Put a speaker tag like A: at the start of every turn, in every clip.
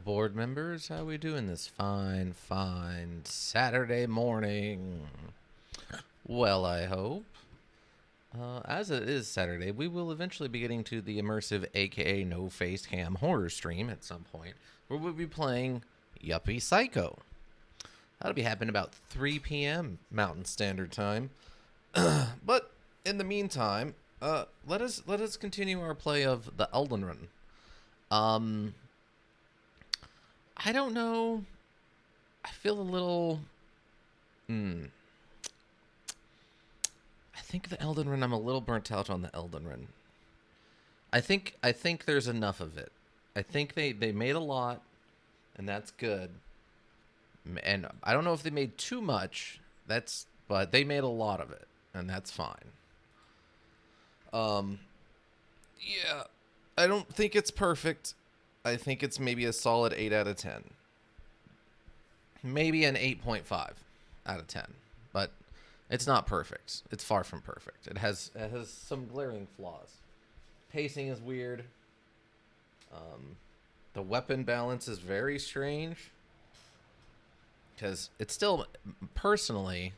A: board members. How we doing this fine Saturday morning? Well, I hope. As it is Saturday, we will eventually be getting to the immersive, aka no face cam horror stream at some point, where we'll be playing Yuppie Psycho. That'll be happening about 3 p.m. Mountain Standard Time. But in the meantime, let us continue our play of the Elden Ring. I don't know. I feel a little. I think the Elden Ring. I'm a little burnt out on the Elden Ring. I think there's enough of it. I think they made a lot, and that's good. And I don't know if they made too much. But they made a lot of it, and that's fine. Yeah, I don't think it's perfect. I think it's maybe a solid 8 out of 10. Maybe an 8.5 out of 10. But it's not perfect. It's far from perfect. It has some glaring flaws. Pacing is weird. The weapon balance is very strange. Because it's still, personally,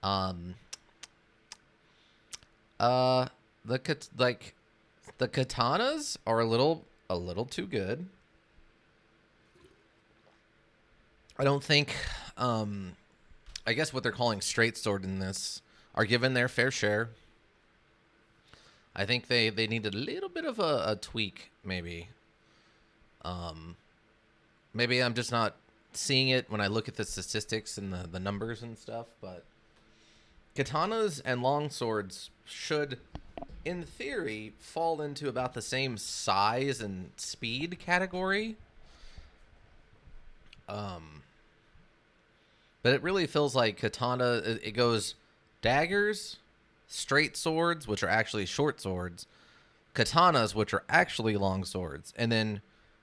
A: the katanas are a little too good. I don't think, I guess what they're calling straight sword in this are given their fair share. I think they needed a little bit of a tweak, maybe. Maybe I'm just not seeing it when I look at the statistics and the numbers and stuff, but katanas and long swords should, in theory, fall into about the same size and speed category. But it really feels like katana, it goes daggers, straight swords, which are actually short swords, katanas, which are actually long swords, and then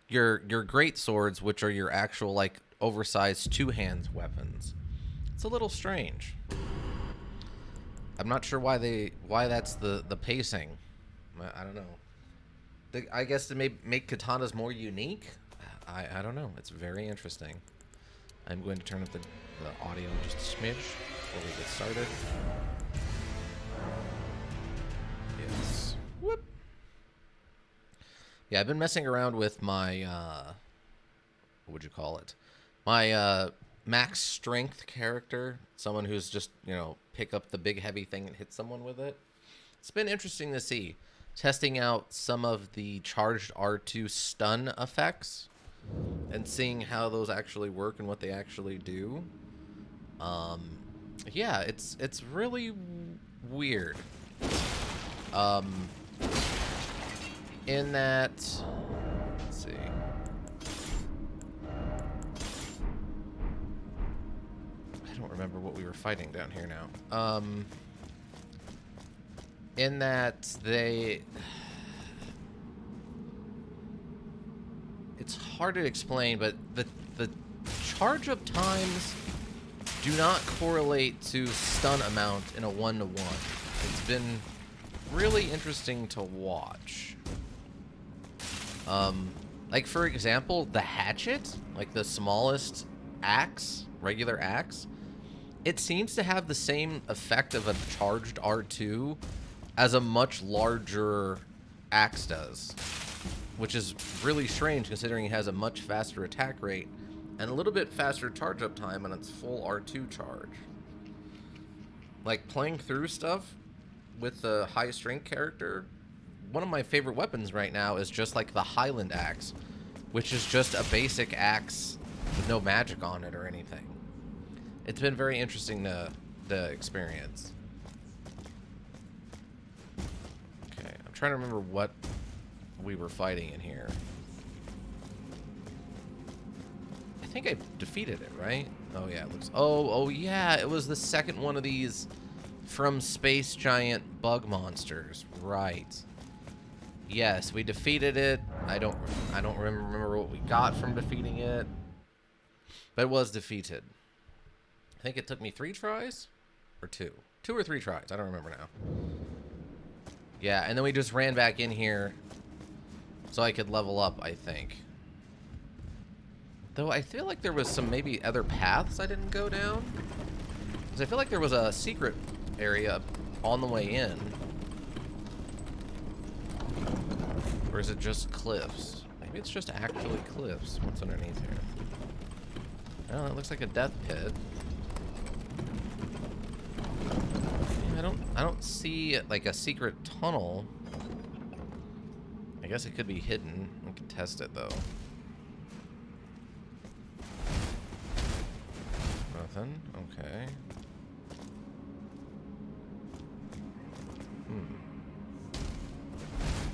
A: your great swords, which are your actual, like, oversized two-hands weapons. It's a little strange. I'm not sure why that's the pacing. I don't know. I guess to make katanas more unique. I don't know. It's very interesting. I'm going to turn up the audio just a smidge before we get started. Yes. Whoop. Yeah, I've been messing around with my what would you call it? My max strength character, someone who's just, pick up the big heavy thing and hit someone with it. It's been interesting to see, testing out some of the charged R2 stun effects and seeing how those actually work and what they actually do. Yeah, it's really weird. In that, let's see. I don't remember what we were fighting down here now. In that it's hard to explain, but the charge up times do not correlate to stun amount in a 1-to-1. It's been really interesting to watch. Like, for example, the hatchet, like the smallest axe, regular axe, it seems to have the same effect of a charged R2 as a much larger axe does, which is really strange considering it has a much faster attack rate and a little bit faster charge up time on its full R2 charge. Like, playing through stuff with the high strength character, one of my favorite weapons right now is just like the Highland axe, which is just a basic axe with no magic on it or anything. It's been very interesting to experience. Okay, I'm trying to remember what we were fighting in here. I think I defeated it, right? Oh yeah, it looks. Oh yeah, it was the second one of these from Space Giant Bug Monsters, right? Yes, we defeated it. I don't remember what we got from defeating it, but it was defeated. I think it took me 3 tries, or 2 or 3 tries. I don't remember now. Yeah, and then we just ran back in here so I could level up, I think. Though I feel like there was some maybe other paths I didn't go down. Because I feel like there was a secret area on the way in. Or is it just cliffs? Maybe it's just actually cliffs. What's underneath here? Oh, it looks like a death pit. Yeah, I don't see like a secret tunnel. I guess it could be hidden. We can test it though. Nothing. Okay.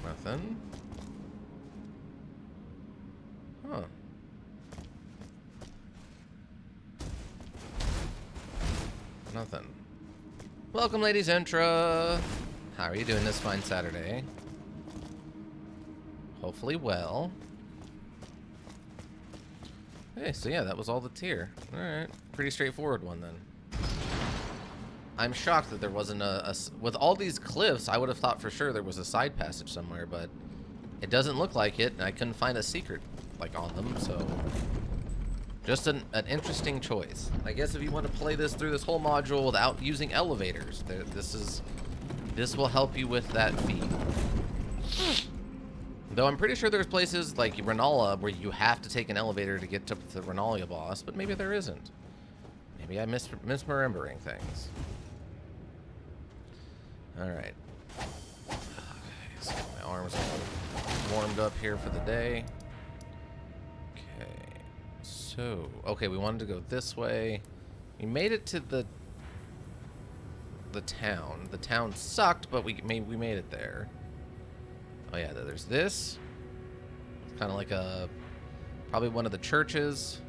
A: Nothing. Huh. Nothing. Welcome, ladies Intra. How are you doing this fine Saturday? Hopefully well. Hey, so yeah, that was all the tier. Alright. Pretty straightforward one then. I'm shocked that there wasn't a... With all these cliffs, I would have thought for sure there was a side passage somewhere, but it doesn't look like it, and I couldn't find a secret, like, on them, so... Just an interesting choice. I guess if you want to play this through this whole module without using elevators, this will help you with that feat. Though I'm pretty sure there's places like Renala where you have to take an elevator to get to the Renalia boss, but maybe there isn't. Maybe I'm misremembering things. Alright. Okay, so my arms are warmed up here for the day. Okay. So, okay, we wanted to go this way. We made it to the town. The town sucked, but we made it there. Oh yeah, there's this. It's kind of like probably one of the churches.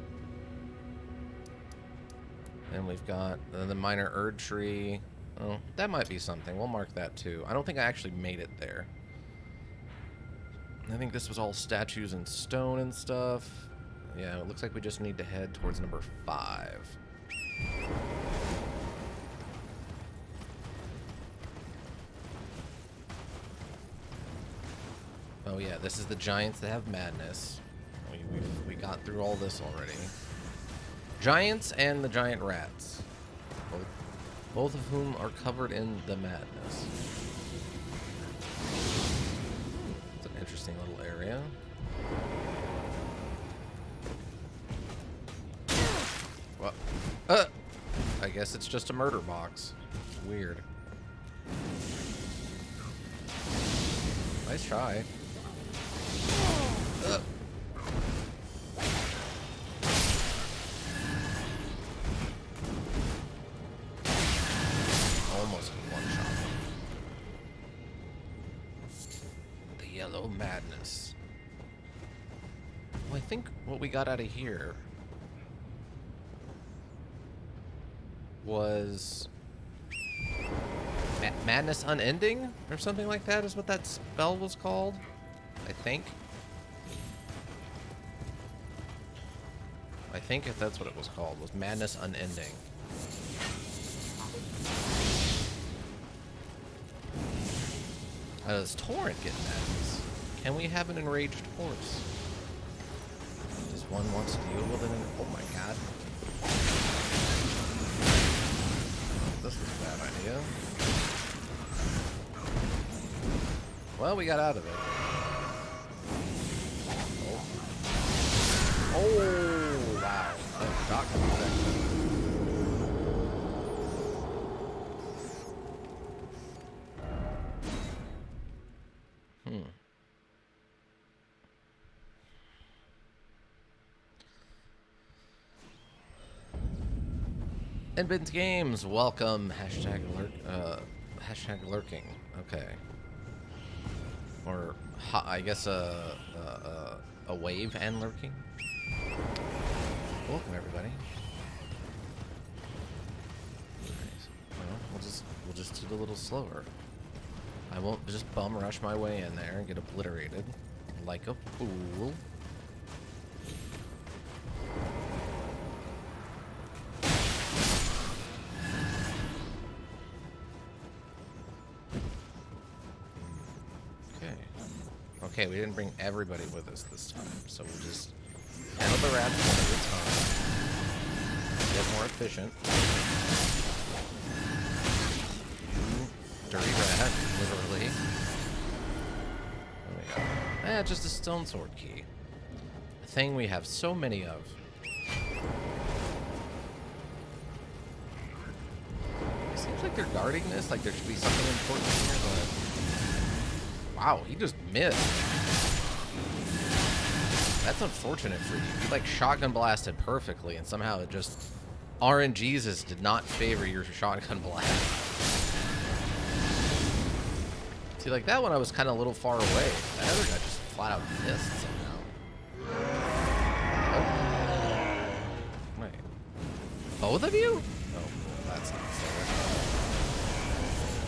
A: And we've got the minor Erd tree. Oh, that might be something. We'll mark that too. I don't think I actually made it there. I think this was all statues and stone and stuff. Yeah, it looks like we just need to head towards number 5. Oh yeah, this is the giants that have madness. We got through all this already. Giants and the giant rats. Both of whom are covered in the madness. It's an interesting little area. Well, I guess it's just a murder box. Weird. Nice try. Almost one shot. The yellow madness. Well, I think what we got out of here was Madness Unending or something like that is what that spell was called, I think. I think if that's what it was called, was Madness Unending. How does Torrent get madness? Can we have an enraged horse? Does one want to deal with an... Oh my god. This was a bad idea. Well, we got out of it. Oh, wow. That shock protection. Inbins Games, welcome. Hashtag lurking. Okay. Or I guess a wave and lurking. Welcome everybody. Nice. Well, we'll just do it a little slower. I won't just bum rush my way in there and get obliterated like a fool. Okay, we didn't bring everybody with us this time, so we'll just Handle the rats one at a time. Get more efficient. Dirty rat, literally. There we go. Just a stone sword key. A thing we have so many of. It seems like they're guarding this, like there should be something important here, but... Wow, he just missed. That's unfortunate for you. You, like, shotgun blasted perfectly, and somehow it just... RNGesus did not favor your shotgun blast. See, like, that one I was kind of a little far away. That other guy just flat out missed somehow. Oh. Wait. Both of you? Oh, that's not fair.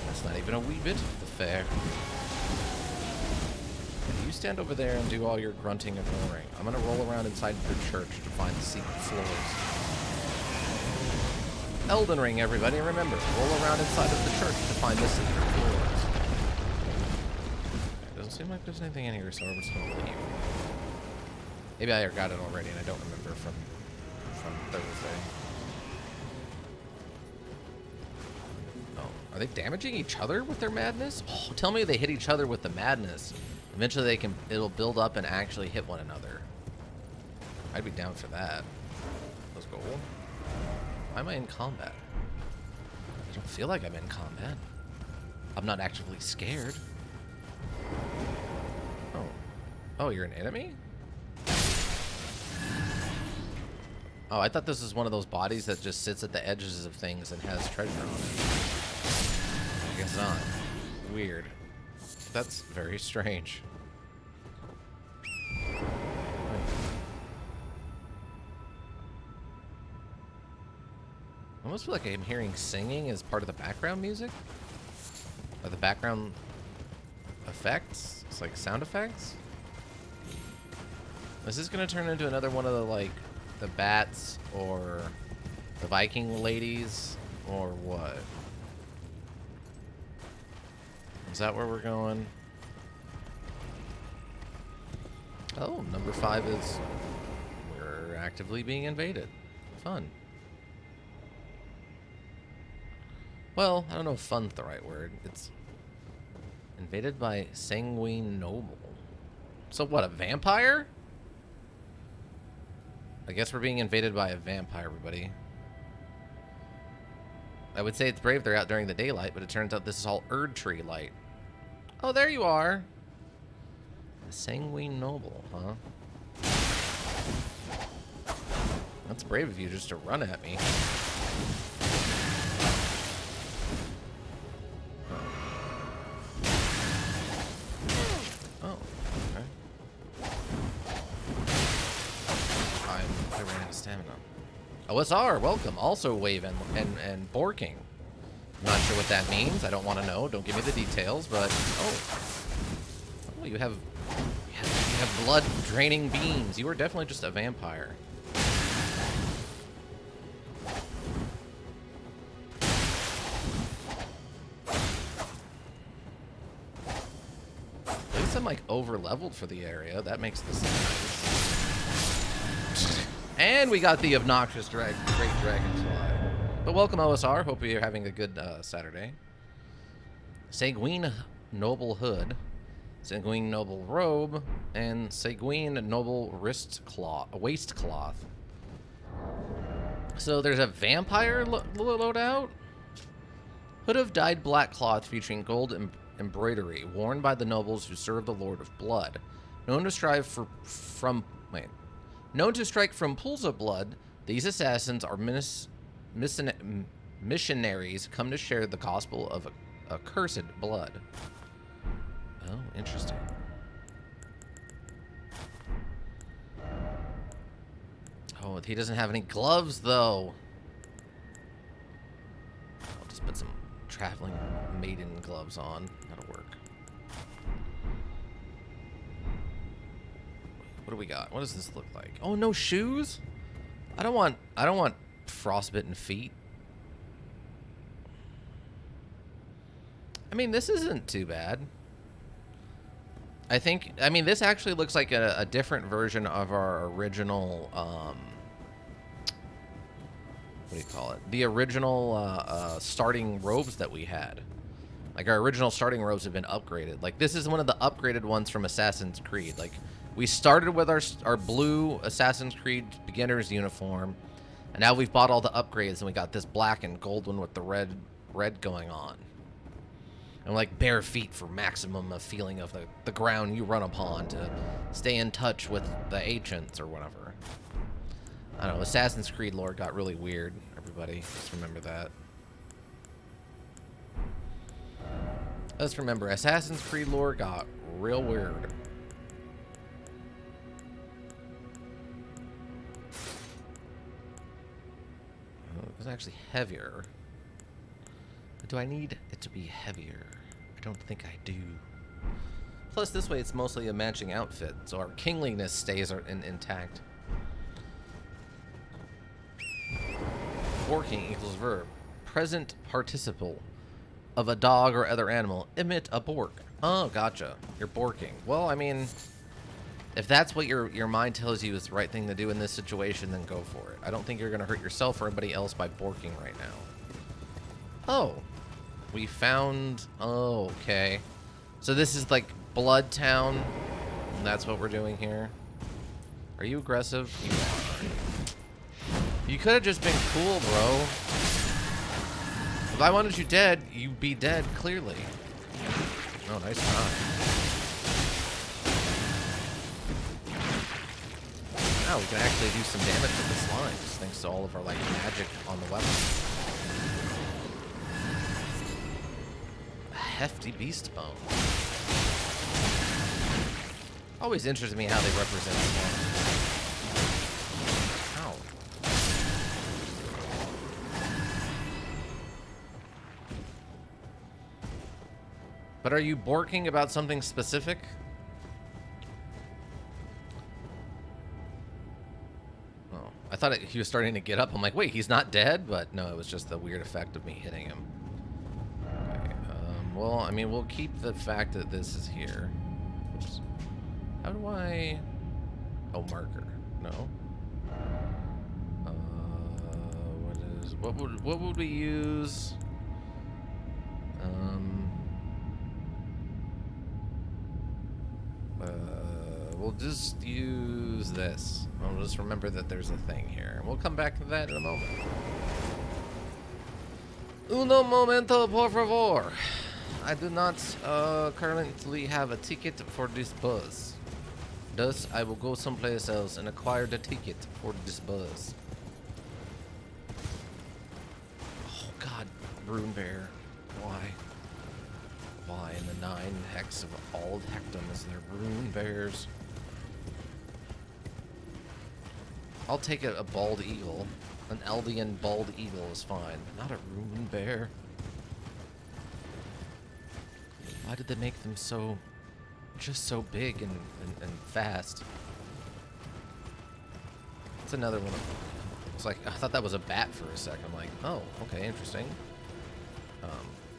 A: That's not even a wee bit of the fair. You stand over there and do all your grunting and roaring. I'm going to roll around inside your church to find the secret floors. Elden Ring, everybody. Remember, roll around inside of the church to find the secret floors. It doesn't seem like there's anything in here, so we're just going to leave. Maybe I got it already and I don't remember from Thursday. Oh, are they damaging each other with their madness? Oh, tell me they hit each other with the madness. Eventually it'll build up and actually hit one another. I'd be down for that. Let's go. Why am I in combat? I don't feel like I'm in combat. I'm not actively scared. Oh. Oh, you're an enemy? Oh, I thought this was one of those bodies that just sits at the edges of things and has treasure on it. I guess not. Weird. That's very strange. I almost feel like I'm hearing singing as part of the background music. Or the background effects. It's like sound effects. Is this going to turn into another one of the, like, the bats or the Viking ladies or what? Is that where we're going? Oh, number 5 is we're actively being invaded. Fun. Well, I don't know if fun's the right word. It's invaded by Sanguine Noble. So what, a vampire? I guess we're being invaded by a vampire, everybody. I would say it's brave they're out during the daylight, but it turns out this is all Erd Tree light. Oh, there you are. A Sanguine Noble, huh? That's brave of you just to run at me. Oh, okay. I ran out of stamina. OSR, welcome. Also Wave and Borking. Not sure what that means. I don't want to know. Don't give me the details, but oh, you have blood draining beams. You are definitely just a vampire. At least I'm like over leveled for the area. That makes this nice. And we got the obnoxious great dragonfly. But welcome, OSR. Hope you're having a good Saturday. Sanguine Noble Hood, Sanguine Noble Robe, and Sanguine Noble Waistcloth. So there's a vampire loadout. Hood of dyed black cloth featuring gold embroidery, worn by the nobles who serve the Lord of Blood. Known to strike from pools of blood, these assassins are missionaries come to share the gospel of accursed blood. Oh, interesting. Oh, he doesn't have any gloves, though. I'll just put some traveling maiden gloves on. That'll work. What do we got? What does this look like? Oh, no shoes? I don't want frostbitten feet. I mean, this isn't too bad. I mean, this actually looks like a different version of our original, what do you call it? The original starting robes that we had. Like, our original starting robes have been upgraded. Like, this is one of the upgraded ones from Assassin's Creed. Like, we started with our blue Assassin's Creed beginner's uniform, and now we've bought all the upgrades, and we got this black and gold one with the red going on. And like bare feet for maximum feeling of the ground you run upon to stay in touch with the ancients or whatever. I don't know, Assassin's Creed lore got really weird, everybody. Just remember that. Let's remember, Assassin's Creed lore got real weird. Oh, it was actually heavier. Do I need it to be heavier? I don't think I do. Plus, this way it's mostly a matching outfit, so our kingliness stays intact. Borking equals verb. Present participle of a dog or other animal. Emit a bork. Oh, gotcha. You're borking. Well, I mean, if that's what your mind tells you is the right thing to do in this situation, then go for it. I don't think you're going to hurt yourself or anybody else by borking right now. Oh. We found... Oh, okay. So this is like Blood Town. And that's what we're doing here. Are you aggressive? You are. You could have just been cool, bro. If I wanted you dead, you'd be dead, clearly. Oh, nice try. Now we can actually do some damage to the slimes, thanks to all of our, like, magic on the weapon. Hefty beast bone. Always interested me how they represent slime. Ow. But are you borking about something specific? Oh, I thought he was starting to get up. I'm like, wait, he's not dead? But no, it was just the weird effect of me hitting him. Well, I mean, we'll keep the fact that this is here. Oops. How do I... Oh, marker. No. What would we use? We'll just use this. I'll just remember that there's a thing here. We'll come back to that in a moment. Uno momento, por favor. I do not currently have a ticket for this bus. Thus, I will go someplace else and acquire the ticket for this bus. Oh god, Rune Bear. Why? Why in the 9 hex of all Hectum is there Rune Bears? I'll take a bald eagle. An Elden bald eagle is fine, but not a Rune Bear. Why did they make them so, just so big and fast? It's another one. It's like, I thought that was a bat for a second. I'm like, oh, okay, interesting.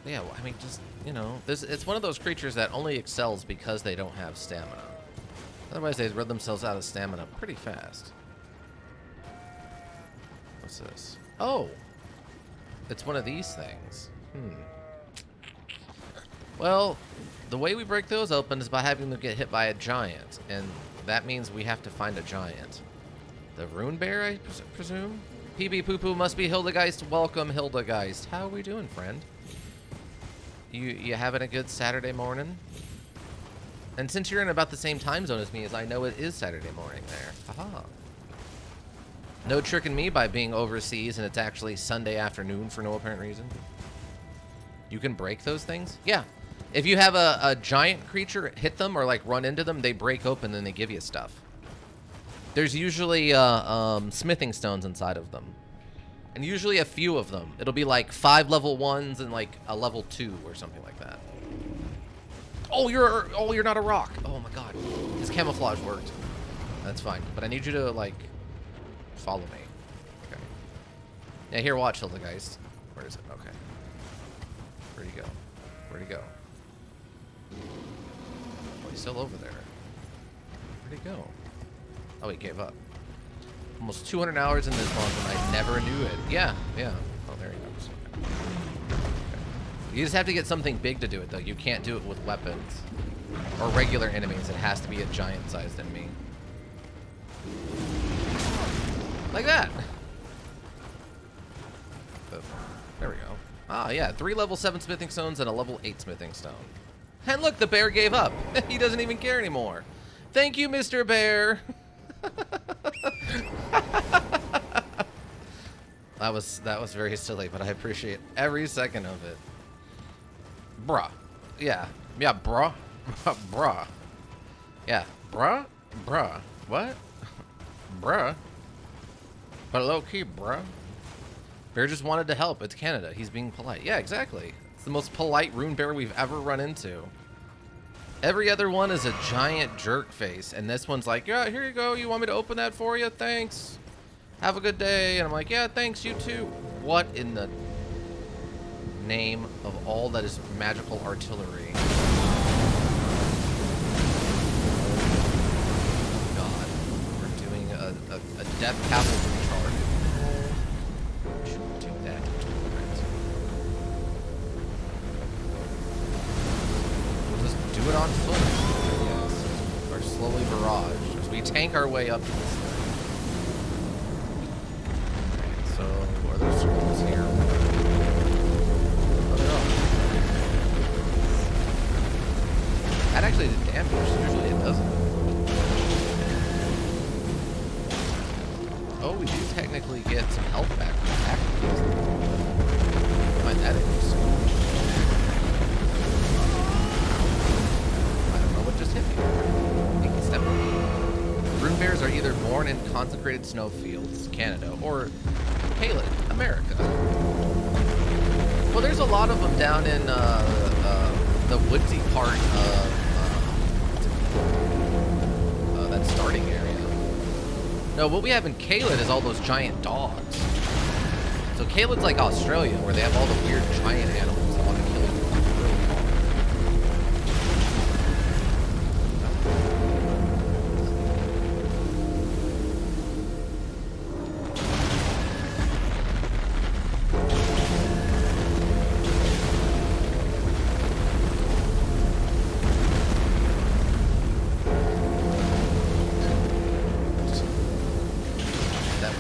A: Yeah, well, I mean, just, you know, it's one of those creatures that only excels because they don't have stamina. Otherwise, they'd rid themselves out of stamina pretty fast. What's this? Oh! It's one of these things. Well, the way we break those open is by having them get hit by a giant, and that means we have to find a giant. The Rune Bear, I presume? PB Poo Poo must be Hildegeist. Welcome, Hildegeist. How are we doing, friend? You having a good Saturday morning? And since you're in about the same time zone as me, as I know it is Saturday morning there. Haha. No tricking me by being overseas and it's actually Sunday afternoon for no apparent reason. You can break those things? Yeah. If you have a giant creature hit them or like run into them, they break open and they give you stuff. There's usually smithing stones inside of them. And usually a few of them. It'll be like 5 level 1s and like a level 2 or something like that. Oh, you're not a rock. Oh my god. His camouflage worked. That's fine. But I need you to like follow me. Okay. Yeah, here, watch, Hildegeist. Where is it? Okay. Where'd he go? Where'd he go? He's still over there. Where'd he go? Oh, he gave up. Almost 200 hours in this one, and I never knew it. Yeah, yeah. Oh, there he goes. Okay. You just have to get something big to do it, though. You can't do it with weapons or regular enemies. It has to be a giant-sized enemy. Like that. There we go. Ah, yeah. 3 level 7 smithing stones and a level 8 smithing stone. And look, the bear gave up. He doesn't even care anymore. Thank you, Mr. Bear. That was very silly, but I appreciate every second of it. Bruh. Yeah. Yeah, bruh. Bruh. Yeah. Bruh. Bruh. What? Bruh. But low key, bruh. Bear just wanted to help. It's Canada. He's being polite. Yeah, exactly. It's the most polite rune bear we've ever run into. Every other one is a giant jerk face, and this one's like, yeah, here you go. You want me to open that for you? Thanks. Have a good day. And I'm like, yeah, thanks. You too. What in the name of all that is magical artillery? God, we're doing a death cavalry charge. Shouldn't do that. We'll just do it on foot, yes. Or slowly barrage as we tank our way up to this thing. Alright, so are there scrolls here? Oh, there are. That actually did damage. Usually it doesn't. Oh, we do technically get some health back from attacking these things. Find that interesting. I don't know what just hit me. Taking step. Rune bears are either born in consecrated snowfields, Canada, or Caelid, America. Well, there's a lot of them down in the woodsy part of that starting area. No, what we have in Caelid is all those giant dogs. So Caelid's like Australia, where they have all the weird giant animals that want to kill you. Really hard.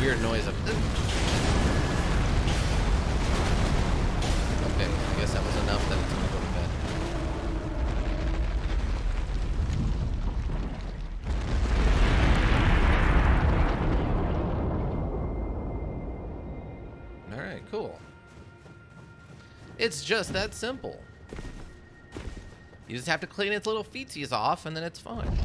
A: Weird noise of okay, I guess that was enough that it's gonna go to bed. Alright, cool. It's just that simple. You just have to clean its little feetsies off and then it's fine.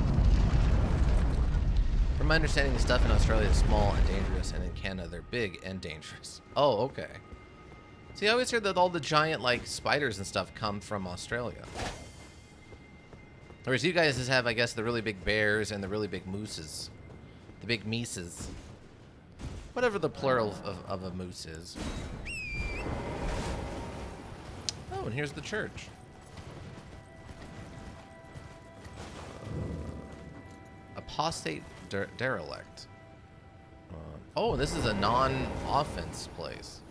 A: From my understanding, the stuff in Australia is small and dangerous, and in Canada, they're big and dangerous. Oh, okay. See, I always heard that all the giant, like, spiders and stuff come from Australia. Whereas you guys just have, I guess, the really big bears and the really big mooses. The big meeses. Whatever the plural of a moose is. Oh, and here's the church. Apostate derelict. Oh, this is a non-offense place.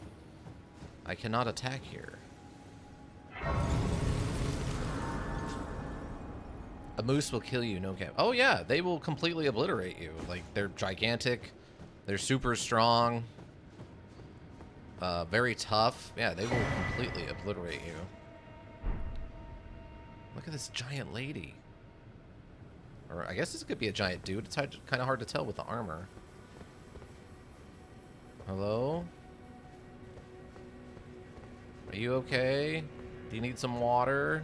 A: I cannot attack here. A moose will kill you, no cap. Oh yeah, they will completely obliterate you. Like, they're gigantic. They're super strong. Very tough. Yeah, they will completely obliterate you. Look at this giant lady. Or I guess this could be a giant dude. It's kind of hard to tell with the armor. Hello? Are you okay? Do you need some water?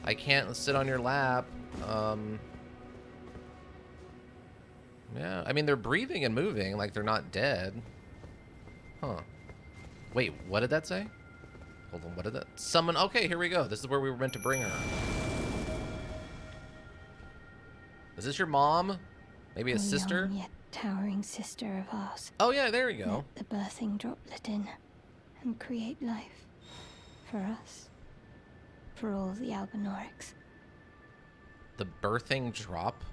A: I can't sit on your lap. Yeah, I mean, they're breathing and moving like they're not dead. Huh. Wait, what did that say? Hold on, what did that? Summon. Okay, here we go. This is where we were meant to bring her. Is this your mom? Maybe a sister?
B: Young yet towering sister of ours.
A: Oh yeah, there you go.
B: Let the birthing droplet in and create life. For us. For all the Albinorics.
A: The birthing drop.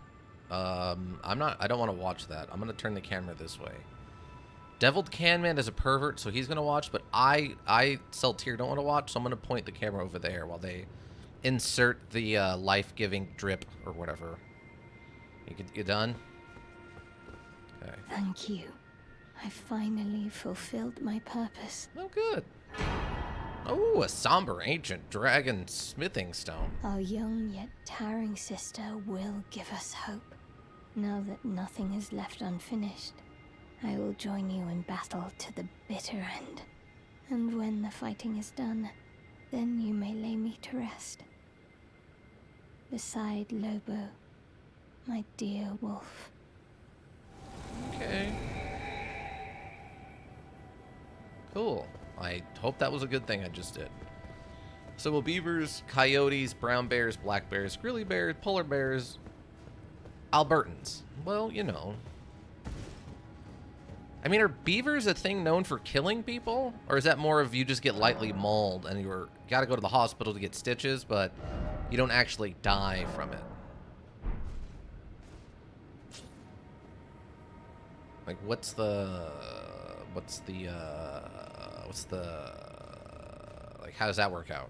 A: I don't want to watch that. I'm gonna turn the camera this way. Deviled Canman is a pervert, so he's gonna watch, but I Seltier don't want to watch, so I'm gonna point the camera over there while they insert the life-giving drip or whatever. You done? Okay.
B: Thank you. I finally fulfilled my purpose.
A: Oh, good. Oh, a somber ancient dragon smithing stone.
B: Our young yet towering sister will give us hope. Now that nothing is left unfinished, I will join you in battle to the bitter end. And when the fighting is done, then you may lay me to rest. Beside Lobo, my dear wolf.
A: Okay. Cool. I hope that was a good thing I just did. So will beavers, coyotes, brown bears, black bears, grizzly bears, polar bears, Albertans. Well, you know. I mean, are beavers a thing known for killing people? Or is that more of you just get lightly mauled and you gotta go to the hospital to get stitches, but you don't actually die from it? Like, what's the, like, how does that work out?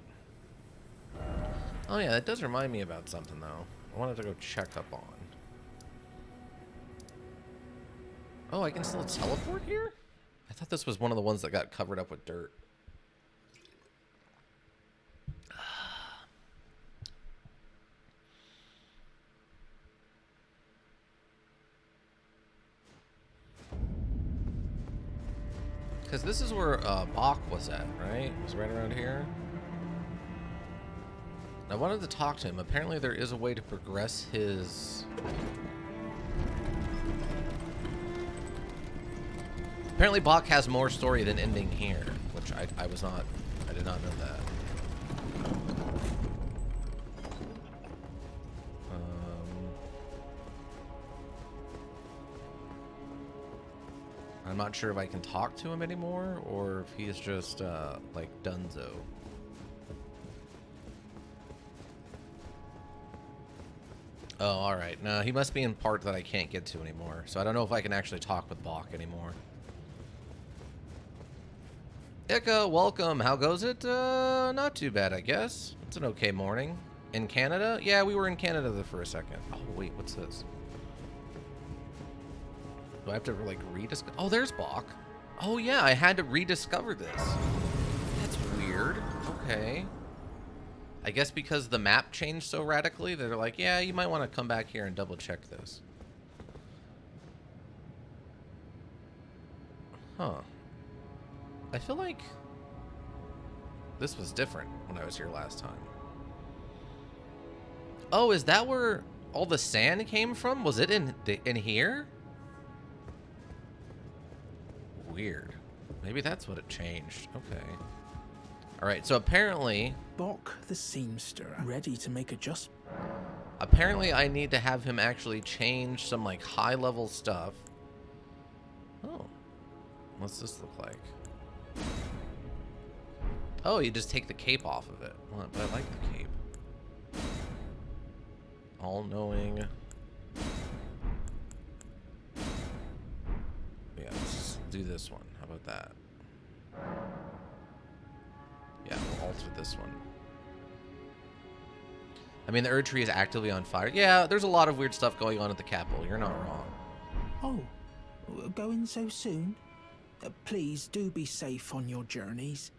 A: Oh yeah, that does remind me about something, though. I wanted to go check up on. Oh, I can still teleport here? I thought this was one of the ones that got covered up with dirt. Because this is where Bach was at, right? It was right around here. I wanted to talk to him. Apparently there is a way to progress his... Apparently Bach has more story than ending here, which I did not know that. I'm not sure if I can talk to him anymore, or if he's just, like, donezo. Oh, alright. No, he must be in part that I can't get to anymore, so I don't know if I can actually talk with Bach anymore. Ika, welcome. How goes it? Not too bad, I guess. It's an okay morning. In Canada? Yeah, we were in Canada there for a second. Oh, wait, what's this? Do I have to, like, rediscover? Oh, there's Bach. Oh, yeah, I had to rediscover this. That's weird. Okay. I guess because the map changed so radically, they're like, yeah, you might want to come back here and double-check this. Huh. I feel like this was different when I was here last time. Oh, is that where all the sand came from? Was it in here? Weird. Maybe that's what it changed. Okay. All right. So apparently,
C: Bok the seamster, ready to make adjustments.
A: Apparently, I need to have him actually change some like high-level stuff. Oh, what's this look like? Oh, you just take the cape off of it. Well, but I like the cape. All-knowing. Yeah, let's just do this one. How about that? Yeah, we'll alter this one. I mean, the Erd Tree is actively on fire. Yeah, there's a lot of weird stuff going on at the Capitol. You're not wrong.
C: Oh, going so soon? Please do be safe on your journeys.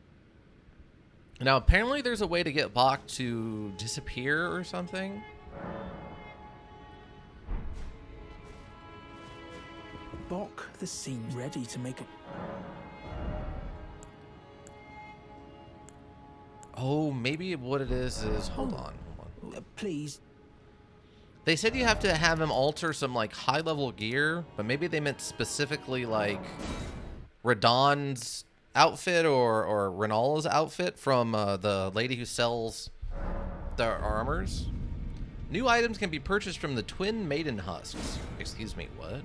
A: Now, apparently there's a way to get Bach to disappear or something.
C: Bok the seam, ready to make a...
A: Oh, maybe what it is hold on.
C: Please.
A: They said you have to have him alter some like high-level gear, but maybe they meant specifically like Radon's outfit or Renala's outfit from the lady who sells the armors. New items can be purchased from the Twin Maiden Husks. Excuse me, what?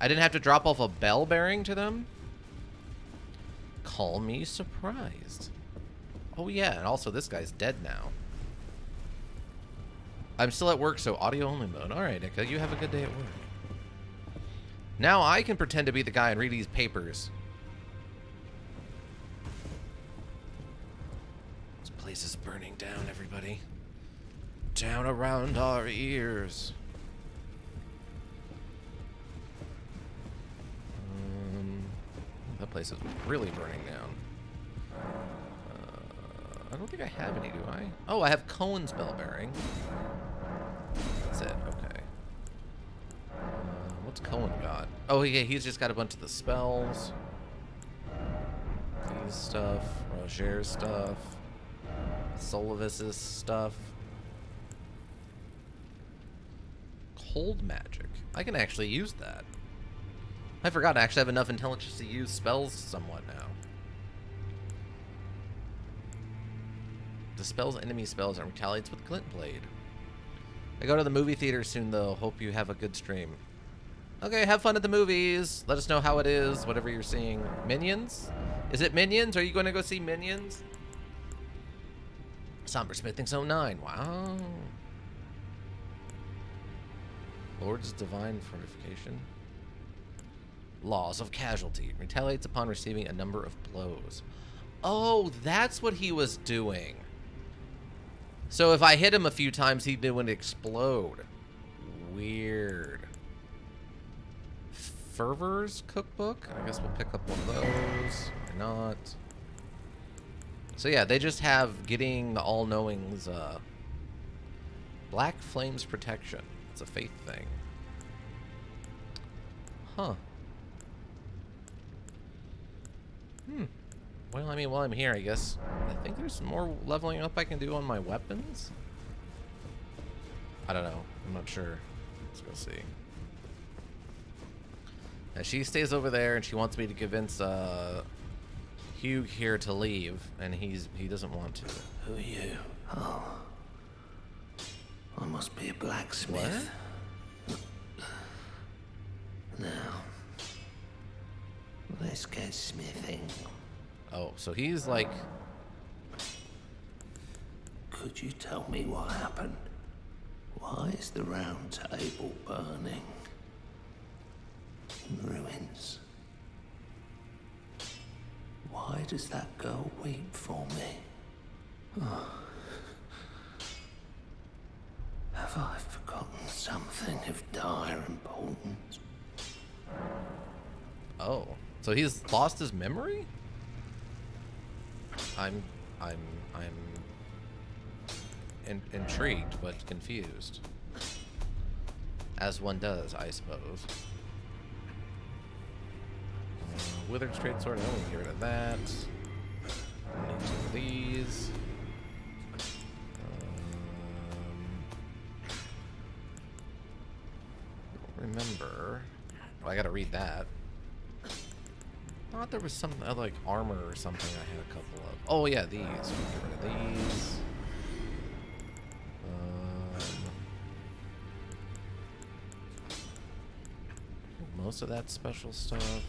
A: I didn't have to drop off a bell bearing to them? Call me surprised. Oh yeah, and also this guy's dead now. I'm still at work, so audio only mode. All right, Nika, you have a good day at work. Now I can pretend to be the guy and read these papers. This place is burning down, everybody. Down around our ears. That place is really burning down. I don't think I have any, do I? Oh, I have Cohen's bell bearing. That's it. Okay. What's Cohen got? Oh, yeah, he's just got a bunch of the spells. These stuff. Roger's stuff. Solovis's stuff. Cold magic. I can actually use that. I forgot I actually have enough intelligence to use spells somewhat now. Dispels enemy spells and retaliates with Glint Blade. I go to the movie theater soon, though. Hope you have a good stream. Okay, have fun at the movies. Let us know how it is, whatever you're seeing. Minions? Is it Minions? Are you going to go see Minions? Somber Smithing's 09. Wow. Lord's Divine Fortification. Laws of Casualty. Retaliates upon receiving a number of blows. Oh, that's what he was doing. So if I hit him a few times, he wouldn't explode. Weird. Fervor's Cookbook? I guess we'll pick up one of those. Or not. So yeah, they just have getting the All-Knowing's Black Flames Protection. It's a faith thing. Huh. Well, I mean, while I'm here, I guess I think there's more leveling up I can do on my weapons. I don't know. I'm not sure. Let's go see. Now, she stays over there, and she wants me to convince Hugh here to leave, and he doesn't want to.
D: Who are you? Oh, I must be a blacksmith.
A: What?
D: Now, let's get smithing.
A: Oh, so he's like...
D: Could you tell me what happened? Why is the round table burning? In ruins. Why does that girl weep for me? Oh. Have I forgotten something of dire importance?
A: Oh, so he's lost his memory? I'm intrigued but confused, as one does, I suppose. Withered straight sword. I want to get rid of that. I need two of these. Don't remember. Oh, I gotta read that. I thought there was some like armor or something I had a couple of. Oh yeah, these. We'll get rid of these. Most of that special stuff.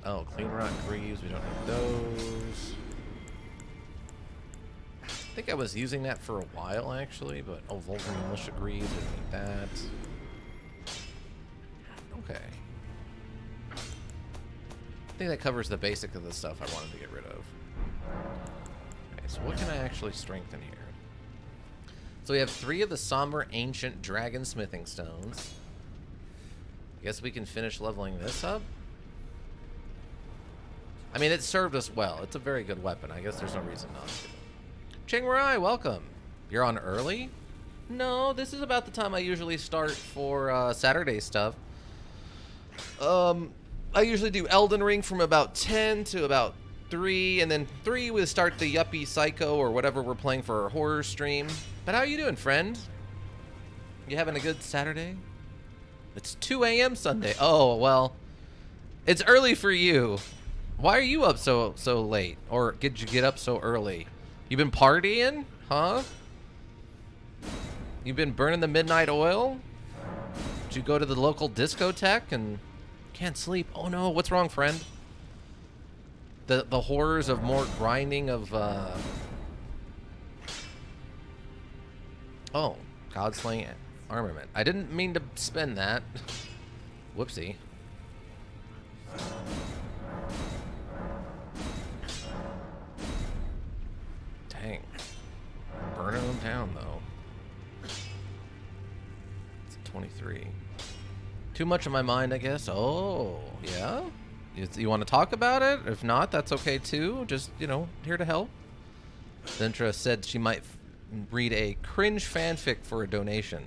A: Oh, clean rock greaves. We don't need those. I think I was using that for a while, actually, but... Oh, Vulcan Militia Greaves, we don't need that. Okay. I think that covers the basic of the stuff I wanted to get rid of. Okay, so what can I actually strengthen here? So we have 3 of the Somber Ancient Dragon Smithing Stones. I guess we can finish leveling this up. I mean, it served us well. It's a very good weapon. I guess there's no reason not to. Ching Rai, welcome. You're on early? No, this is about the time I usually start for Saturday stuff. I usually do Elden Ring from about 10 to about 3, and then 3 we start the Yuppie Psycho or whatever we're playing for our horror stream. But how are you doing, friend? You having a good Saturday? It's 2 a.m. Sunday. Oh, well, it's early for you. Why are you up so late? Or did you get up so early? You been partying? Huh? You been burning the midnight oil? Did you go to the local discotheque and can't sleep? Oh no, what's wrong, friend? The horrors of more grinding of oh, God-slaying armament. I didn't mean to spend that. Whoopsie. Dang. Burning them down, though. It's 23. Too much in my mind, I guess. Oh, yeah? You want to talk about it? If not, that's okay, too. Just, you know, here to help. Zentra said she might read a cringe fanfic for a donation.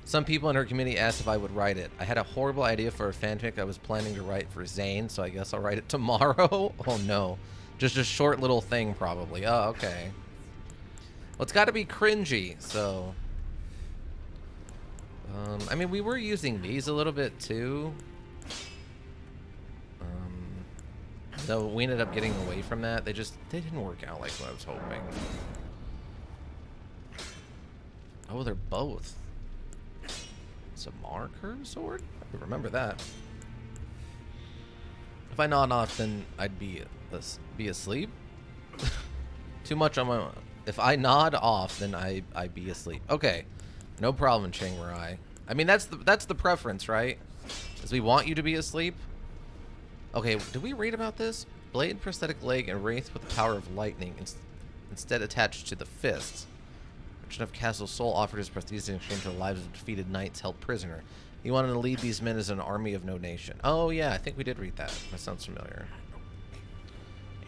A: Some people in her community asked if I would write it. I had a horrible idea for a fanfic I was planning to write for Zane, so I guess I'll write it tomorrow. Oh, no. Just a short little thing, probably. Oh, okay. Well, it's got to be cringy, so... I mean, we were using these a little bit, too. Though we ended up getting away from that. They didn't work out like what I was hoping. Oh, they're both. It's a marker sword? I remember that. If I nod off, then I'd be asleep. Too much on my... If I nod off, then I'd be asleep. Okay. No problem, Chiang Rai. I mean, that's the preference, right? Is we want you to be asleep. Okay, did we read about this? Blade, prosthetic leg, and wraith with the power of lightning, instead attached to the fists. Merchant of Castle Soul offered his prosthesis in exchange for the lives of defeated knights held prisoner. He wanted to lead these men as an army of no nation. Oh yeah, I think we did read that. That sounds familiar.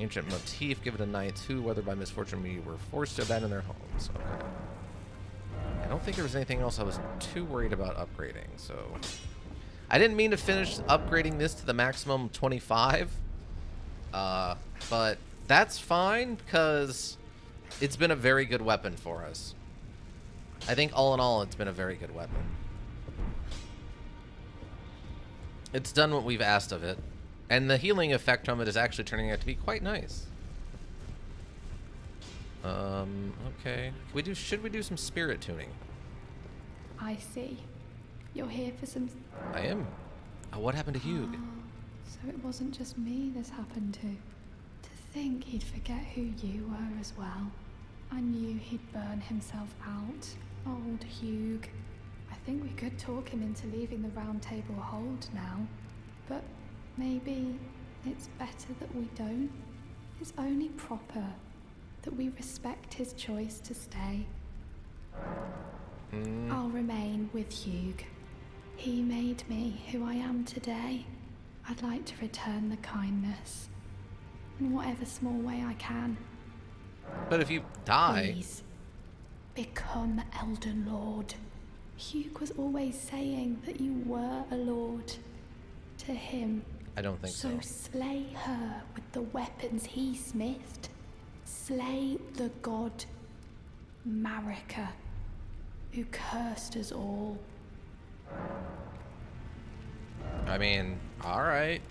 A: Ancient motif given to knights who, whether by misfortune or were forced to abandon their homes. Okay. I don't think there was anything else I was too worried about upgrading, so... I didn't mean to finish upgrading this to the maximum 25, but that's fine because it's been a very good weapon for us. I think all in all, it's been a very good weapon. It's done what we've asked of it, and the healing effect from it is actually turning out to be quite nice. Okay. Should we do some spirit tuning?
E: I see. You're here for some...
A: I am. Oh, what happened to Hugh?
E: So it wasn't just me this happened to. To think he'd forget who you were as well. I knew he'd burn himself out. Old Hugh. I think we could talk him into leaving the round table hold now. But maybe it's better that we don't. It's only proper that we respect his choice to stay. I'll remain with Hugh. He made me who I am today. I'd like to return the kindness in whatever small way I can.
A: But if you die...
E: Please, become Elden Lord. Hugh was always saying that you were a lord. To him,
A: I don't think so.
E: So slay her with the weapons he smithed. Slay the god Marika, who cursed us all.
A: I mean, alright.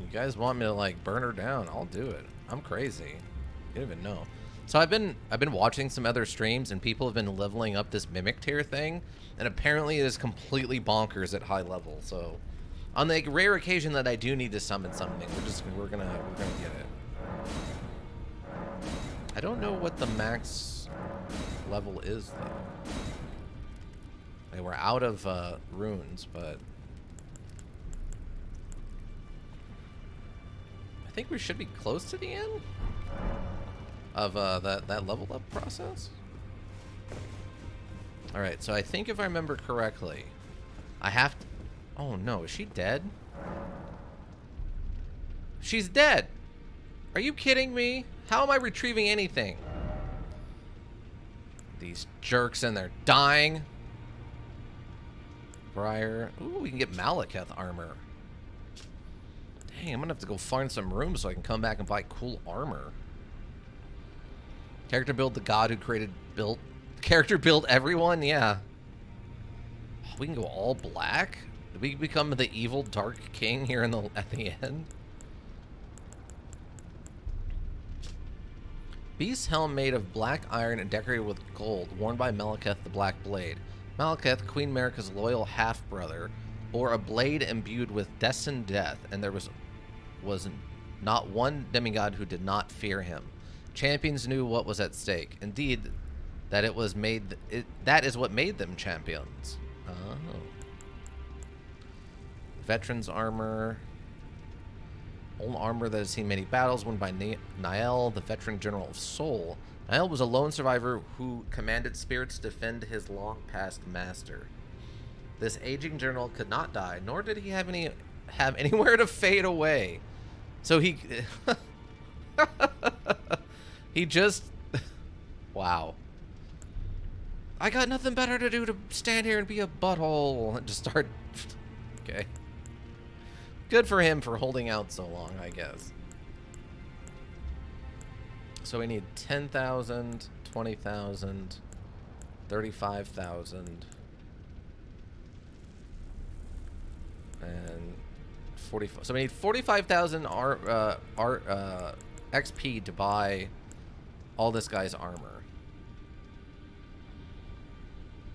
A: You guys want me to, like, burn her down, I'll do it. I'm crazy. You don't even know. So I've been watching some other streams, and people have been leveling up this mimic tier thing, and apparently it is completely bonkers at high level. So on the rare occasion that I do need to summon something, we're gonna get it. I don't know what the max level is though. Okay, we're out of runes, but I think we should be close to the end of that level up process. All right, so I think if I remember correctly, I have to... Oh no, is she dead? She's dead! Are you kidding me? How am I retrieving anything? These jerks, and they're dying. Briar. Ooh, we can get Malekith armor. Dang, I'm gonna have to go find some rooms so I can come back and buy cool armor. Character build the god who created built. Character build everyone, yeah. Oh, we can go all black. Did we become the evil dark king here at the end? Beast's helm made of black iron and decorated with gold, worn by Malekith the Black Blade. Malekith, Queen Marika's loyal half-brother, bore a blade imbued with destined death, and there was not one demigod who did not fear him. Champions knew what was at stake. Indeed, that is what made them champions. Oh. Veteran's armor. Old armor that has seen many battles, won by Niall, the veteran general of Seoul. Niall was a lone survivor who commanded spirits to defend his long-past master. This aging general could not die, nor did he have anywhere to fade away. So he... he just... Wow. I got nothing better to do to stand here and be a butthole and just start... Okay. Good for him for holding out so long, I guess. So we need 10,000, 20,000, 35,000, and 45. So we need 45,000 XP to buy all this guy's armor.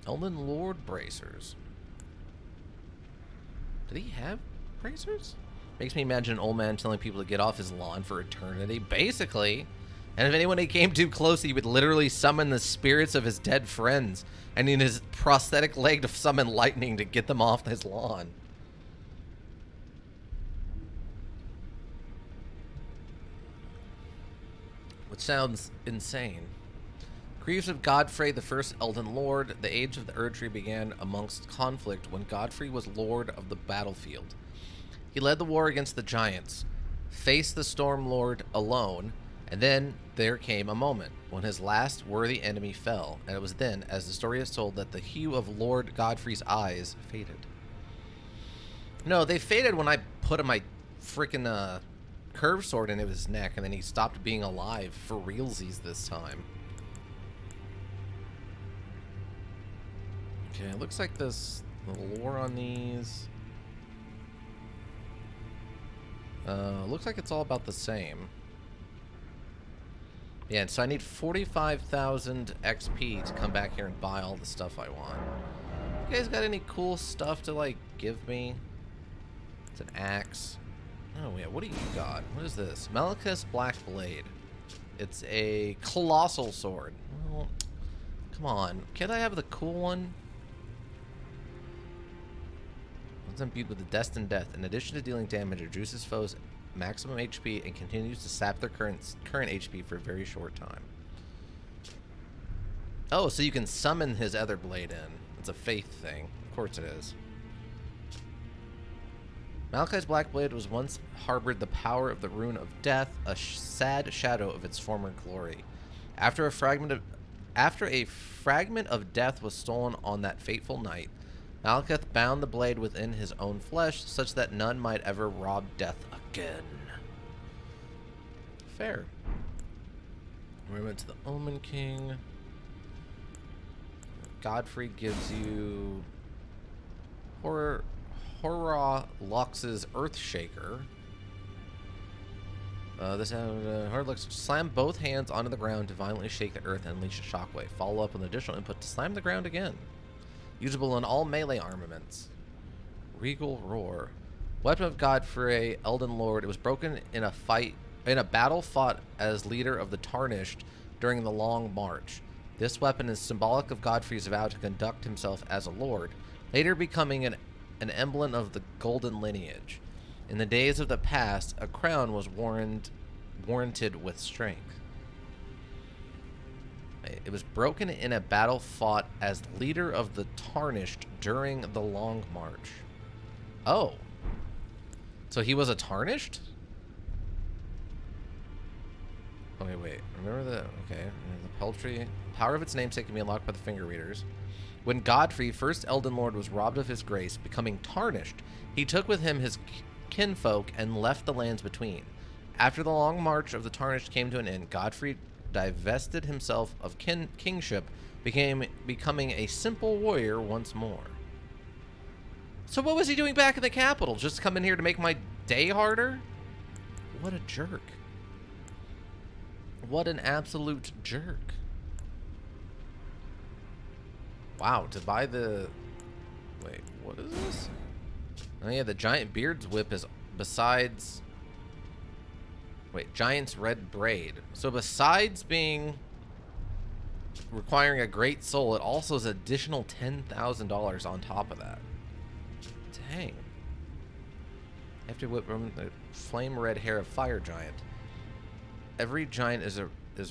A: Elden Lord bracers. Did he have bracers? Makes me imagine an old man telling people to get off his lawn for eternity, basically. And if anyone came too close, he would literally summon the spirits of his dead friends, and in his prosthetic leg to summon lightning to get them off his lawn. Which sounds insane. Griefs of Godfrey, the first Elden Lord. The age of the Erdtree began amongst conflict when Godfrey was lord of the battlefield. He led the war against the giants, faced the Storm Lord alone, and then there came a moment when his last worthy enemy fell, and it was then, as the story is told, that the hue of Lord Godfrey's eyes faded. No, they faded when I put my freaking curved sword into his neck, and then he stopped being alive for realsies this time. Okay, it looks like the lore on these... looks like it's all about the same. Yeah, so I need 45,000 XP to come back here and buy all the stuff I want. You guys got any cool stuff to, like, give me? It's an axe. Oh, yeah, what do you got? What is this? Malachus Black Blade. It's a colossal sword. Well, come on. Can't I have the cool one? It's imbued with the Destined Death. In addition to dealing damage, it reduces foes' maximum HP and continues to sap their current HP for a very short time. Oh, so you can summon his other blade in. It's a faith thing. Of course it is. Malachi's Black Blade was once harbored the power of the Rune of Death, a sad shadow of its former glory. After a fragment of death was stolen on that fateful night, Malekith bound the blade within his own flesh, such that none might ever rob death again. Fair. We went to the Omen King. Godfrey gives you Horror Lox's Earthshaker. Hard looks. Slam both hands onto the ground to violently shake the earth and unleash a shockwave. Follow up with an additional input to slam the ground again. Usable in all melee armaments. Regal Roar. Weapon of Godfrey, Elden Lord. It was broken in a battle fought as leader of the Tarnished during the Long March. This weapon is symbolic of Godfrey's vow to conduct himself as a lord, later becoming an emblem of the golden lineage. In the days of the past, a crown was warranted with strength. It was broken in a battle fought as leader of the Tarnished during the Long March. Oh. So he was a Tarnished? Okay, wait. Remember the... Okay. The peltry... Power of its namesake can be unlocked by the finger readers. When Godfrey, first Elden Lord, was robbed of his grace, becoming tarnished, he took with him his kinfolk and left the lands between. After the long march of the Tarnished came to an end, Godfrey divested himself of kingship, becoming a simple warrior once more. So what was he doing back in the capital? Just come in here to make my day harder? What a jerk. What an absolute jerk. Wow, to buy the... Wait, what is this? Oh yeah, the Giant Beard's Whip is, besides Wait, Giant's Red Braid. So besides being requiring a great soul, it also is additional $10,000 on top of that. Dang. You have to whip from the flame red hair of Fire Giant. Every giant is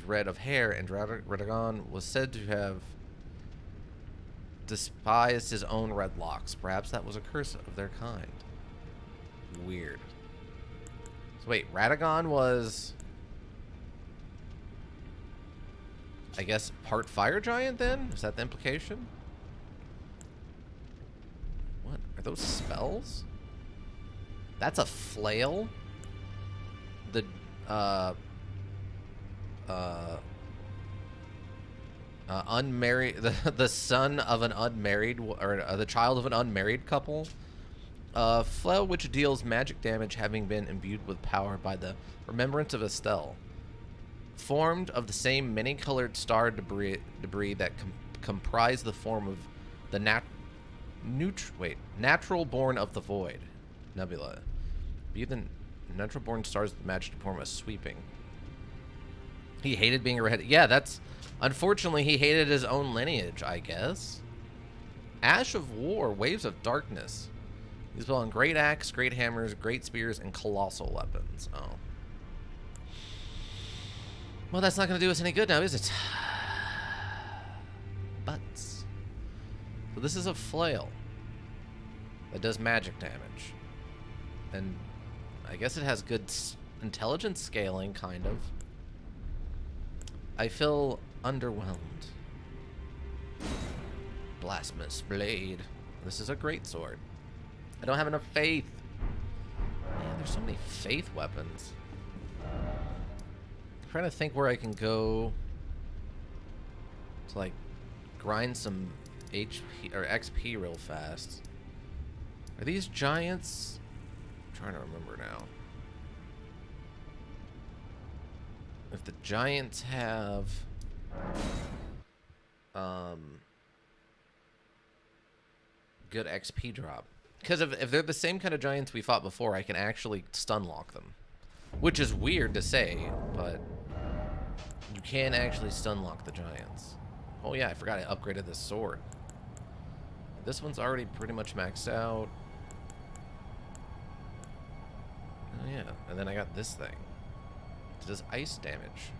A: red of hair, and Radagon was said to have despised his own red locks. Perhaps that was a curse of their kind. Weird. So wait, Radagon was, I guess, part fire giant then? Is that the implication? What? Are those spells? That's a flail? The, unmarried, the son of an unmarried, or the child of an unmarried couple. Flail which deals magic damage, having been imbued with power by the remembrance of Estelle. Formed of the same many-colored star debris that comprise the form of the natural born of the void. Nebula. Be the natural born stars with the magic form of sweeping. He hated being a redhead. Yeah, that's... Unfortunately, he hated his own lineage, I guess. Ash of War, Waves of Darkness. He's built on great axe, great hammers, great spears, and colossal weapons. Oh. Well, that's not going to do us any good now, is it? Butts. So this is a flail that does magic damage. And I guess it has good intelligence scaling, kind of. I feel underwhelmed. Blasphemous Blade. This is a great sword. I don't have enough faith. Man, there's so many faith weapons. I'm trying to think where I can go to, like, grind some HP or XP real fast. Are these giants? I'm trying to remember now. If the giants have good XP drop. Because if they're the same kind of giants we fought before, I can actually stun lock them. Which is weird to say, but you can actually stun lock the giants. Oh yeah, I forgot I upgraded this sword. This one's already pretty much maxed out. Oh yeah, and then I got this thing. It does ice damage.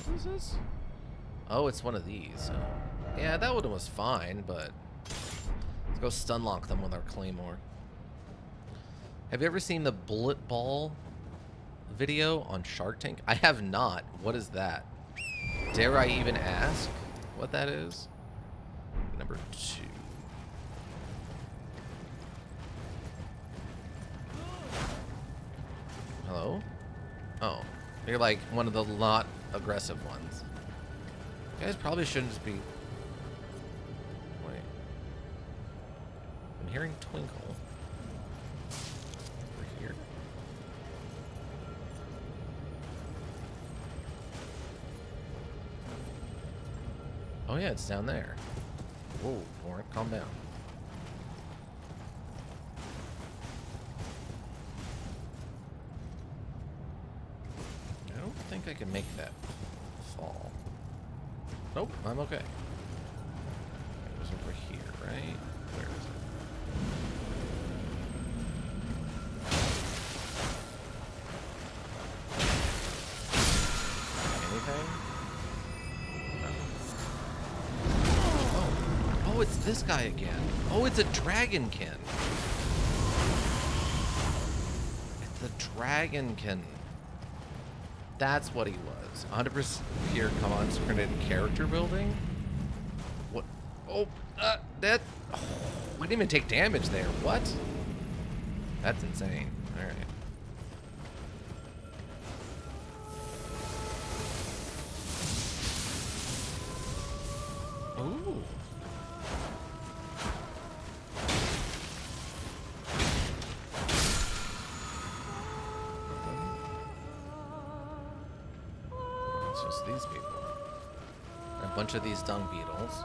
A: What is this? Oh, it's one of these. Yeah, that one was fine, but let's go stun lock them with our claymore. Have you ever seen the bullet ball video on Shark Tank? I have not. What is that? Dare I even ask what that is? Number 2. Hello? Oh. You're like one of the not aggressive ones. You guys probably shouldn't just be... Wait. I'm hearing Twinkle. Over here. Oh yeah, it's down there. Whoa, Warren, calm down. I don't think I can make that fall. Nope, I'm okay. It was over here, right? Where is it? Anything? No. Oh, it's this guy again. Oh, it's a dragonkin. It's a dragonkin. That's what he was. 100% pure consecrated character building? What? Oh, that... Oh, we didn't even take damage there. What? That's insane. Alright. Ooh. It's just these people. A bunch of these dung beetles.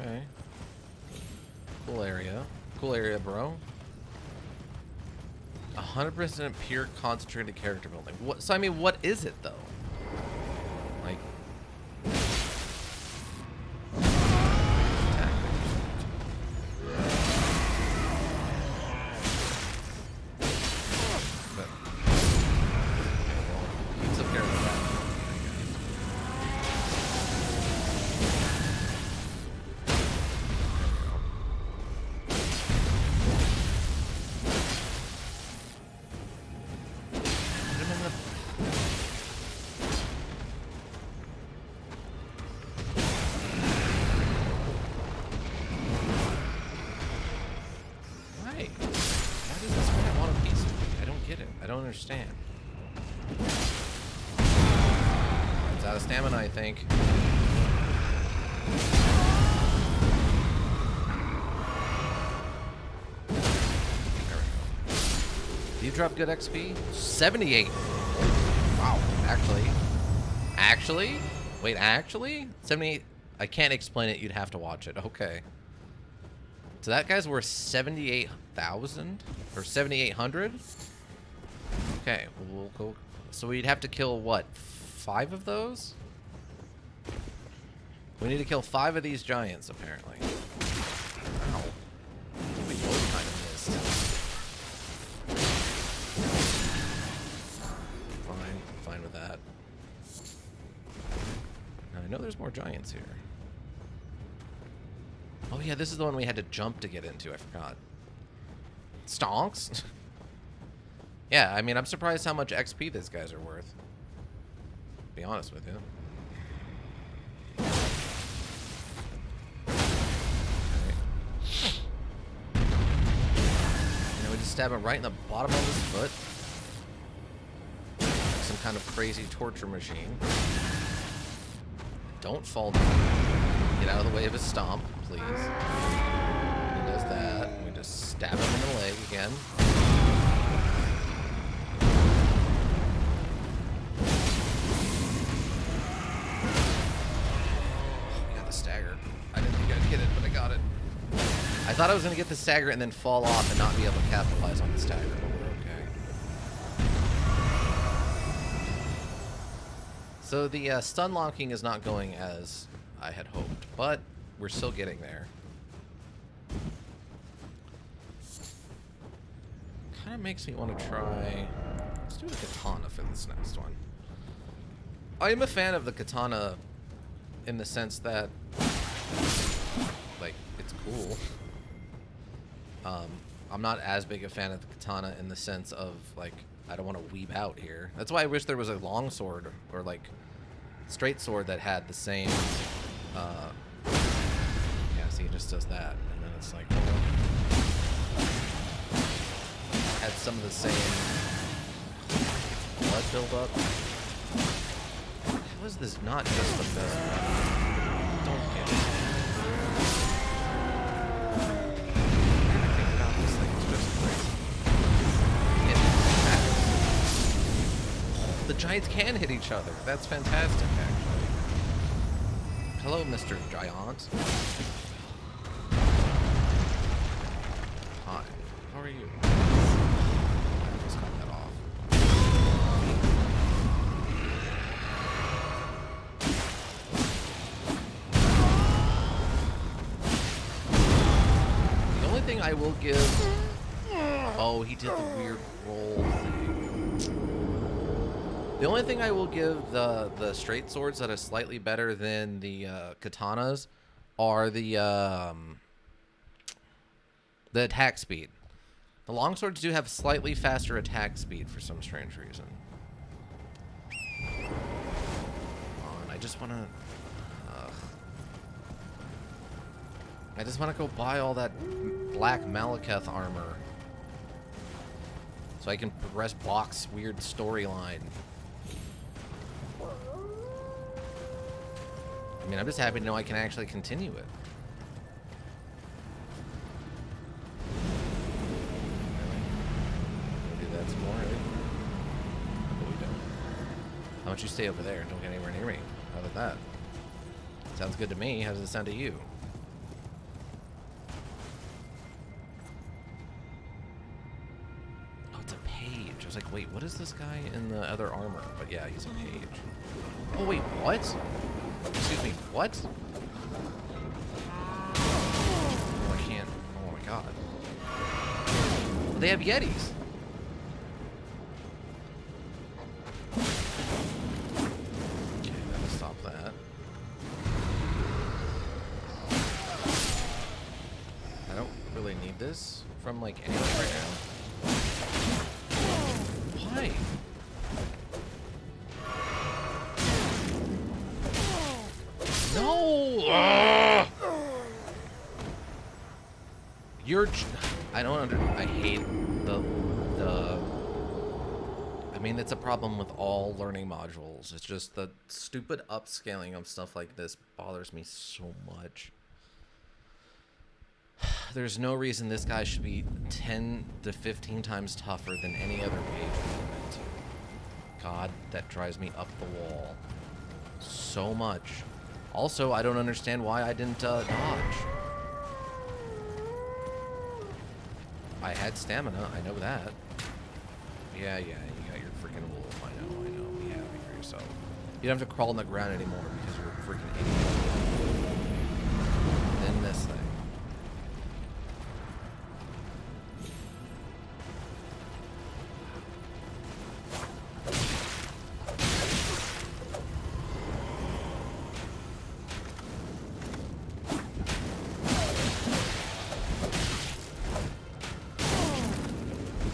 A: Okay. Okay. Cool area. Cool area, bro. 100% pure concentrated character building. What? So I mean, what is it though? Like. But, well, he took care of that. I don't understand. It's out of stamina, I think. There we go. Do you drop good XP? 78. Wow. Actually? Wait, actually? 78? I can't explain it. You'd have to watch it. Okay. So that guy's worth 78,000? Or 7,800? Okay, we'll go. So we'd have to kill, what, 5 of those? We need to kill 5 of these giants, apparently. Ow. We both kind of missed. Fine. I'm fine with that. Now, I know there's more giants here. Oh yeah, this is the one we had to jump to get into. I forgot. Stonks? Yeah, I mean, I'm surprised how much XP these guys are worth. To be honest with you. Okay. And we just stab him right in the bottom of his foot. Some kind of crazy torture machine. Don't fall down. Get out of the way of his stomp, please. He does that. We just stab him in the leg again. Stagger. I didn't think I'd get it, but I got it. I thought I was going to get the stagger and then fall off and not be able to capitalize on the stagger, but we're okay. So the stun locking is not going as I had hoped, but we're still getting there. Kind of makes me want to try... Let's do a katana for this next one. I am a fan of the katana in the sense that, like, it's cool. I'm not as big a fan of the katana in the sense of, like, I don't want to weeb out here. That's why I wish there was a long sword or, like, straight sword that had the same, yeah, see, it just does that. And then it's like, well, had some of the same blood buildup. How is this not just the best weapon? Don't get it. Everything about this thing is just crazy. It matters. The giants can hit each other. That's fantastic, actually. Hello, Mr. Giant. Hi. How are you? Just cut that off. The only thing I will give... Oh, he did the weird roll thing. The only thing I will give the straight swords that are slightly better than the katanas are the attack speed. The longswords do have slightly faster attack speed for some strange reason. And I just want to... I just want to go buy all that black Malekith armor so I can progress Bach's weird storyline. I mean, I'm just happy to know I can actually continue it. We'll do that some more, really? But we don't. How about you stay over there and don't get anywhere near me? How about that? Sounds good to me. How does it sound to you? was like, wait, what is this guy in the other armor? But yeah, he's a mage. Oh, wait, what? Excuse me, what? Oh, I can't. Oh my god. They have Yetis. Okay, that'll stop that. I don't really need this from like anyone right now. Why? No! You're. I don't I hate the. I mean, it's a problem with all learning modules. It's just the stupid upscaling of stuff like this bothers me so much. There's no reason this guy should be 10 to 15 times tougher than any other mage movement. God, that drives me up the wall so much. Also, I don't understand why I didn't dodge. I had stamina, I know that. Yeah, you got your freaking wolf. I know. Be happy for yourself. You don't have to crawl on the ground anymore because you're a freaking idiot. Then this thing.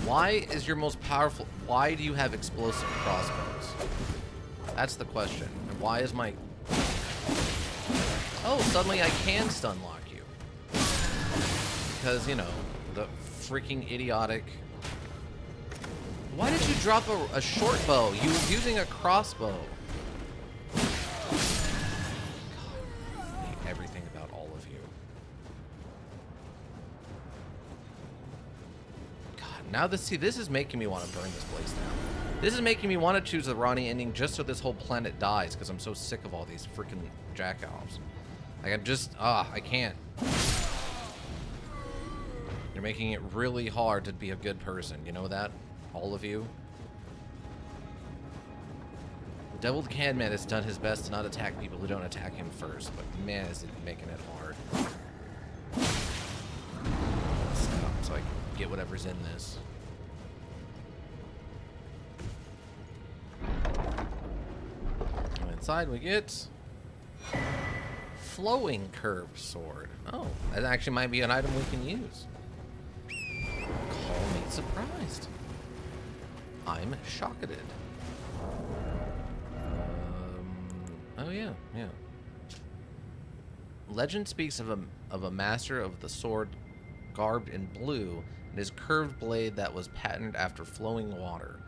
A: Why is your most powerful... Why do you have explosive crossbows? That's the question. And why is my... Oh, suddenly I can stun lock you. Because, you know, the freaking idiotic... Why did you drop a short bow? You were using a crossbow. God, I hate everything about all of you. Now this is making me want to burn this place down. This is making me want to choose the Ronnie ending just so this whole planet dies because I'm so sick of all these freaking jackoffs. Like I'm just I can't. You're making it really hard to be a good person. You know that? All of you. Deviled Can Man has done his best to not attack people who don't attack him first, but man is it making it hard. Stop so I can get whatever's in this. And inside we get Flowing Curve Sword. Oh, that actually might be an item we can use. Call me surprised. I'm shocked. Oh yeah. Legend speaks of a master of the sword garbed in blue and his curved blade that was patterned after flowing water.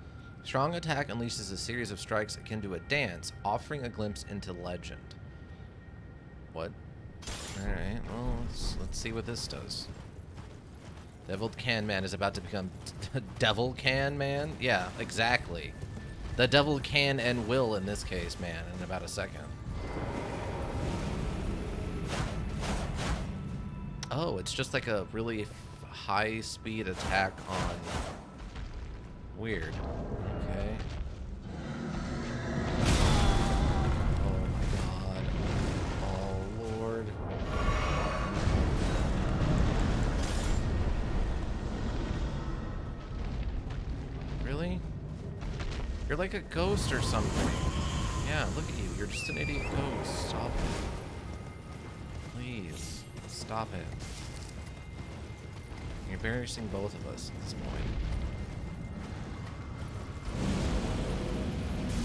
A: Strong attack unleashes a series of strikes akin to a dance, offering a glimpse into legend. What? Alright, well, let's see what this does. Deviled Can Man is about to become Devil Can Man? Yeah, exactly. The devil can and will in this case, man, in about a second. Oh, it's just like a really high-speed attack on... Weird. Okay. Oh my god. Oh lord. Really? You're like a ghost or something. Yeah, look at you. You're just an idiot ghost. Stop it. Please. Stop it. You're embarrassing both of us at this point.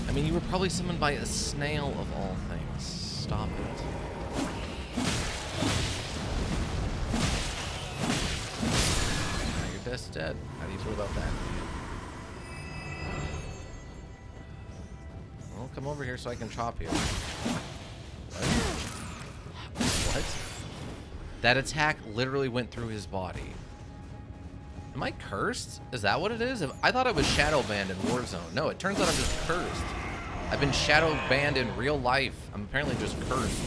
A: I mean, you were probably summoned by a snail of all things. Stop it. Now your death's dead. How do you feel about that? Well, come over here so I can chop you. What? That attack literally went through his body. Am I cursed? Is that what it is? I thought I was shadow banned in Warzone. No, it turns out I'm just cursed. I've been shadow banned in real life. I'm apparently just cursed.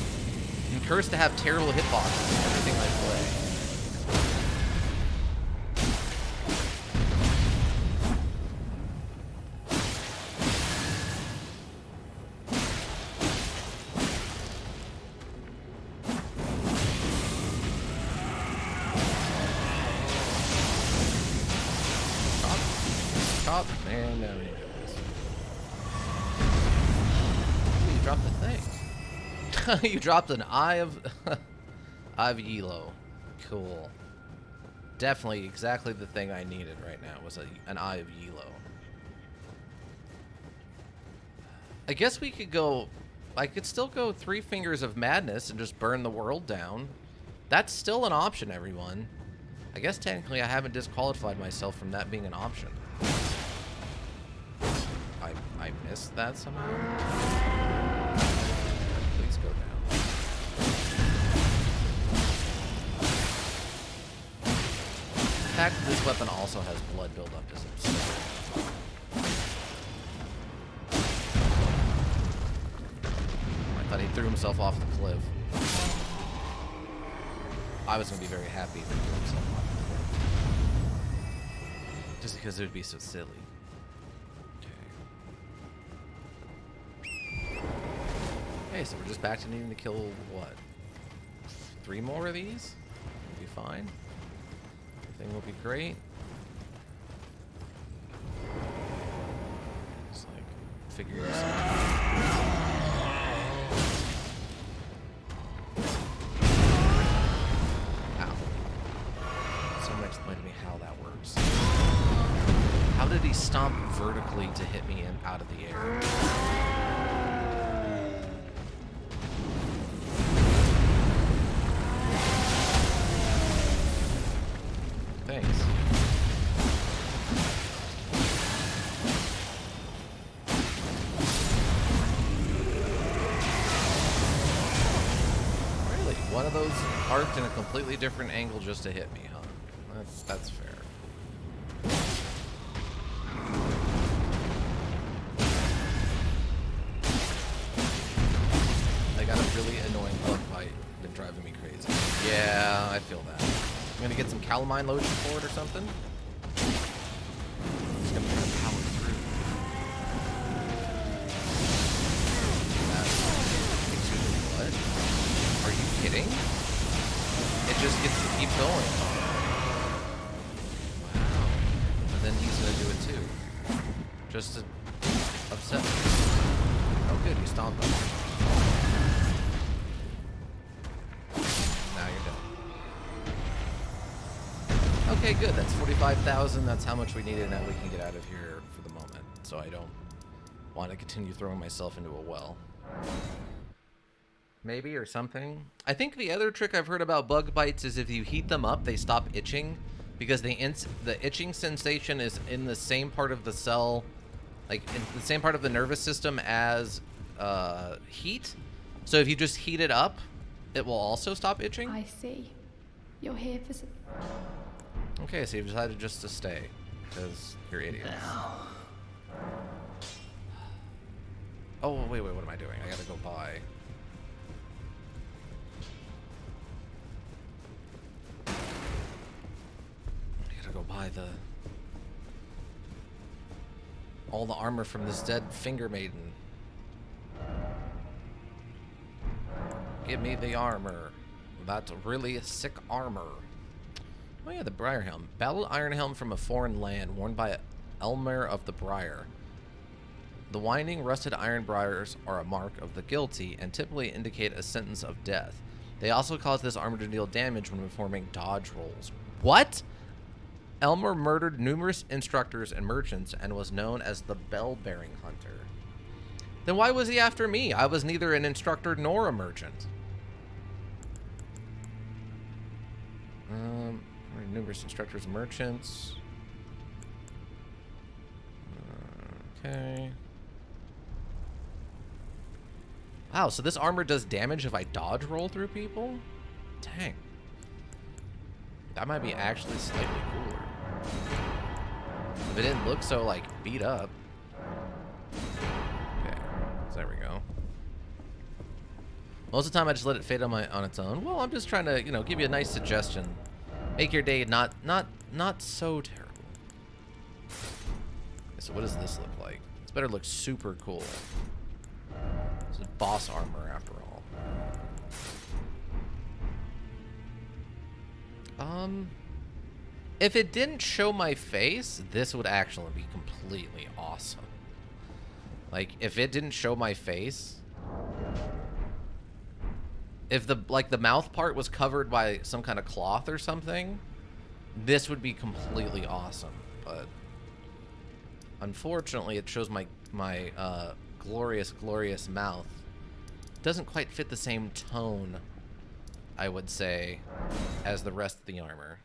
A: I'm cursed to have terrible hitboxes in everything I play. top? Man, no, you do this. Ooh, you dropped the thing. You dropped an Eye of Eye of Yilo. Cool. Definitely exactly the thing I needed right now was an Eye of Yilo. I guess we could go... I could still go 3 Fingers of Madness and just burn the world down. That's still an option, everyone. I guess technically I haven't disqualified myself from that being an option. I missed that somehow? Please go down. The fact that this weapon also has blood buildup is absurd. I thought he threw himself off the cliff. I was going to be very happy if he threw himself off the cliff. Just because it would be so silly. Okay, so we're just back to needing to kill, what? 3 more of these? We'll be fine. Everything will be great. Just like, figure this out. Explain to me how that works. How did he stomp vertically to hit me out of the air? Thanks. Really? One of those arced in a completely different angle just to hit me, huh? That's fair. I got a really annoying bug bite. Been driving me crazy. Yeah, I feel that. I'm gonna get some calamine lotion for it or something. I'm just gonna try to power through. What? Are you kidding? It just gets to keep going. Then he's gonna do it too. Just to upset me. Oh good, you stomped on me. Now you're done. Okay, good. That's 45,000. That's how much we needed. Now we can get out of here for the moment. So I don't want to continue throwing myself into a well. Maybe, or something. I think the other trick I've heard about bug bites is if you heat them up, they stop itching. Because the itching sensation is in the same part of the cell, like in the same part of the nervous system as heat. So if you just heat it up, it will also stop itching.
E: I see. You're here for some...
A: Okay, so you've decided just to stay because you're idiots. Oh wait, what am I doing? I gotta go buy. Go buy all the armor from this dead finger maiden. Give me the armor. That's really sick armor. Oh yeah, the Briar Helm. Battled iron helm from a foreign land, worn by Elmer of the Briar. The winding, rusted iron briars are a mark of the guilty and typically indicate a sentence of death. They also cause this armor to deal damage when performing dodge rolls. What? Elmer murdered numerous instructors and merchants and was known as the Bell-Bearing Hunter. Then why was he after me? I was neither an instructor nor a merchant. Numerous instructors and merchants. Okay. Wow, so this armor does damage if I dodge roll through people? Dang. That might be actually slightly cooler. If it didn't look so, like, beat up. Okay, so there we go. Most of the time, I just let it fade on its own. Well, I'm just trying to, you know, give you a nice suggestion. Make your day not so terrible. Okay, so what does this look like? This better look super cool. This is boss armor, after all. If it didn't show my face, this would actually be completely awesome. Like, if it didn't show my face, if the mouth part was covered by some kind of cloth or something, this would be completely awesome. But unfortunately, it shows my glorious mouth. Doesn't quite fit the same tone, I would say, as the rest of the armor.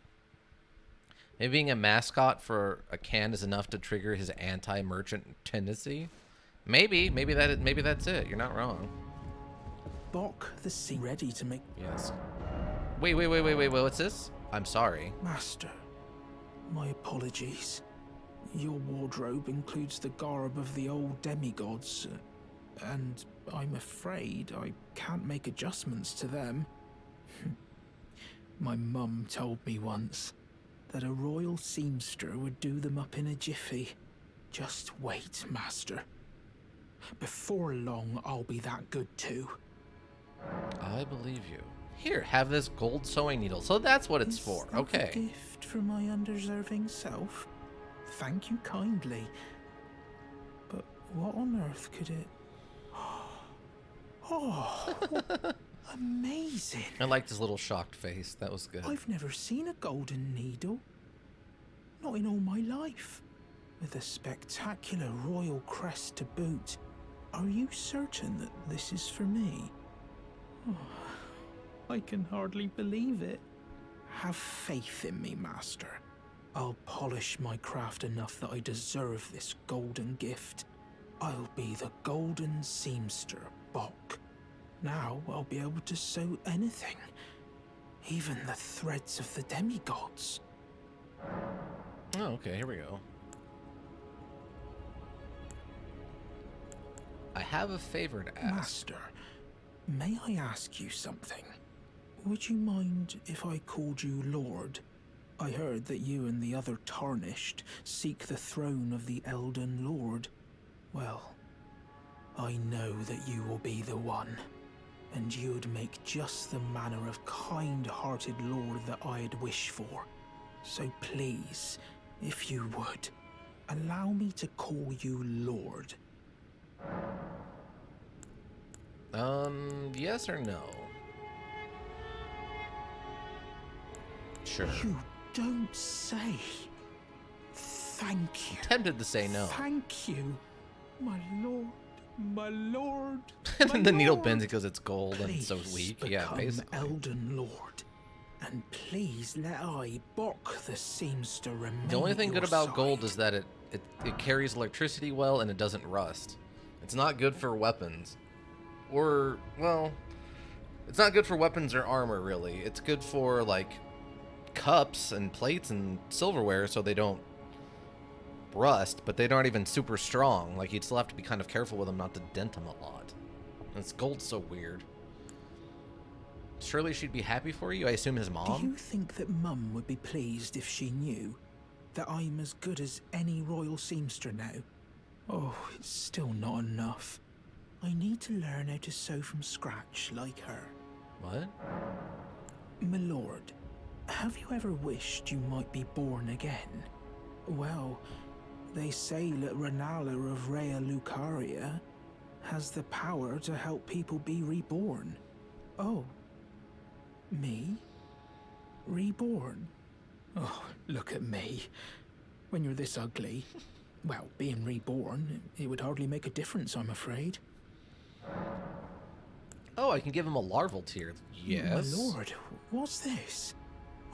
A: Maybe being a mascot for a can is enough to trigger his anti-merchant tendency. Maybe that's it. You're not wrong.
C: Bok the sea ready to make...
A: Yes. Wait, what's this? I'm sorry.
C: Master, my apologies. Your wardrobe includes the garb of the old demigods, and I'm afraid I can't make adjustments to them. My mum told me once that a royal seamster would do them up in a jiffy. Just wait, Master. Before long, I'll be that good too.
A: I believe you. Here, have this gold sewing needle. So that's what it's for.
C: That
A: Okay.
C: a gift from my undeserving self? Thank you kindly. But what on earth could it... Oh, amazing.
A: I liked his little shocked face. That was good.
C: I've never seen a golden needle. Not in all my life. With a spectacular royal crest to boot. Are you certain that this is for me? Oh, I can hardly believe it. Have faith in me, Master. I'll polish my craft enough that I deserve this golden gift. I'll be the golden seamster, Bok. Now I'll be able to sew anything. Even the threads of the demigods.
A: Oh, okay, here we go. I have a favor to ask.
C: Master, may I ask you something? Would you mind if I called you Lord? I heard that you and the other Tarnished seek the throne of the Elden Lord. Well, I know that you will be the one, and you'd make just the manner of kind-hearted Lord that I'd wish for. So please, if you would, allow me to call you Lord.
A: Yes or no? Sure.
C: You don't say. Thank you.
A: Tempted to say no.
C: Thank you, my lord, my lord.
A: And then the needle
C: lord.
A: bends because it's gold and it's so
C: Please
A: weak. Yeah,
C: become
A: basically.
C: Elden Lord, and please let I, Bok the seamster, remain.
A: The only thing
C: at
A: good
C: your
A: about gold
C: side.
A: is that it carries electricity well and it doesn't rust. It's not good for weapons. Or, well, it's not good for weapons or armor, really. It's good for, like, cups and plates and silverware so they don't rust, but they're not even super strong. Like, you'd still have to be kind of careful with them not to dent them a lot. And this gold's so weird. Surely she'd be happy for you? I assume his
C: Do
A: mom?
C: you think that Mum would be pleased if she knew that I'm as good as any royal seamster now? Oh, it's still not enough. I need to learn how to sew from scratch like her.
A: What?
C: My lord, have you ever wished you might be born again? Well, they say that Renala of Rea Lucaria has the power to help people be reborn. Oh, me? Reborn? Oh, look at me. When you're this ugly, well, being reborn, it would hardly make a difference, I'm afraid.
A: Oh, I can give him a larval tear. Yes.
C: My lord, what's this?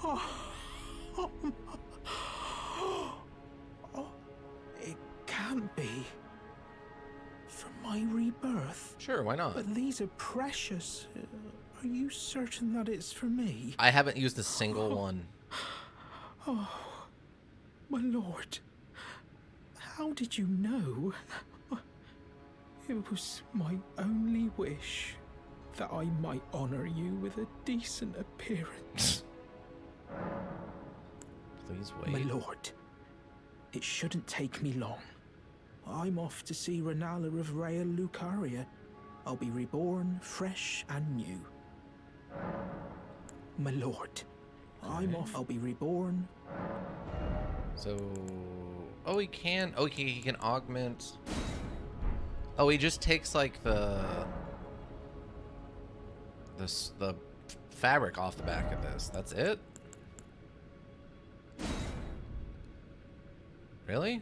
C: Oh, it can't be. From my rebirth.
A: Sure, why not?
C: But these are precious. Are you certain that it's for me?
A: I haven't used a single one.
C: Oh, my lord. How did you know? It was my only wish that I might honor you with a decent appearance.
A: Please wait.
C: My lord, it shouldn't take me long. I'm off to see Renala of Rea Lucaria. I'll be reborn, fresh and new. My lord, I'm off. I'll be reborn.
A: So, oh, he can. Oh, he can augment. Oh, he just takes like the fabric off the back of this. That's it. Really?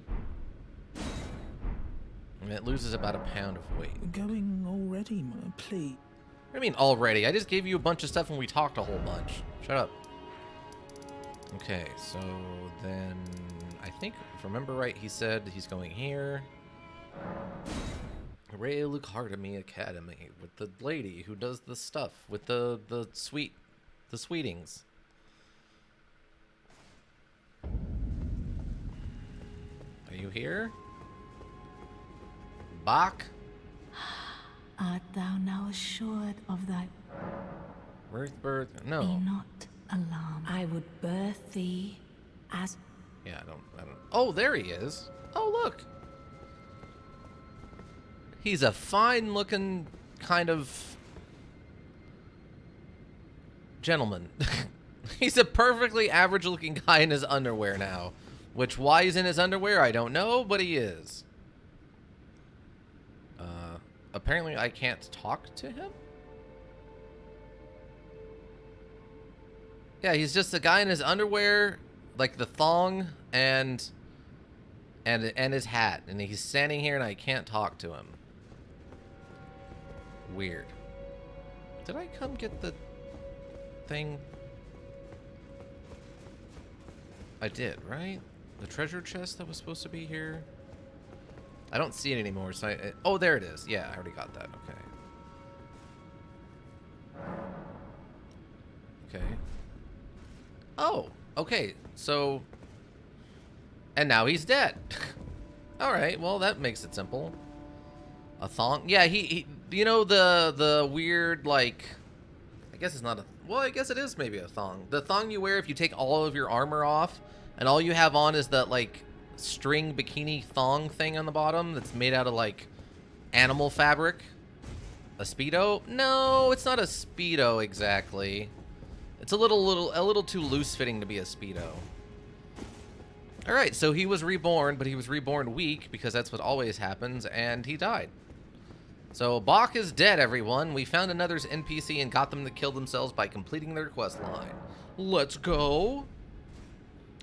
A: And it loses about a pound of weight.
C: We're going already, please.
A: What do you mean already? I just gave you a bunch of stuff and we talked a whole bunch. Shut up. Okay, so then I think, if I remember right, he said he's going here. Ray Academy with the lady who does the stuff with the sweetings. Are you here? Bach?
F: Art thou now assured of thy
A: Birth? No.
F: Be not alarmed. I would birth thee as
A: Yeah, I don't. Oh, there he is. Oh, look. He's a fine-looking kind of gentleman. He's a perfectly average-looking guy in his underwear now. Which, why he's in his underwear, I don't know, but he is. Apparently I can't talk to him? Yeah, he's just a guy in his underwear, like the thong and his hat, and he's standing here and I can't talk to him. Weird. Did I come get the thing? I did, right? The treasure chest that was supposed to be here? I don't see it anymore, so oh, there it is. Yeah, I already got that. Okay. Oh, okay. So, and now he's dead. All right. Well, that makes it simple. A thong? Yeah, he you know the weird, like, I guess it's not a, well, I guess it is maybe a thong. The thong you wear if you take all of your armor off and all you have on is that, like, string bikini thong thing on the bottom that's made out of, like, animal fabric. A Speedo? No, it's not a Speedo exactly. It's a little too loose fitting to be a Speedo. All right, so he was reborn, but he was reborn weak because that's what always happens, and he died. So Bach is dead, everyone. We found another NPC and got them to kill themselves by completing their quest line. Let's go.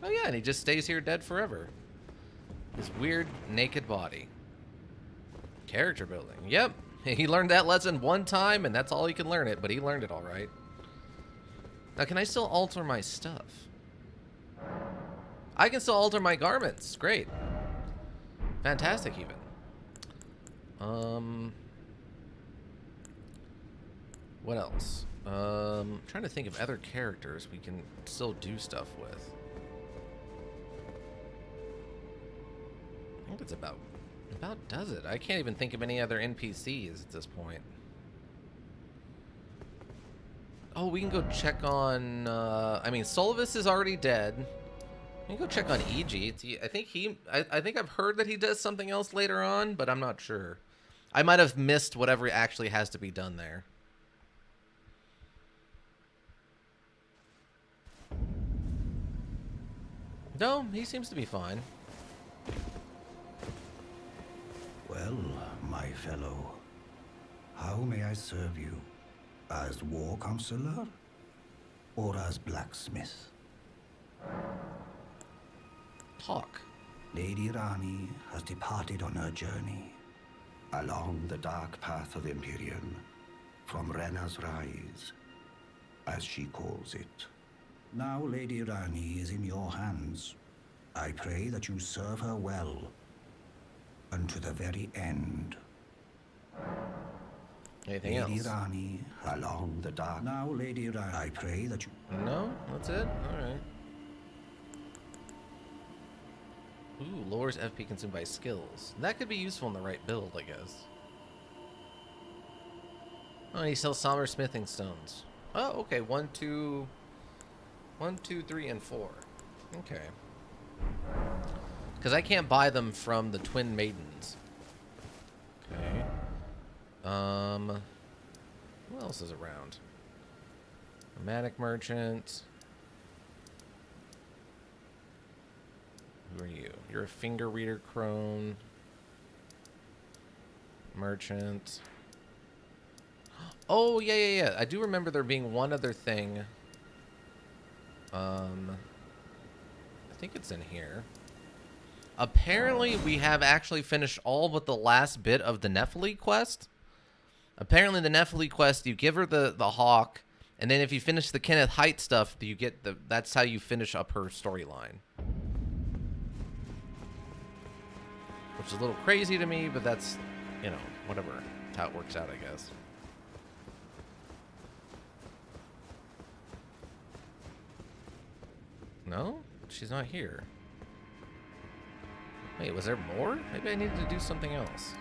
A: Oh yeah, and he just stays here dead forever. His weird naked body. Character building. Yep, he learned that lesson one time, and that's all he can learn it, but he learned it all right. Now, can I still alter my stuff? I can still alter my garments. Great. Fantastic, even. What else? Trying to think of other characters we can still do stuff with. I think it's about does it. I can't even think of any other NPCs at this point. Oh, we can go check on, I mean, Solvis is already dead. We can go check on EG. I think I've heard that he does something else later on, but I'm not sure. I might have missed whatever actually has to be done there. No, he seems to be fine.
G: Well, my fellow, how may I serve you? As war counselor? Or as blacksmith?
A: Talk.
G: Lady Rani has departed on her journey along the dark path of Empyrean, from Rena's Rise, as she calls it. Now Lady Rani is in your hands. I pray that you serve her well, unto the very end.
A: Anything
G: Lady
A: else?
G: Rani, along the dark. Now Lady Rani, I pray that you...
A: No? That's it? Alright. Ooh, lowers FP consumed by skills. That could be useful in the right build, I guess. Oh, and he sells somber smithing stones. Oh, okay. 1, 2, 3, and 4. Okay. Because I can't buy them from the Twin Maidens. Okay. Who else is around? Nomadic Merchant. Who are you? You're a finger reader crone. Merchant. Oh, yeah. I do remember there being one other thing. I think it's in here. Apparently, we have actually finished all but the last bit of the Nephilim quest. Apparently, the Nephilim quest, you give her the hawk, and then if you finish the Kenneth Height stuff, you get that's how you finish up her storyline. Which is a little crazy to me, but that's, you know, whatever. That's how it works out, I guess. No? She's not here. Wait, was there more? Maybe I needed to do something else.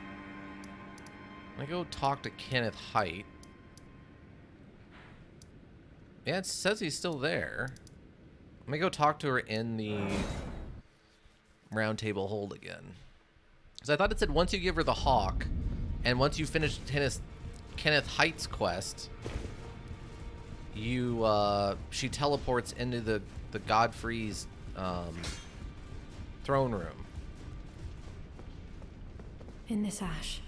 A: Let me go talk to Kenneth Height. Yeah, it says he's still there. Let me go talk to her in the round table hold again. Because I thought it said once you give her the hawk, and once you finish Kenneth Height's quest, she teleports into the Godfrey's throne room.
F: In this ash,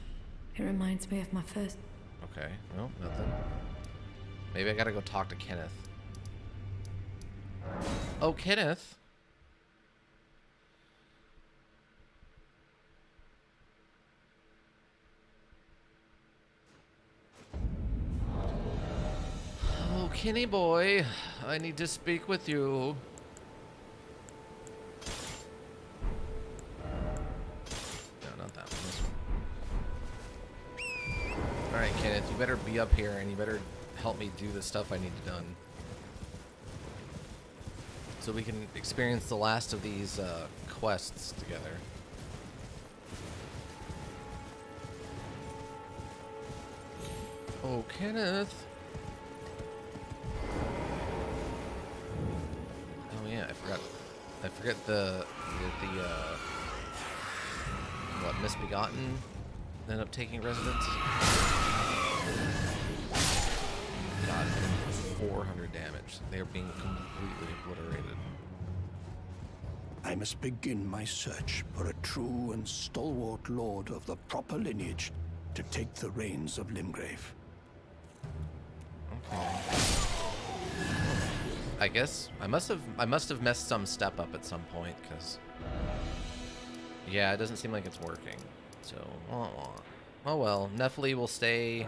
F: it reminds me of my first...
A: Okay, no, nothing. Maybe I gotta go talk to Kenneth. Oh, Kenneth. Oh, Kenny boy, I need to speak with you. No, not that one. This one. All right, Kenneth, you better be up here, and you better help me do the stuff I need done, so we can experience the last of these quests together. Oh, Kenneth. Oh yeah, I forgot the what, Misbegotten end up taking residence. God, 400 damage. They are being completely obliterated.
G: I must begin my search for a true and stalwart lord of the proper lineage to take the reins of Limgrave.
A: Okay. I guess I must have messed some step up at some point, because yeah, it doesn't seem like it's working. So oh well, Nephilim will stay.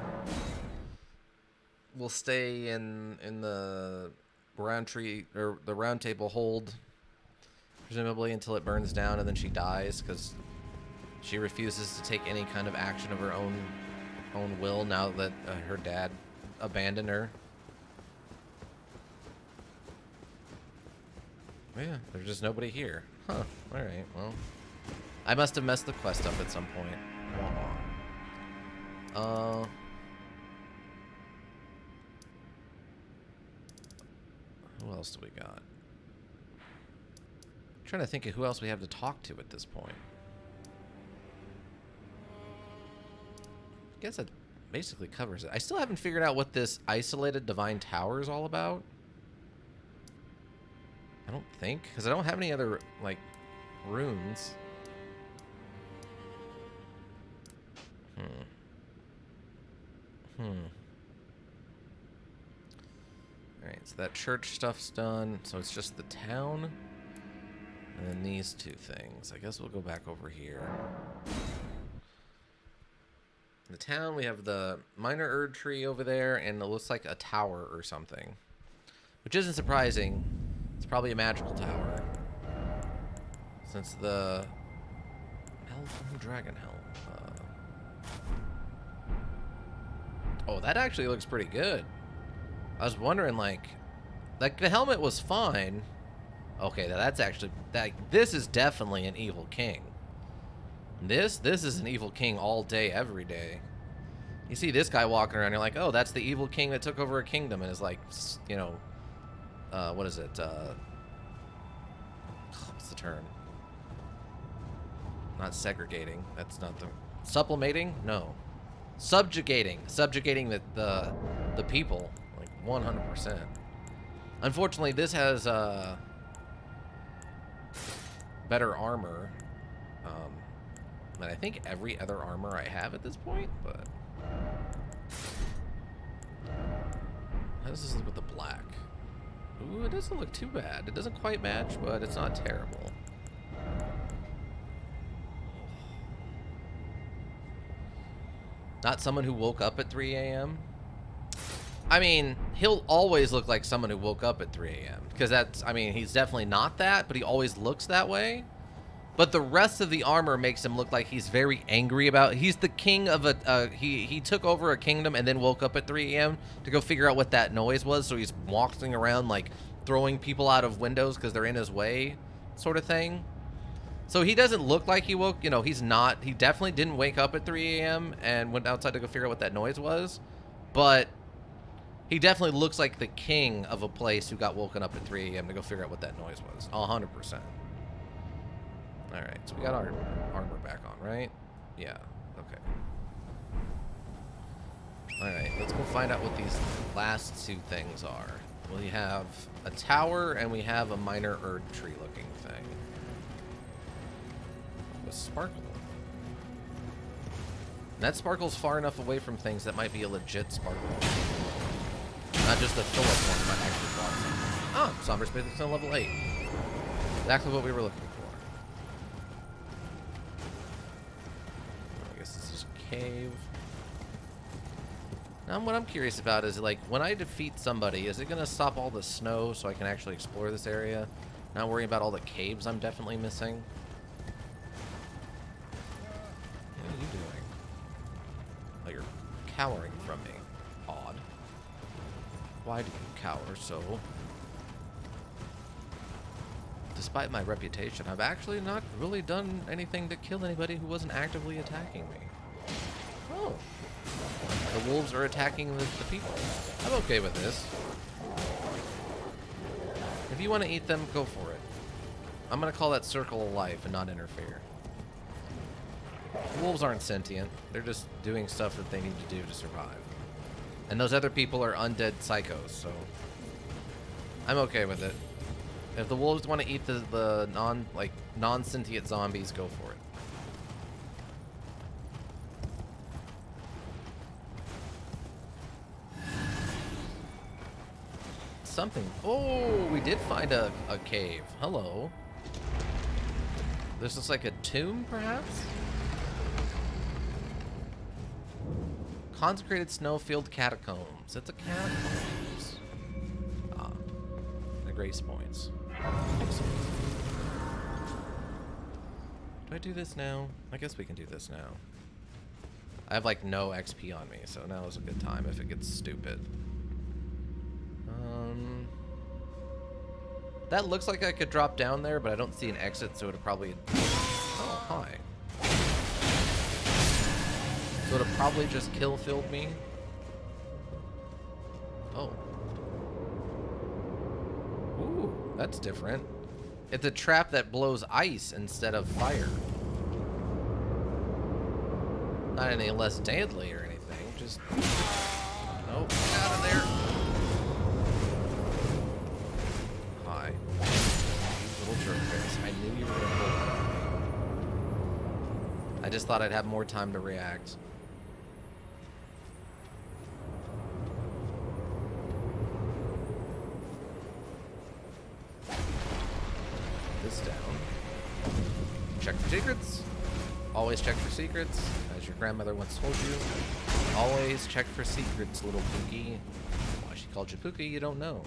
A: We'll stay in the round table hold, presumably until it burns down, and then she dies because she refuses to take any kind of action of her own will now that her dad abandoned her. Yeah, there's just nobody here. Huh. All right. Well, I must have messed the quest up at some point. Who else do we got? I'm trying to think of who else we have to talk to at this point. I guess that basically covers it. I still haven't figured out what this isolated divine tower is all about. I don't think, because I don't have any other, like, runes. Alright, so that church stuff's done. So it's just the town. And then these two things. I guess we'll go back over here. In the town, we have the minor Erd tree over there, and it looks like a tower or something. Which isn't surprising. It's probably a magical tower. Since the... Dragon Helm. Oh, that actually looks pretty good. I was wondering, like the helmet was fine. Okay, that's actually this is definitely an evil king. This is an evil king all day, every day. You see this guy walking around, you're like, oh, that's the evil king that took over a kingdom and is like, you know, what is it? What's the term? Not segregating. That's not the sublimating. No, subjugating the people, like 100%. Unfortunately, this has better armor. And I think every other armor I have at this point, but... How does this look with the black? Ooh, it doesn't look too bad. It doesn't quite match, but it's not terrible. Not someone who woke up at 3 a.m. I mean, he'll always look like someone who woke up at 3 a.m. Because that's, I mean, he's definitely not that, but he always looks that way. But the rest of the armor makes him look like he's very angry about, he's the king of a, he took over a kingdom and then woke up at 3 a.m. to go figure out what that noise was. So he's walking around like throwing people out of windows because they're in his way, sort of thing. So he doesn't look like he woke, you know, he's not, he definitely didn't wake up at 3 a.m. and went outside to go figure out what that noise was. But he definitely looks like the king of a place who got woken up at 3 a.m. to go figure out what that noise was. 100%. Alright, so we got our armor back on, right? Yeah, okay. Alright, let's go find out what these last two things are. We have a tower and we have a minor Erd tree looking thing. With sparkle. And that sparkle's far enough away from things that might be a legit sparkle. Not just a fill-up one, but actually bought something. Oh, Somber Space is on level 8. Exactly what we were looking for. I guess this is a cave. Now, what I'm curious about is, like, when I defeat somebody, is it going to stop all the snow so I can actually explore this area? Not worrying about all the caves I'm definitely missing. What are you doing? Oh, you're cowering from me. Odd. Why do you cower so? Despite my reputation, I've actually not really done anything to kill anybody who wasn't actively attacking me. Oh. The wolves are attacking the people. I'm okay with this. If you want to eat them, go for it. I'm going to call that circle of life and not interfere. The wolves aren't sentient. They're just doing stuff that they need to do to survive. And those other people are undead psychos, so I'm okay with it. If the wolves want to eat the non-sentient zombies, go for it. Something. Oh, we did find a cave. Hello. This looks like a tomb, perhaps? Consecrated snow-filled catacombs. It's a catacombs. Ah. The grace points. Excellent. Do I do this now? I guess we can do this now. I have like no XP on me, so now is a good time if it gets stupid. That looks like I could drop down there, but I don't see an exit, so it'll probably... Oh, hi. So it'll probably just kill-filled me. Oh. Ooh, that's different. It's a trap that blows ice instead of fire. Not any less deadly or anything, just... Nope, get out of there. Hi. You little jerk face. I knew you were gonna pull that on me. I just thought I'd have more time to react. This down. Check for secrets. Always check for secrets. As your grandmother once told you. Always check for secrets, little Pookie. Why she called you Pookie, you don't know.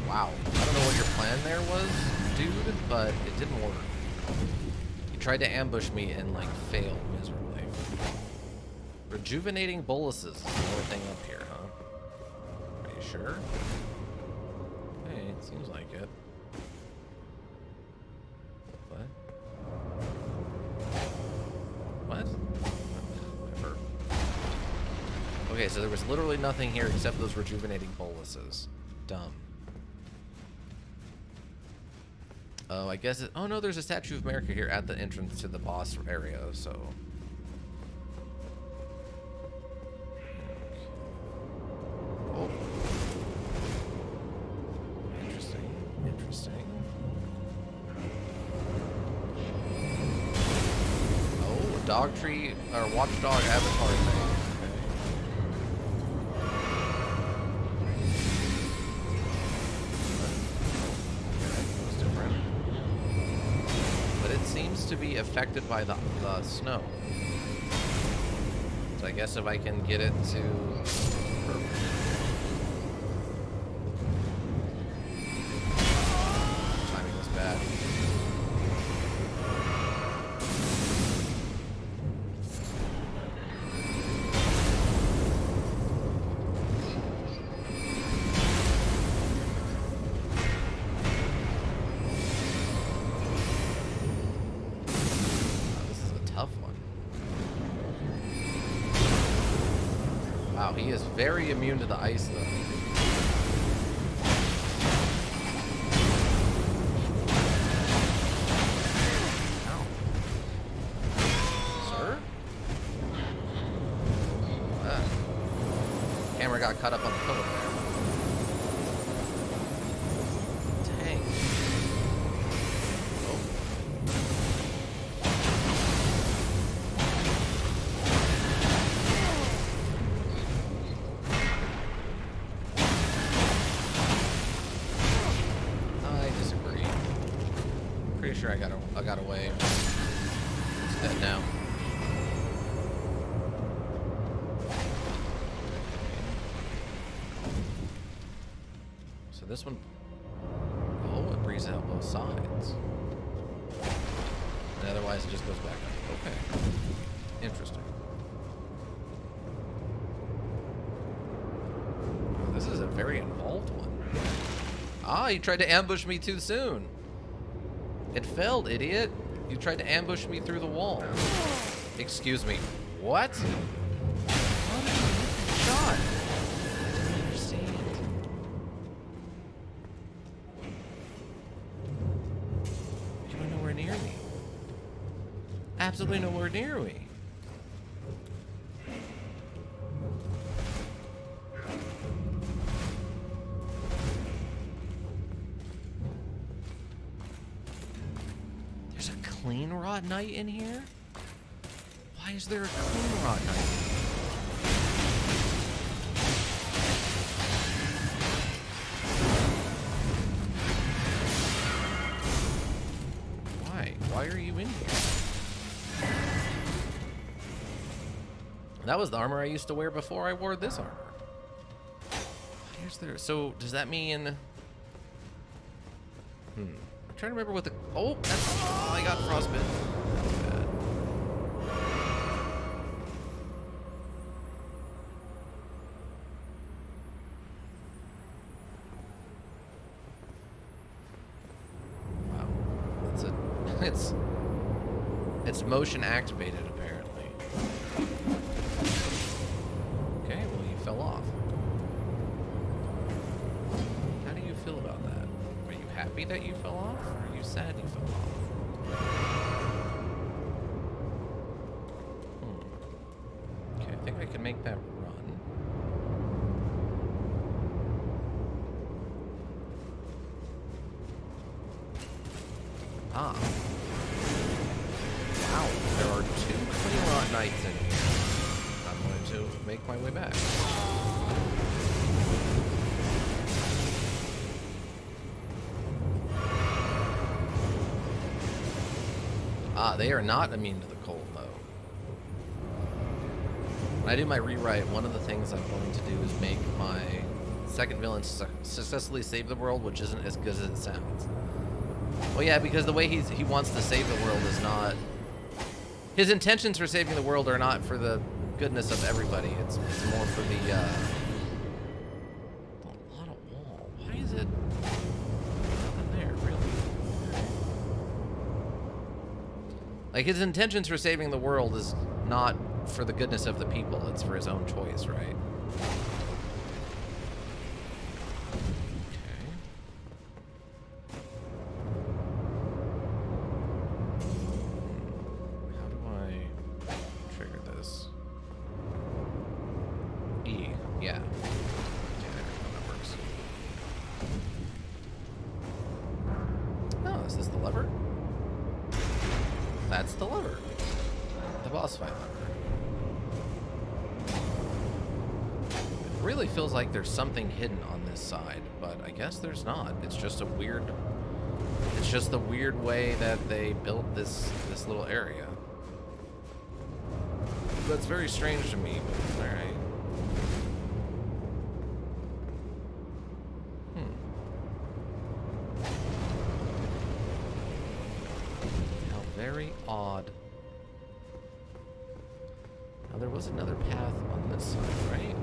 A: Wow. I don't know what your plan there was, dude, but it didn't work. You tried to ambush me and, like, failed miserably. Rejuvenating boluses is another thing up here, huh? Are you sure? Hey, it seems like it. What? What? Whatever. Okay, so there was literally nothing here except those rejuvenating boluses. Dumb. Oh, I guess it... Oh, no, there's a Statue of America here at the entrance to the boss area, so... Oh. dog tree or watchdog avatar thing. But it seems to be affected by the snow. So I guess if I can get it to... Timing was bad. Wow, he is very immune to the ice, though. Ow. Sir? Camera got cut up on the pillar there. Dang. Oh. Sure, I got away. It's dead now. So this one, oh, it breathes out both sides. And otherwise, it just goes back up. Okay, interesting. This is a very involved one. Ah, you tried to ambush me too soon. It failed, idiot. You tried to ambush me through the wall. Excuse me. What? How did you hit that shot? I don't understand. You were nowhere near me. Absolutely nowhere near me. Clean Rot Knight in here? Why is there a Clean Rot Knight? Why? Why are you in here? That was the armor I used to wear before I wore this armor. Why is there... So, does that mean... I'm trying to remember what the... Oh, that's... Oh, I got frostbitten. That's bad. Wow. That's a... It's motion activated, apparently. Okay, well, you fell off. How do you feel about that? Are you happy that you fell off? Or are you sad you fell off? Okay, I think I can make that run. Ah. Wow, there are 2 Clean Rot Knights in here. I'm going to make my way back. Ah, they are not immune to the cold, though. When I do my rewrite, one of the things I'm going to do is make my second villain successfully save the world, which isn't as good as it sounds. Well, yeah, because the way he wants to save the world is not... His intentions for saving the world are not for the goodness of everybody. It's more for the, a lot of wall. Why is it... Nothing there, really? Like, his intentions for saving the world is not for the goodness of the people. It's for his own choice, right? boss fight lever. It really feels like there's something hidden on this side, but I guess there's not. It's just a weird... It's just the weird way that they built this little area. That's very strange to me, but alright. How very odd. Now there was another path on this side, right?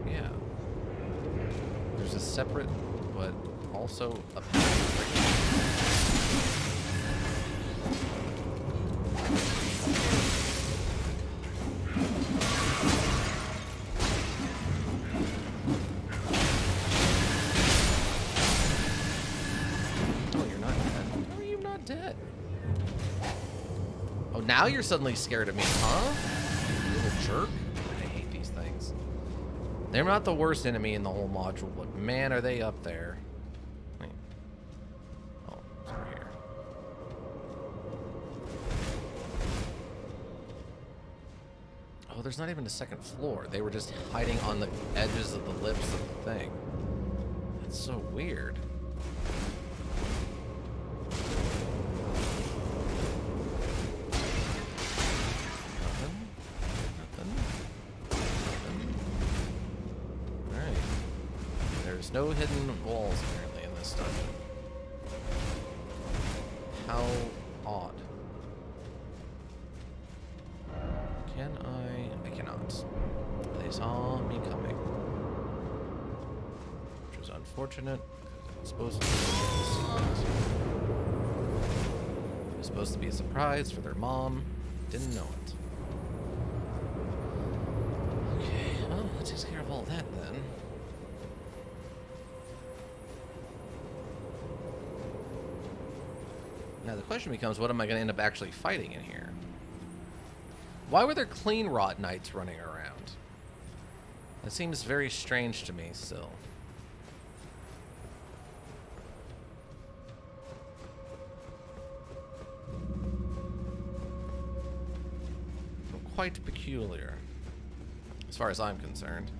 A: Yeah. There's a separate, but also a path right here. Oh, you're not dead. How are you not dead? Oh, now you're suddenly scared of me, huh? You little jerk. I hate these things. They're not the worst enemy in the whole module, but man, are they up there. Wait. Oh, it's over here. Oh, there's not even a second floor. They were just hiding on the edges of the lips of the thing. That's so weird. No hidden walls, apparently, in this dungeon. How odd. Can I... I cannot. They saw me coming. Which was unfortunate, because it was supposed to be a secret. It was supposed to be a surprise for their mom. Didn't know it. Okay, well, that takes care of all that, then. Now the question becomes, what am I going to end up actually fighting in here? Why were there clean rot knights running around? That seems very strange to me still. Quite peculiar, as far as I'm concerned.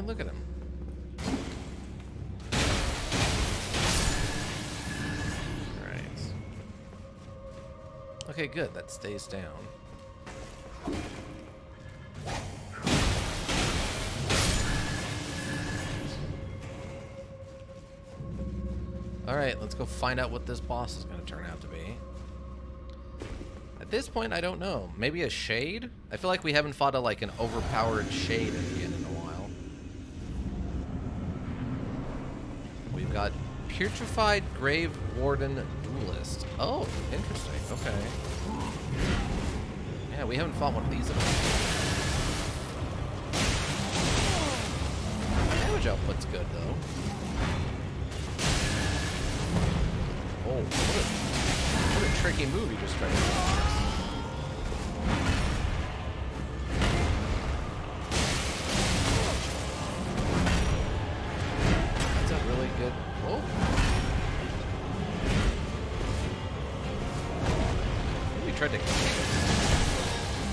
A: Look at him. Alright. Okay, good. That stays down. Alright, let's go find out what this boss is going to turn out to be. At this point, I don't know. Maybe a shade? I feel like we haven't fought like an overpowered shade again in a while. We've got Putrefied Grave Warden Duelist. Oh, interesting. Okay. Yeah, we haven't fought one of these in a while. Damage output's good, though. Oh, what a tricky move he just tried to do.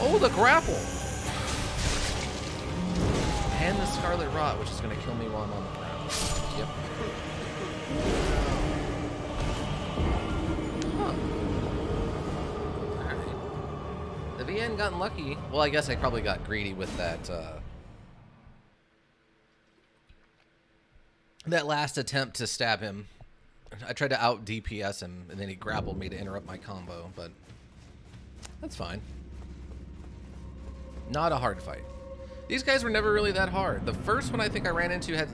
A: Oh, the grapple! And the Scarlet Rot, which is going to kill me while I'm on the ground. Yep. Huh. Alright. The VN gotten lucky. Well, I guess I probably got greedy with that, that last attempt to stab him. I tried to out DPS him, and then he grappled me to interrupt my combo, but that's fine. Not a hard fight. These guys were never really that hard. The first one I think I ran into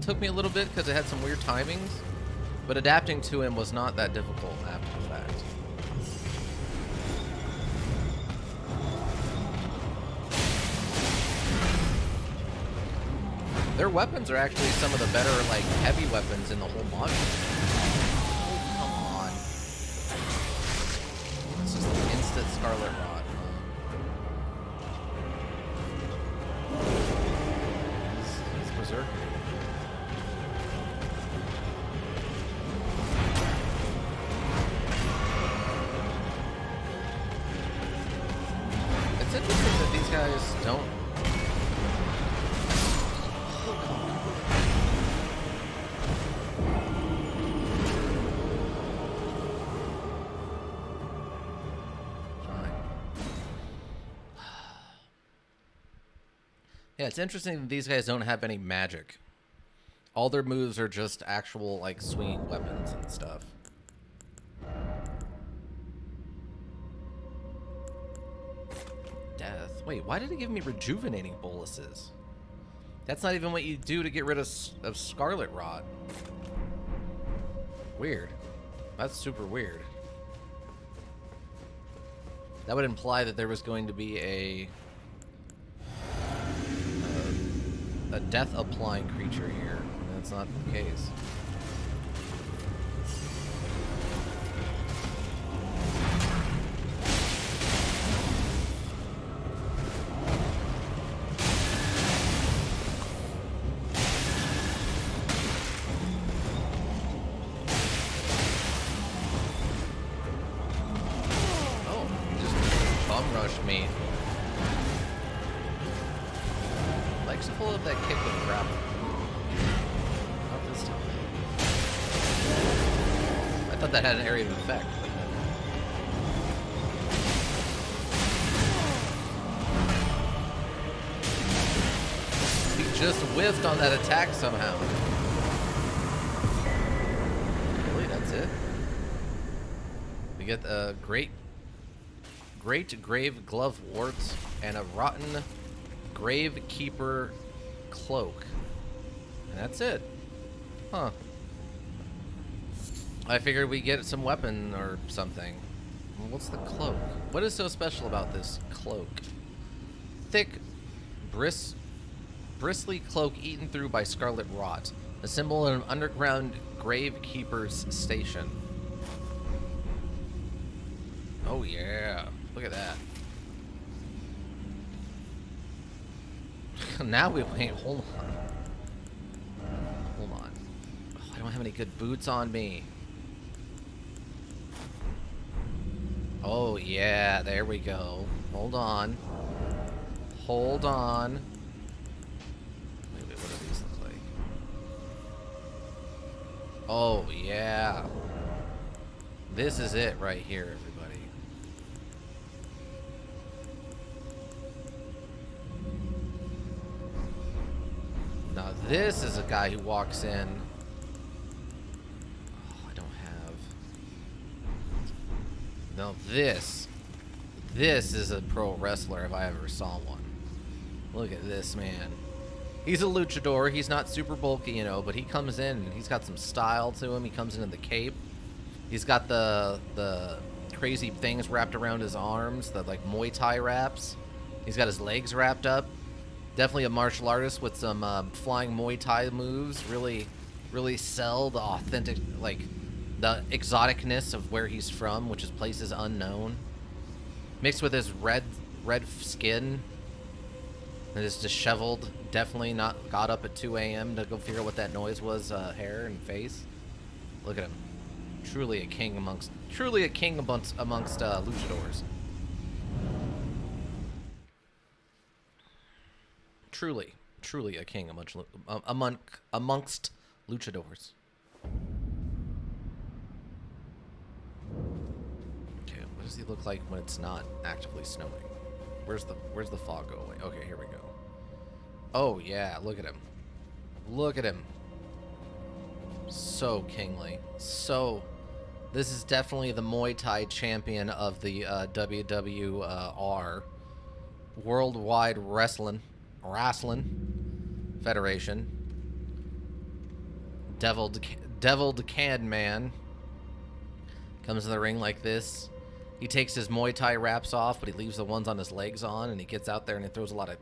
A: took me a little bit because it had some weird timings, but adapting to him was not that difficult after the fact. Their weapons are actually some of the better, like, heavy weapons in the whole module. Oh, come Scarlet Rot. He's berserker. It's interesting that these guys don't. Yeah, it's interesting that these guys don't have any magic. All their moves are just actual, like, sweet weapons and stuff. Death? Wait, why did it give me rejuvenating boluses? That's not even what you do to get rid of Scarlet Rot. Weird. That's super weird. That would imply that there was going to be a death applying creature here. That's not the case. Oh, he just bum rushed me. Likes to pull up that kick with grapple. Not this time. I thought that had an area of effect. He just whiffed on that attack somehow. Really, that's it? We get a great grave glove warts and a rotten Gravekeeper cloak. And that's it. Huh. I figured we'd get some weapon or something. Well, what's the cloak? What is so special about this cloak? Thick, bristly cloak eaten through by Scarlet Rot. A symbol of an underground Gravekeeper's station. Oh yeah. Look at that. Now we wait. Hold on. Hold on. Oh, I don't have any good boots on me. Oh yeah, there we go. Hold on. Hold on. Wait, what do these look like? Oh yeah. This is it right here, everybody. Now this is a guy who walks in. Oh, I don't have. Now this is a pro wrestler if I ever saw one. Look at this man. He's a luchador. He's not super bulky, you know, but he comes in and he's got some style to him. He comes in the cape. He's got the crazy things wrapped around his arms, the like Muay Thai wraps. He's got his legs wrapped up. Definitely a martial artist with some flying Muay Thai moves. Really sell the authentic, like, the exoticness of where he's from, which is places unknown. Mixed with his red skin and his disheveled, definitely not got up at 2 a.m. to go figure out what that noise was, hair and face. Look at him. Truly a king amongst luchadors. Truly a king amongst luchadors. Okay, what does he look like when it's not actively snowing? Where's the fog go away? Okay, here we go. Oh yeah, look at him. Look at him. So kingly. So, this is definitely the Muay Thai champion of the WWR, Worldwide Wrestling Federation. Deviled Can Man comes in the ring like this. He takes his Muay Thai wraps off, but he leaves the ones on his legs on, and he gets out there and he throws a lot of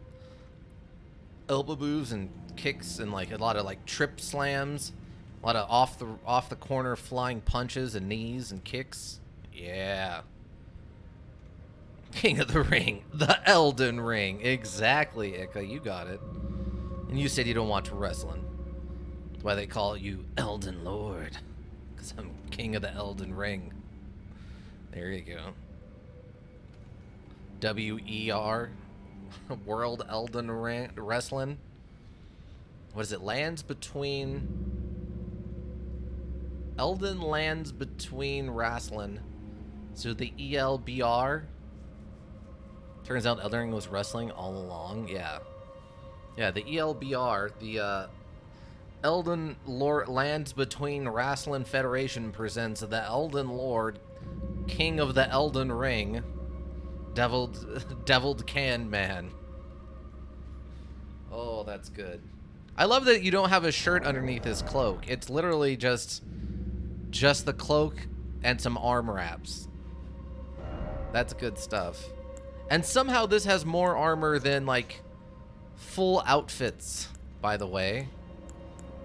A: elbow moves and kicks and like a lot of like trip slams, a lot of off the corner flying punches and knees and kicks. Yeah. King of the Ring. The Elden Ring. Exactly, Ika. You got it. And you said you don't watch wrestling. That's why they call you Elden Lord. Because I'm King of the Elden Ring. There you go. WER. World Elden Ring Wrestling. What is it? Lands between... Elden lands between wrestling. So the ELBR... Turns out Elden Ring was wrestling all along. Yeah. Yeah, the ELBR, the Elden Lord Lands Between Wrestling Federation presents the Elden Lord, King of the Elden Ring, Deviled Can Man. Oh, that's good. I love that you don't have a shirt underneath his cloak. It's literally just the cloak and some arm wraps. That's good stuff. And somehow this has more armor than, like, full outfits, by the way.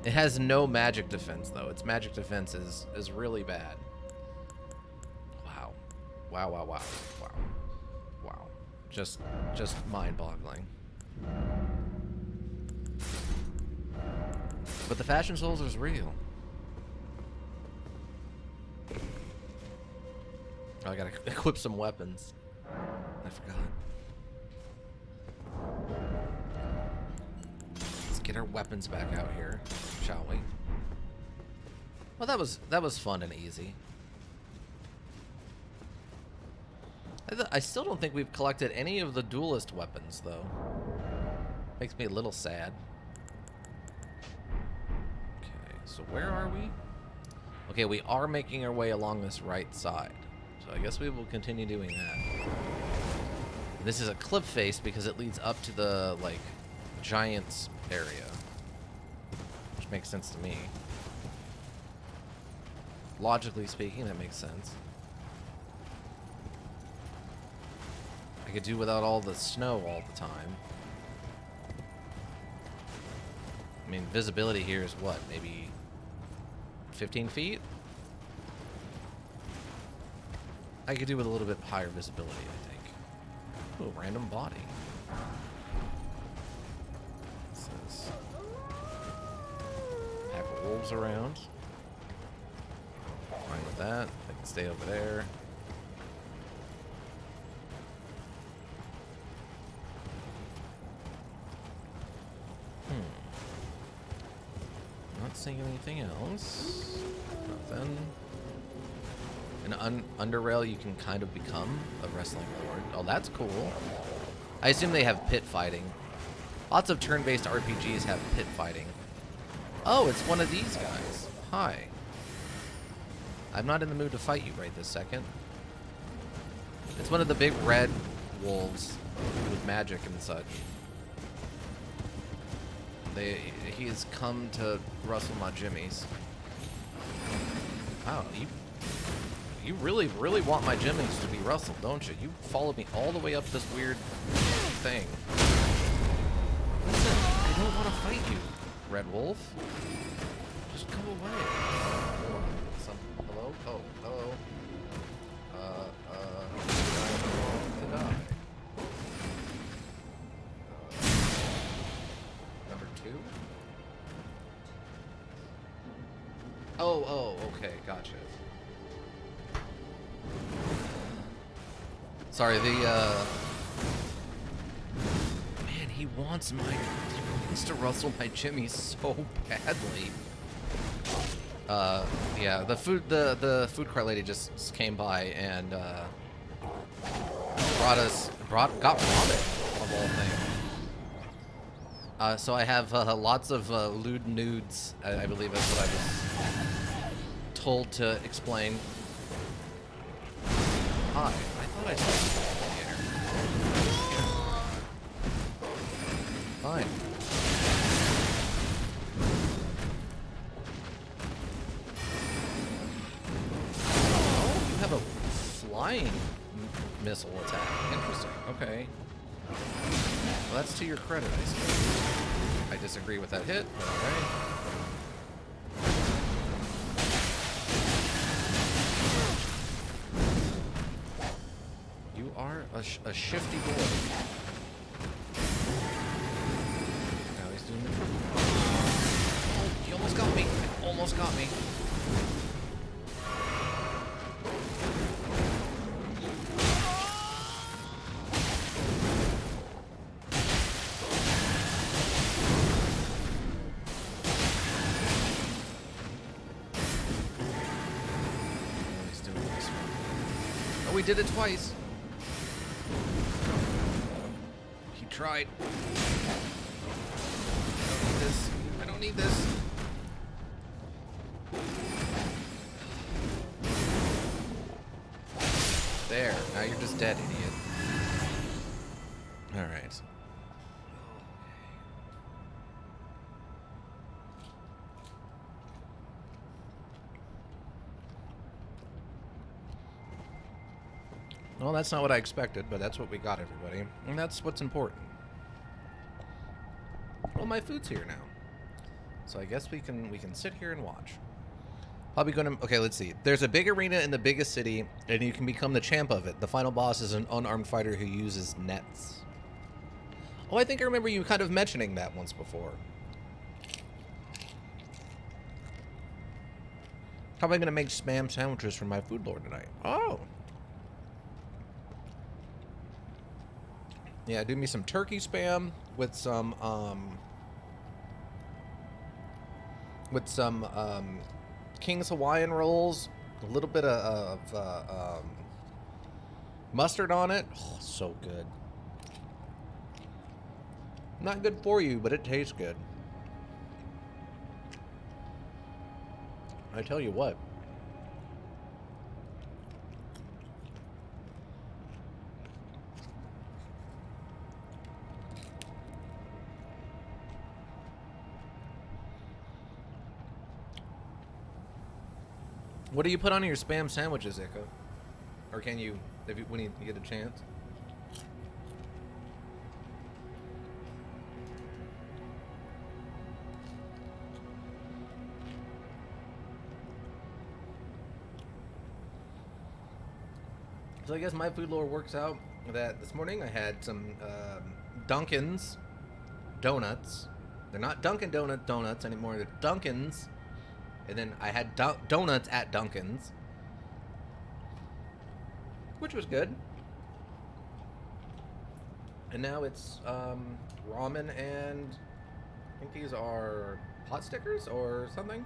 A: It has no magic defense, though. Its magic defense is really bad. Wow. Wow, wow, wow. Wow. Wow. Just mind-boggling. But the Fashion Souls is real. Oh, I gotta equip some weapons. I forgot. Let's get our weapons back out here, shall we? Well, that was fun and easy. I still don't think we've collected any of the duelist weapons, though. Makes me a little sad. Okay, so where are we? Okay, we are making our way along this right side. So I guess we will continue doing that. This is a cliff face because it leads up to the, like, giants area. Which makes sense to me. Logically speaking, that makes sense. I could do without all the snow all the time. I mean, visibility here is what? Maybe 15 feet? I could do with a little bit higher visibility, I think. Ooh, random body. What's this? Pack of wolves around. Fine with that. I can stay over there. Not seeing anything else. Nothing. In Underrail, you can kind of become a wrestling lord. Oh, that's cool. I assume they have pit fighting. Lots of turn-based RPGs have pit fighting. Oh, it's one of these guys. Hi. I'm not in the mood to fight you right this second. It's one of the big red wolves with magic and such. He's come to wrestle my jimmies. Wow, you really, really want my jimmies to be wrestled, don't you? You followed me all the way up this weird thing. Listen, I don't want to fight you, Red Wolf. Just go away. Hello? Oh, hello. To die. Number 2? Oh, okay, gotcha. Sorry, man, he wants to rustle my Jimmy so badly. Yeah, the food cart lady just came by and got vomit of all things. So I have lots of lewd nudes. I believe that's what I was told to explain. Hi. I thought I saw you in here. Fine. Oh, you have a flying missile attack. Interesting. Okay. Well, that's to your credit, I suppose. I disagree with that hit, but alright. You are A shifty boy. Now he's doing it. Oh, he almost got me. Almost got me. We did it twice. He tried. I don't need this. I don't need this. There. Now you're just dead, idiot. All right. Well, that's not what I expected, but that's what we got, everybody. And that's what's important. Well, my food's here now. So I guess we can sit here and watch. Probably gonna... Okay, let's see. There's a big arena in the biggest city, and you can become the champ of it. The final boss is an unarmed fighter who uses nets. Oh, I think I remember you kind of mentioning that once before. Probably gonna make spam sandwiches for my food lord tonight. Oh! Yeah, do me some turkey spam with some King's Hawaiian rolls, a little bit of mustard on it. Oh, so good. Not good for you, but it tastes good. I tell you what. What do you put on your spam sandwiches, Echo? Or can you, when you get a chance? So I guess my food lore works out that this morning I had some Dunkin's donuts. They're not Dunkin' Donuts anymore. They're Dunkin's. And then I had donuts at Dunkin's, which was good. And now it's ramen and I think these are pot stickers or something.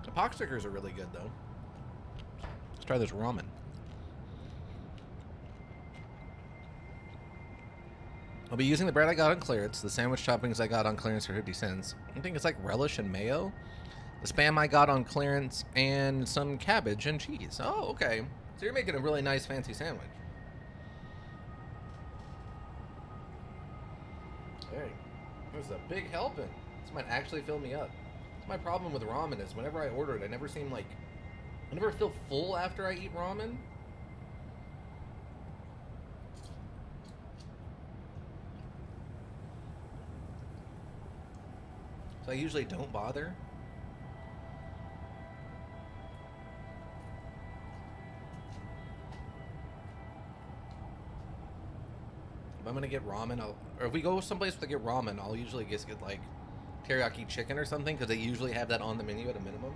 A: The pot stickers are really good though. Let's try this ramen. I'll be using the bread I got on clearance, the sandwich toppings I got on clearance for 50 cents. I think it's like relish and mayo. The spam I got on clearance, and some cabbage and cheese. Oh, okay. So you're making a really nice fancy sandwich. Hey, there's a big helping. This might actually fill me up. That's my problem with ramen is whenever I order it, I never feel full after I eat ramen. So I usually don't bother. If I'm gonna get ramen, or if we go someplace to get ramen, I'll usually just get like teriyaki chicken or something because they usually have that on the menu at a minimum.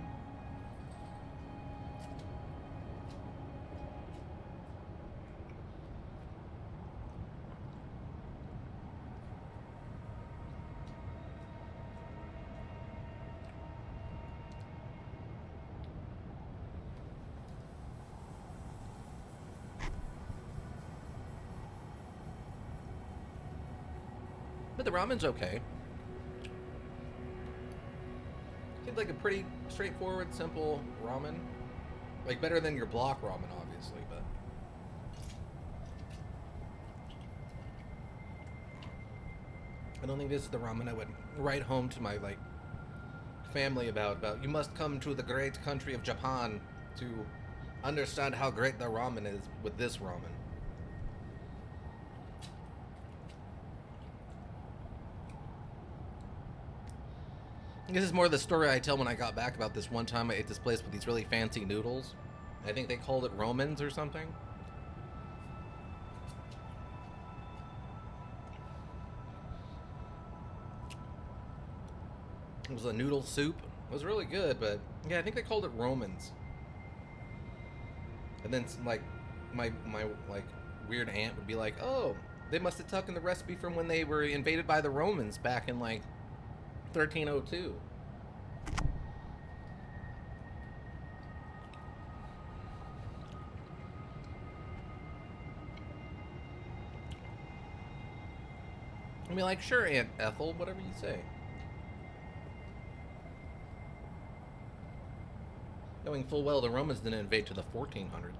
A: But the ramen's okay. Seems like a pretty straightforward, simple ramen. Like better than your block ramen, obviously, but... I don't think this is the ramen I would write home to my, like, family about. You must come to the great country of Japan to understand how great the ramen is with this ramen. This is more the story I tell when I got back about this one time I ate this place with these really fancy noodles. I think they called it Romans or something. It was a noodle soup. It was really good, but yeah, I think they called it Romans. And then like my like weird aunt would be like, "Oh, they must have taken the recipe from when they were invaded by the Romans back in like 1302." I mean, like, sure, Aunt Ethel, whatever you say. Knowing full well the Romans didn't invade to the 1400s.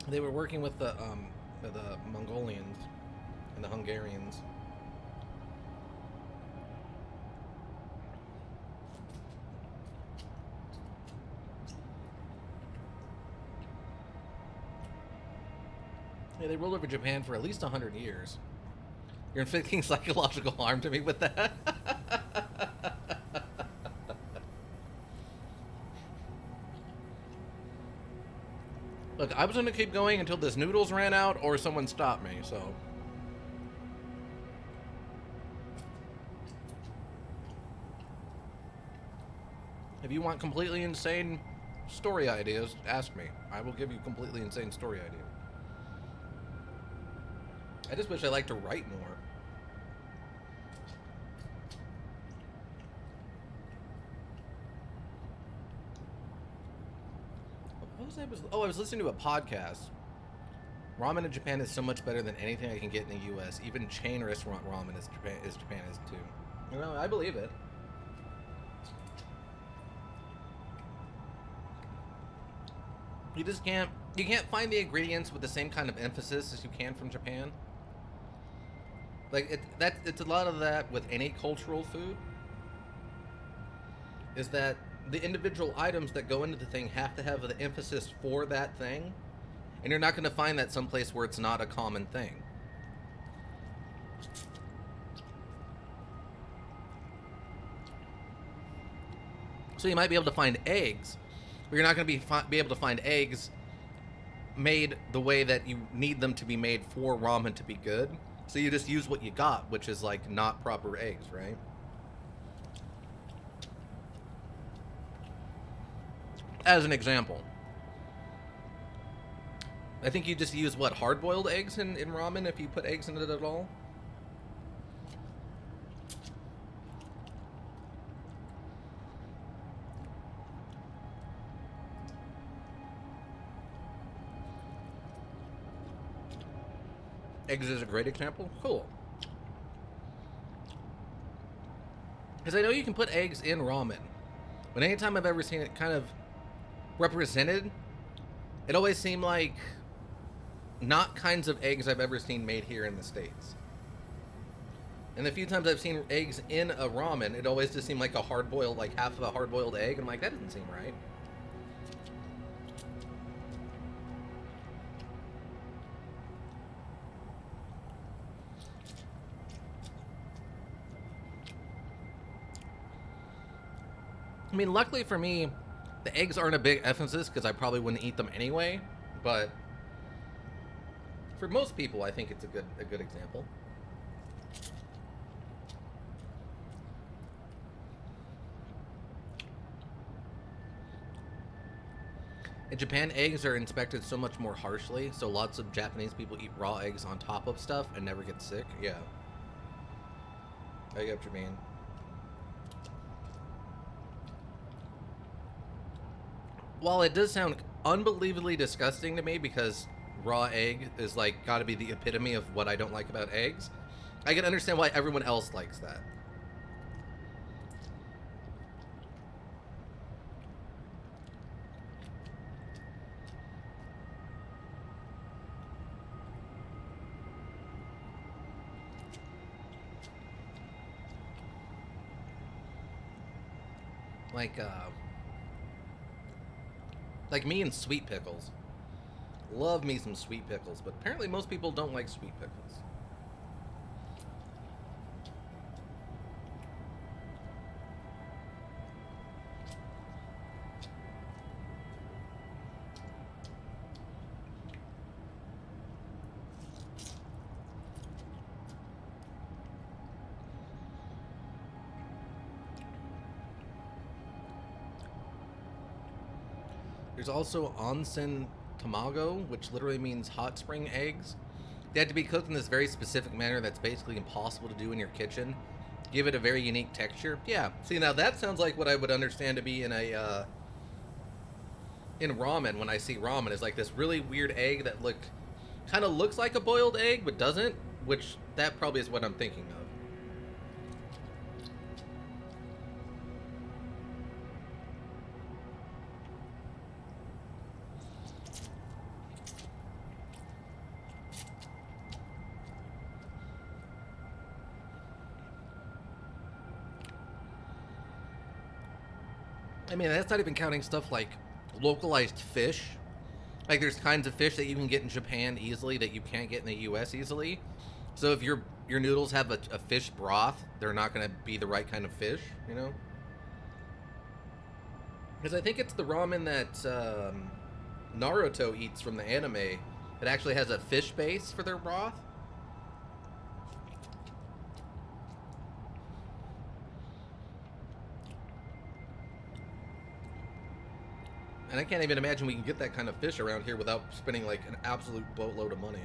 A: They were working with the Mongolians and the Hungarians. Yeah, they ruled over Japan for at least 100 years. You're inflicting psychological harm to me with that? Look, I was going to keep going until this noodles ran out or someone stopped me, so... If you want completely insane story ideas, ask me. I will give you completely insane story ideas. I just wish I liked to write more. What was I? I was listening to a podcast. Ramen in Japan is so much better than anything I can get in the U.S. Even chain restaurant ramen is Japan is too. You know, I believe it. You just can't. You can't find the ingredients with the same kind of emphasis as you can from Japan. Like it's a lot of that with any cultural food. Is that the individual items that go into the thing have to have the emphasis for that thing, and you're not going to find that someplace where it's not a common thing. So you might be able to find eggs, but you're not going to be able to find eggs made the way that you need them to be made for ramen to be good. So you just use what you got, which is like not proper eggs, right? As an example. I think you just use what, hard-boiled eggs in ramen if you put eggs in it at all? Eggs is a great example? Cool. Because I know you can put eggs in ramen, but anytime I've ever seen it kind of represented, it always seemed like not kinds of eggs I've ever seen made here in the States. And the few times I've seen eggs in a ramen, it always just seemed like a hard-boiled, like half of a hard-boiled egg, and I'm like, that doesn't seem right. I mean, luckily for me, the eggs aren't a big emphasis because I probably wouldn't eat them anyway, but for most people, I think it's a good example. In Japan, eggs are inspected so much more harshly, so lots of Japanese people eat raw eggs on top of stuff and never get sick. Yeah. I get what you mean. While it does sound unbelievably disgusting to me because raw egg is like gotta be the epitome of what I don't like about eggs, I can understand why everyone else likes that. Like, like me and sweet pickles. Love me some sweet pickles, but apparently most people don't like sweet pickles. There's also onsen tamago, which literally means hot spring eggs. They have to be cooked in this very specific manner that's basically impossible to do in your kitchen. Give it a very unique texture. Yeah, see, now that sounds like what I would understand to be in a in ramen. When I see ramen, is like this really weird egg that kind of looks like a boiled egg but doesn't, which that probably is what I'm thinking of. I mean, that's not even counting stuff like localized fish. Like, there's kinds of fish that you can get in Japan easily that you can't get in the U.S. easily. So if your noodles have a fish broth, they're not going to be the right kind of fish, you know? Because I think it's the ramen that Naruto eats from the anime. It actually has a fish base for their broth. And I can't even imagine we can get that kind of fish around here without spending like an absolute boatload of money.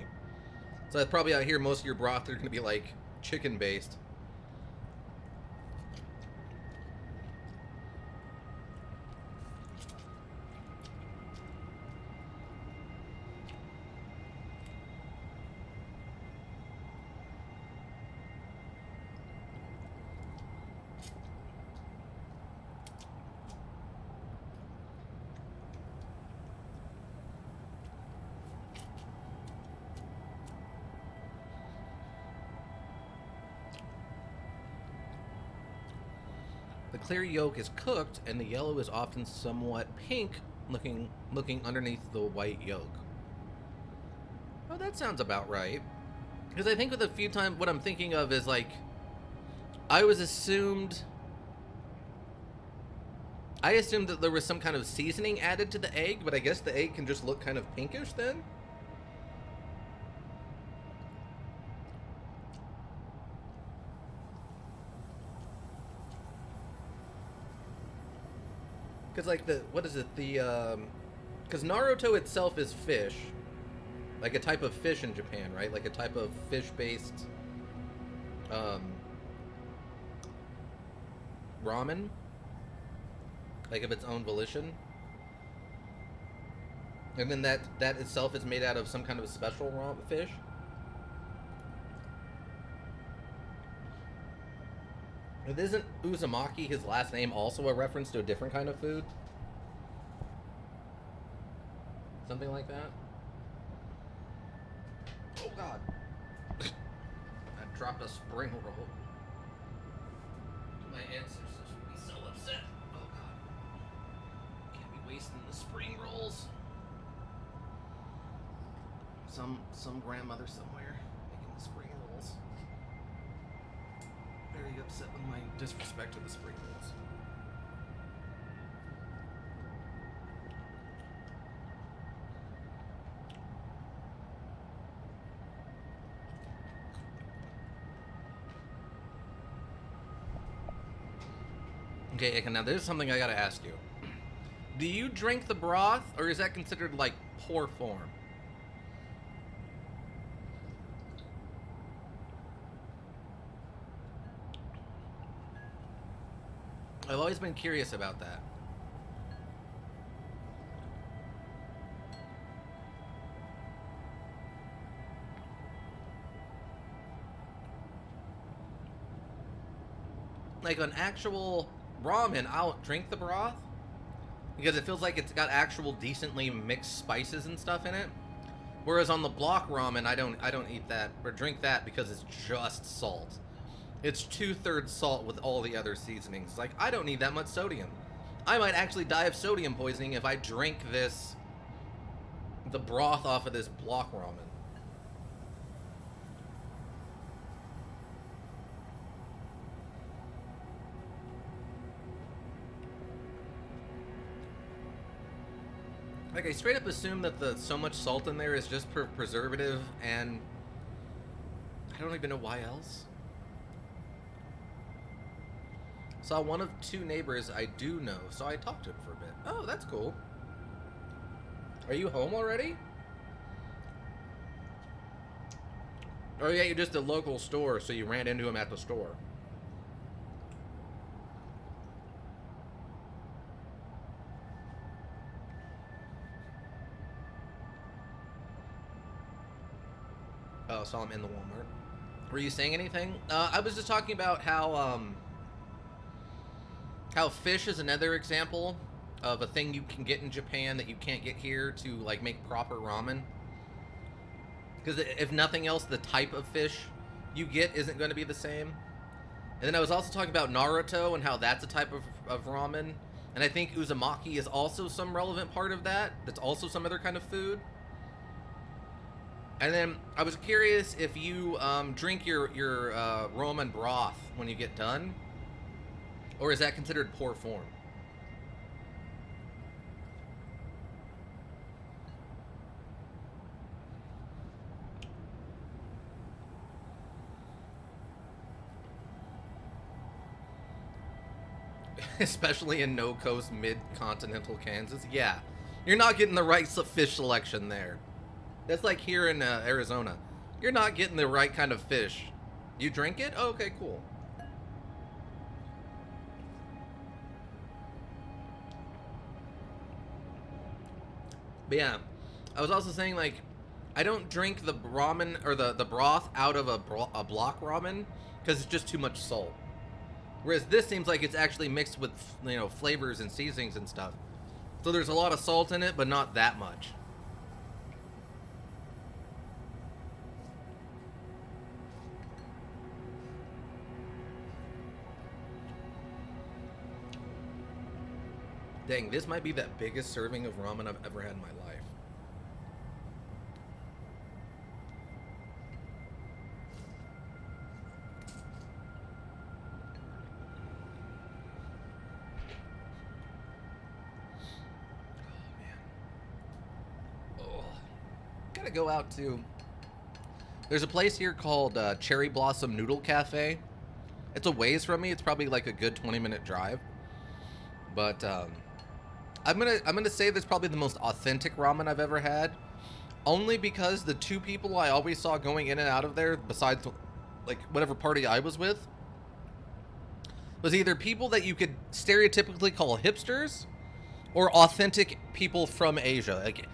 A: So that's probably out here most of your broth are going to be like chicken based. The clear yolk is cooked, and the yellow is often somewhat pink, looking underneath the white yolk. Oh, that sounds about right. Because I think with a few times, what I'm thinking of is like, I assumed that there was some kind of seasoning added to the egg, but I guess the egg can just look kind of pinkish then? Because, like, what is it? Because Naruto itself is fish. Like a type of fish in Japan, right? Like a type of fish-based, ramen. Like of its own volition. And then that itself is made out of some kind of special raw fish. But isn't Uzumaki, his last name, also a reference to a different kind of food? Something like that? Oh god. I dropped a spring roll. My ancestors would be so upset. Oh god. Can't be wasting the spring rolls. Some grandmother somewhere making the spring rolls. Very upset with my disrespect to the spring rolls. Okay, Ika, now there's something I gotta ask you. Do you drink the broth, or is that considered like poor form? I've always been curious about that. Like an actual ramen, I'll drink the broth because it feels like it's got actual decently mixed spices and stuff in it. Whereas on the block ramen, I don't eat that or drink that because it's just salt. It's 2/3 salt with all the other seasonings. Like, I don't need that much sodium. I might actually die of sodium poisoning if I drink the broth off of this block ramen. Like, I straight up assume that the so much salt in there is just for preservative, and I don't even know why else. Saw one of 2 neighbors I do know, so I talked to him for a bit. Oh, that's cool. Are you home already? Oh yeah, you're just a local store, so you ran into him at the store. Oh, saw him in the Walmart. Were you saying anything? I was just talking about how fish is another example of a thing you can get in Japan that you can't get here to like make proper ramen. Because if nothing else, the type of fish you get isn't going to be the same. And then I was also talking about Naruto and how that's a type of ramen. And I think uzumaki is also some relevant part of that. That's also some other kind of food. And then I was curious if you drink your ramen broth when you get done, or is that considered poor form? Especially in no-coast mid-continental Kansas. Yeah, you're not getting the right fish selection there. That's like here in Arizona. You're not getting the right kind of fish. You drink it? Oh, okay, cool. But yeah, I was also saying, like, I don't drink the ramen or the broth out of a block ramen because it's just too much salt. Whereas this seems like it's actually mixed with, you know, flavors and seasonings and stuff. So there's a lot of salt in it, but not that much. Dang, this might be the biggest serving of ramen I've ever had in my life. Gotta go out to... There's a place here called Cherry Blossom Noodle Cafe. It's a ways from me. It's probably like a good 20-minute drive. But I'm gonna say that's probably the most authentic ramen I've ever had. Only because the 2 people I always saw going in and out of there, besides like whatever party I was with, was either people that you could stereotypically call hipsters or authentic people from Asia. Like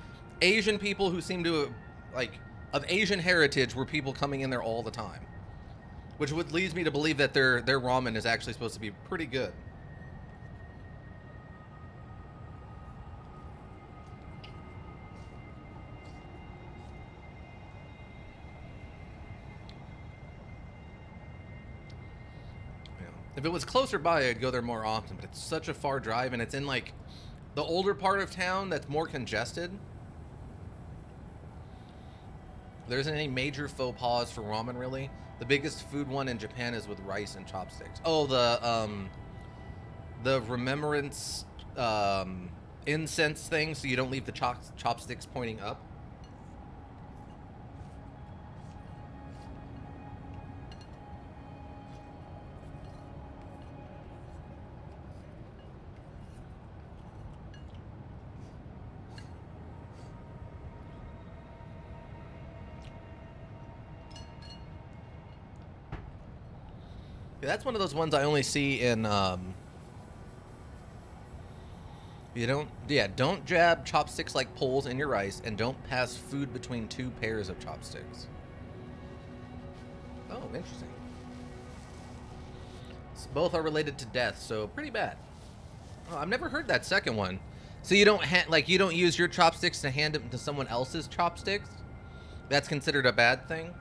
A: Asian people who seem to, like, of Asian heritage were people coming in there all the time. Which would leads me to believe that their ramen is actually supposed to be pretty good. If it was closer by, I'd go there more often, but it's such a far drive, and it's in, like, the older part of town that's more congested. There isn't any major faux pas for ramen, really. The biggest food one in Japan is with rice and chopsticks. Oh, the remembrance incense thing, so you don't leave the chopsticks pointing up. Yeah, that's one of those ones I only see in, don't jab chopsticks like poles in your rice, and don't pass food between 2 pairs of chopsticks. Oh, interesting. So both are related to death, so pretty bad. Oh, I've never heard that second one. So you don't you don't use your chopsticks to hand them to someone else's chopsticks? That's considered a bad thing?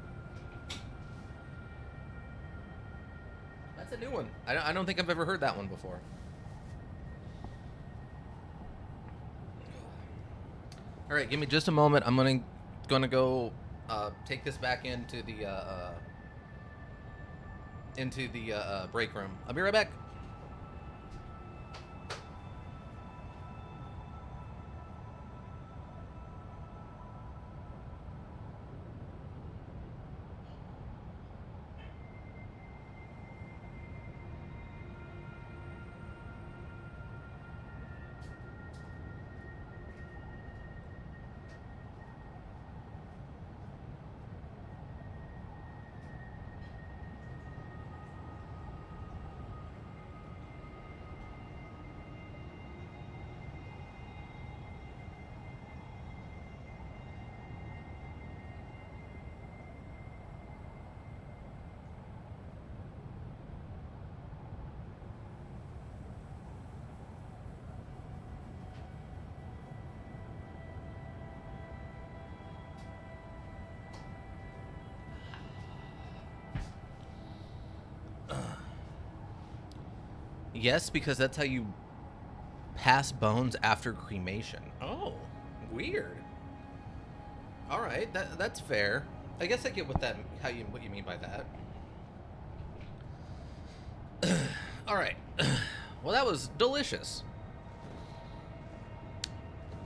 A: That's a new one. I don't think I've ever heard that one before. All right, give me just a moment. I'm gonna go take this back into the break room. I'll be right back. Yes, because that's how you pass bones after cremation. Oh, weird. All right, that's fair. I guess I get what you mean by that. All right. Well, that was delicious.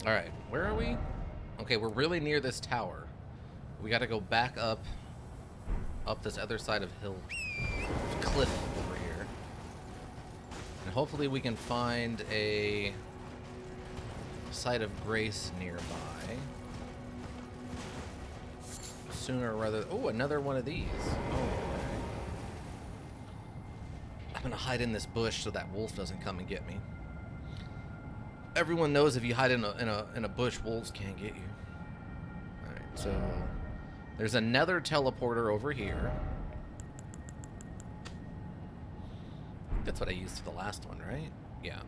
A: All right, where are we? Okay, we're really near this tower. We got to go back up this other side of cliff over here. And hopefully we can find a site of grace nearby. Sooner rather... Oh, another one of these. Oh, okay. I'm gonna hide in this bush so that wolf doesn't come and get me. Everyone knows if you hide in a bush, wolves can't get you. Alright, so... There's another teleporter over here. That's what I used for the last one, right? Yeah.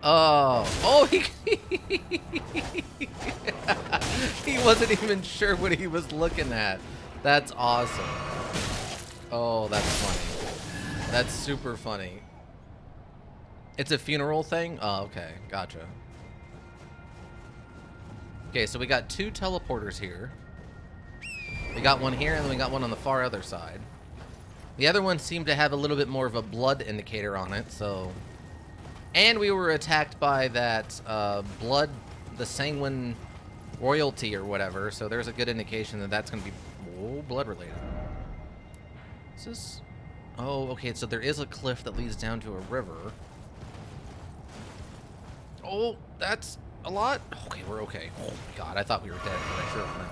A: Oh, he he wasn't even sure what he was looking at. That's awesome. Oh, that's funny. That's super funny. It's a funeral thing? Oh, okay. Gotcha. Okay, so we got two teleporters here. We got one here, and then we got one on the far other side. The other one seemed to have a little bit more of a blood indicator on it, so... And we were attacked by that the sanguine royalty or whatever, so there's a good indication that that's going to be blood related. Is this... Oh, okay, so there is a cliff that leads down to a river. Oh, that's a lot? Okay, we're okay. Oh my god, I thought we were dead, but I sure we're not.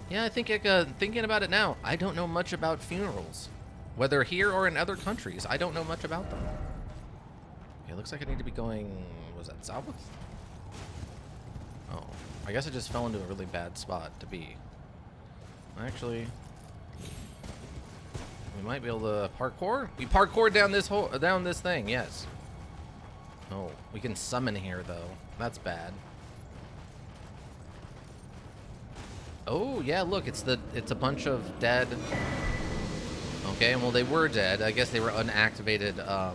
A: Yeah, I think thinking about it now, I don't know much about funerals. Whether here or in other countries, I don't know much about them. Okay, looks like I need to be going... Was that south? Oh, I guess I just fell into a really bad spot to be. Actually... We might be able to parkour? We parkoured down this thing, yes. Oh, we can summon here, though. That's bad. Oh, yeah, look, it's a bunch of dead... Okay, well, they were dead. I guess they were unactivated,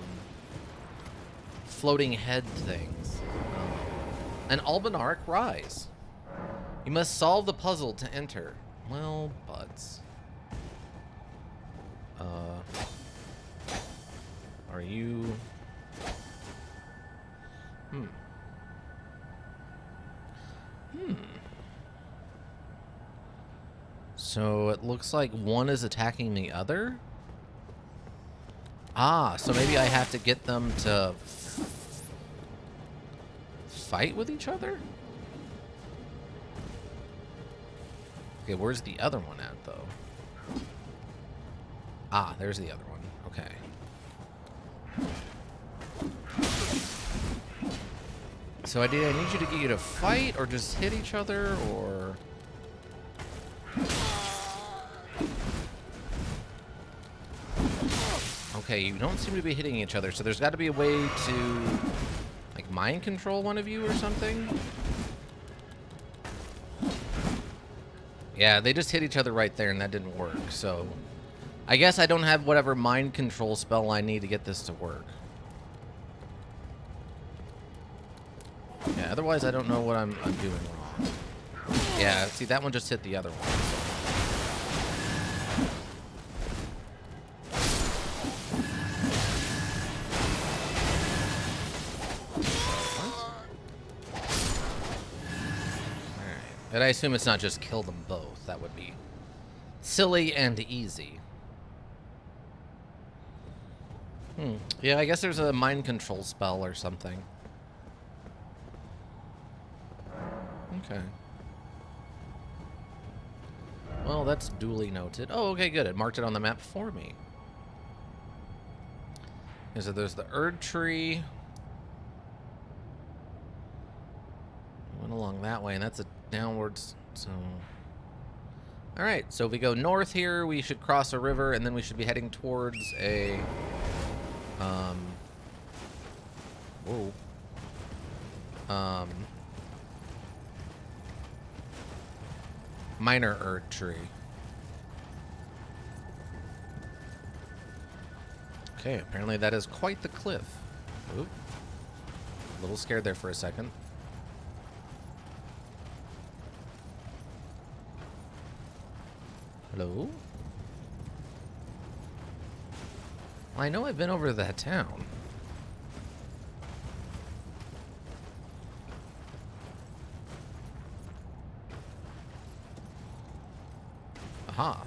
A: floating head things. An Albinaric Rise. You must solve the puzzle to enter. Well, buds. Are you... So it looks like one is attacking the other? Ah, so maybe I have to get them to fight with each other? Okay, where's the other one at, though? Ah, there's the other one. Okay. So I need you to get you to fight, or just hit each other, or... Okay, you don't seem to be hitting each other, so there's got to be a way to, like, mind control one of you or something? Yeah, they just hit each other right there, and that didn't work, so... I guess I don't have whatever mind control spell I need to get this to work. Yeah, otherwise I don't know what I'm doing wrong. Yeah, see, that one just hit the other one. And I assume it's not just kill them both. That would be silly and easy. Yeah, I guess there's a mind control spell or something. Okay. Well, that's duly noted. Oh, okay, good. It marked it on the map for me. Okay, so there's the Erd tree. Went along that way, and that's a downwards, so... Alright, so if we go north here, we should cross a river, and then we should be heading towards a... Whoa. Minor Erd tree. Okay, apparently that is quite the cliff. Oop. A little scared there for a second. Hello? Well, I know I've been over to that town. Aha.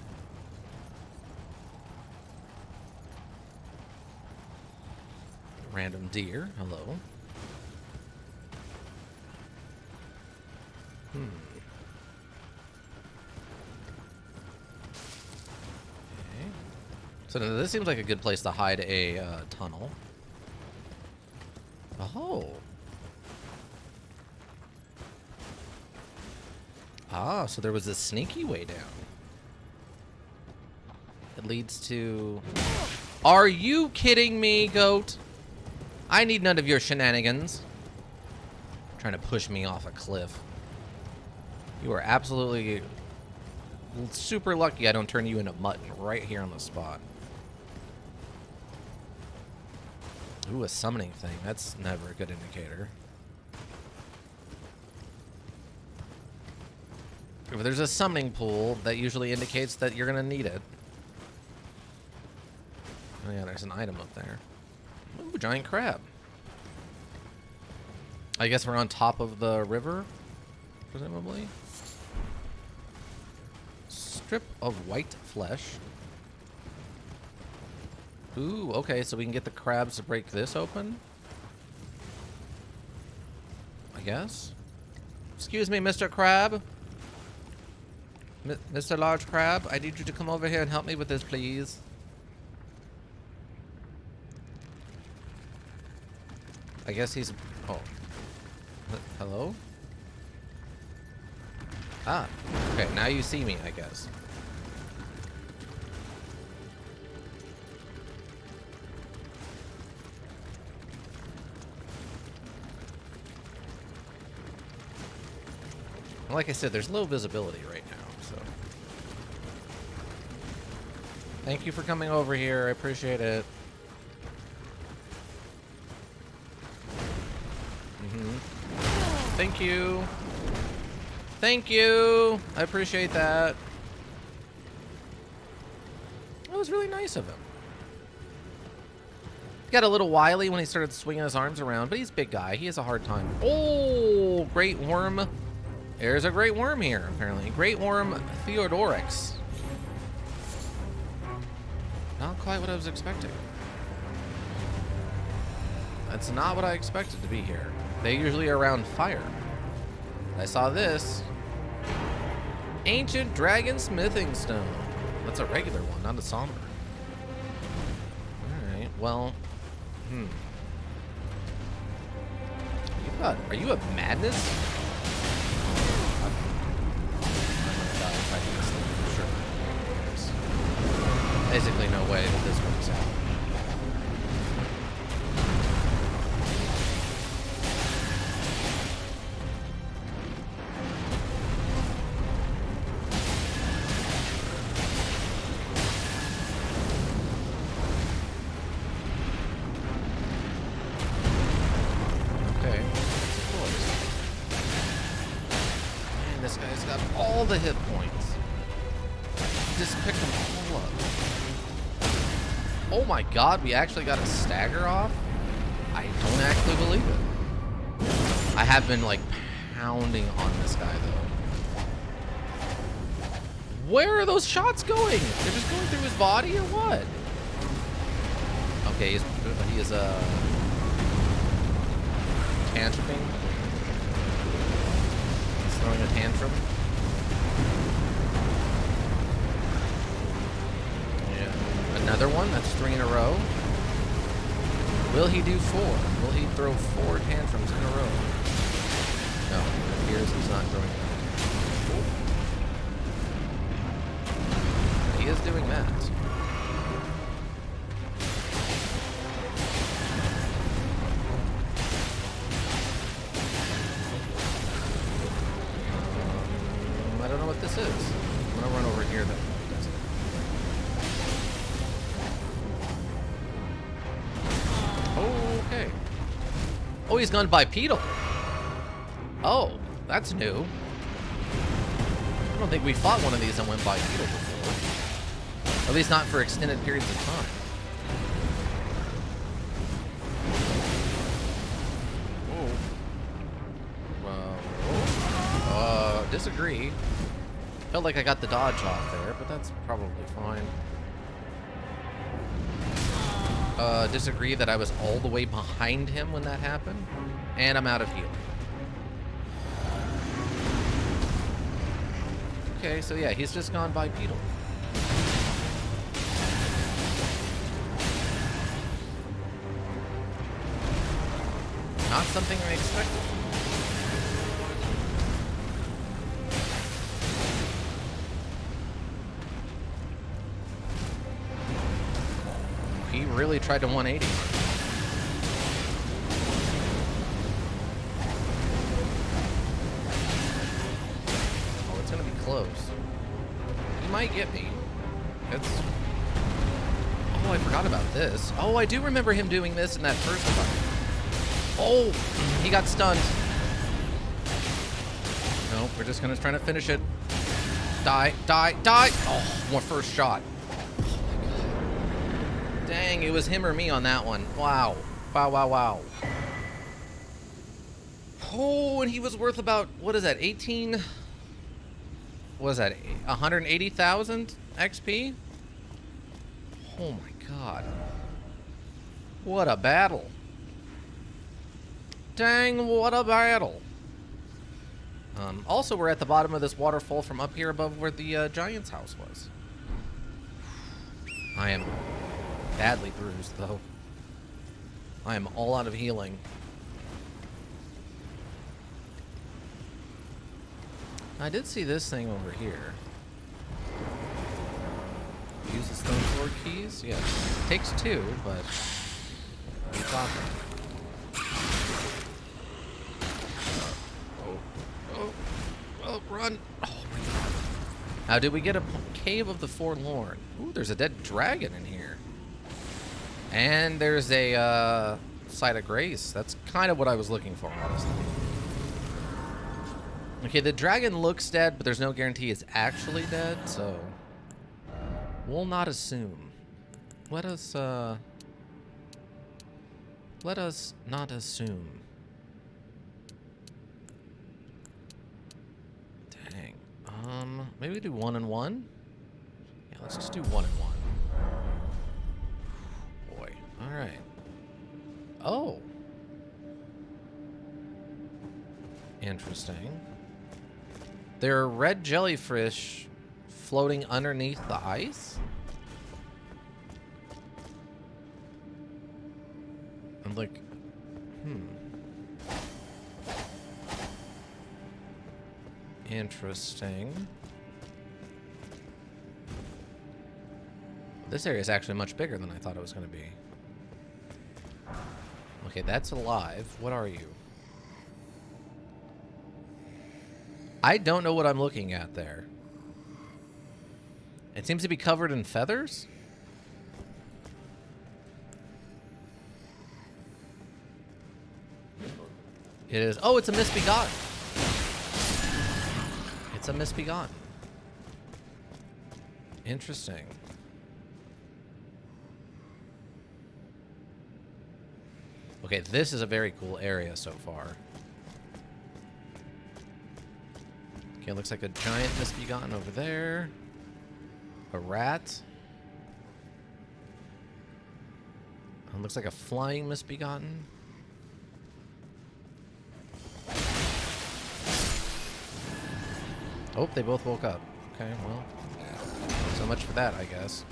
A: Random deer. Hello. Okay. So this seems like a good place to hide a tunnel. Oh. Ah, so there was a sneaky way down. It leads to... Are you kidding me, goat? I need none of your shenanigans. Trying to push me off a cliff. You are absolutely super lucky I don't turn you into mutton right here on the spot. Ooh, a summoning thing. That's never a good indicator. If there's a summoning pool, that usually indicates that you're gonna need it. Oh yeah, there's an item up there. Ooh, giant crab. I guess we're on top of the river, presumably. Strip of white flesh. Ooh, okay, so we can get the crabs to break this open? I guess. Excuse me, Mr. Crab. Mr. Large Crab, I need you to come over here and help me with this, please. I guess he's... Oh. Hello? Ah. Okay, now you see me, I guess. Like I said, there's low visibility right now, so... Thank you for coming over here. I appreciate it. Thank you. Thank you. I appreciate that. That was really nice of him. He got a little wily when he started swinging his arms around, but he's a big guy. He has a hard time. Oh, great worm. There's a great worm here, apparently. Great worm Theodorix. Not quite what I was expecting. That's not what I expected to be here. They usually are around fire. I saw this. Ancient Dragon Smithing Stone. That's a regular one, not a somber. Alright, well... Are you a madness? I'm gonna die fighting this thing for sure. There's basically no way that this works out. all the hit points. Just pick them all up. Oh my god, we actually got a stagger off? I don't actually believe it. I have been like pounding on this guy though. Where are those shots going? They're just going through his body or what? Okay, he is tantruming. He's throwing a tantrum. Yeah. Another one. That's 3 in a row. Will he do 4? Will he throw 4 tantrums in a row? No, it appears he's not throwing them. He is doing that. I don't know what this is. I'm gonna run over here then. Okay. Oh, he's gone bipedal. Oh, that's new. I don't think we fought one of these that went bipedal before. At least not for extended periods of time. Whoa. Disagree. Felt like I got the dodge off there, but that's probably fine. Disagree that I was all the way behind him when that happened. And I'm out of healing. Okay, so yeah, he's just gone bipedal. Not something I expected. He really tried to 180. Oh, it's gonna be close. He might get me. It's... Oh, I forgot about this. Oh, I do remember him doing this in that first fight. Oh, he got stunned. No, we're just gonna try to finish it. Die, die, die! Oh, my first shot. Dang, it was him or me on that one. Wow. Wow, wow, wow. Oh, and he was worth about, what is that, 18? What is that, 180,000 XP? Oh my god. What a battle. Dang, what a battle. Also, we're at the bottom of this waterfall from up here above where the giant's house was. I am badly bruised, though. I am all out of healing. I did see this thing over here. Use the stone sword keys? Yes. It takes 2, but... What are you talking? Oh, run! Oh my god. Now, did we get a Cave of the Forlorn? Ooh, there's a dead dragon in here. And there's a site of grace. That's kind of what I was looking for, honestly. Okay, the dragon looks dead, but there's no guarantee it's actually dead, so we'll not assume. Let us not assume. Dang. Maybe we do 1 and 1? Yeah, let's just do 1 and 1. Alright. Oh. Interesting. There are red jellyfish floating underneath the ice? I'm like, Interesting. This area is actually much bigger than I thought it was going to be. Okay, that's alive. What are you? I don't know what I'm looking at there. It seems to be covered in feathers. It is. Oh, it's a misbegotten. That's a misbegotten. Interesting. Okay, this is a very cool area so far. Okay, looks like a giant misbegotten over there. A rat. It looks like a flying misbegotten. Oh, they both woke up. Okay, well, so much for that, I guess.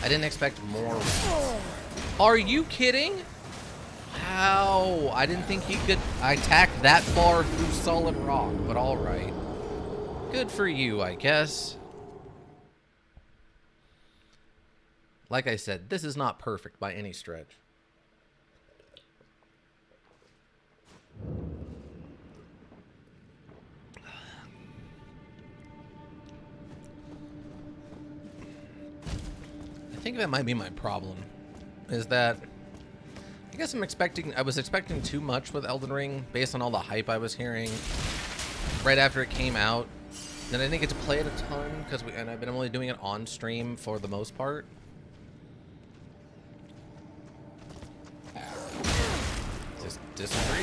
A: I didn't expect more rats. Are you kidding? How? I didn't think he could attack that far through solid rock, but all right. Good for you, I guess. Like I said, this is not perfect by any stretch. I think that might be my problem, is that I guess I was expecting too much with Elden Ring based on all the hype I was hearing right after it came out. And I didn't get to play it a ton and I've been only doing it on stream for the most part. Just disagree.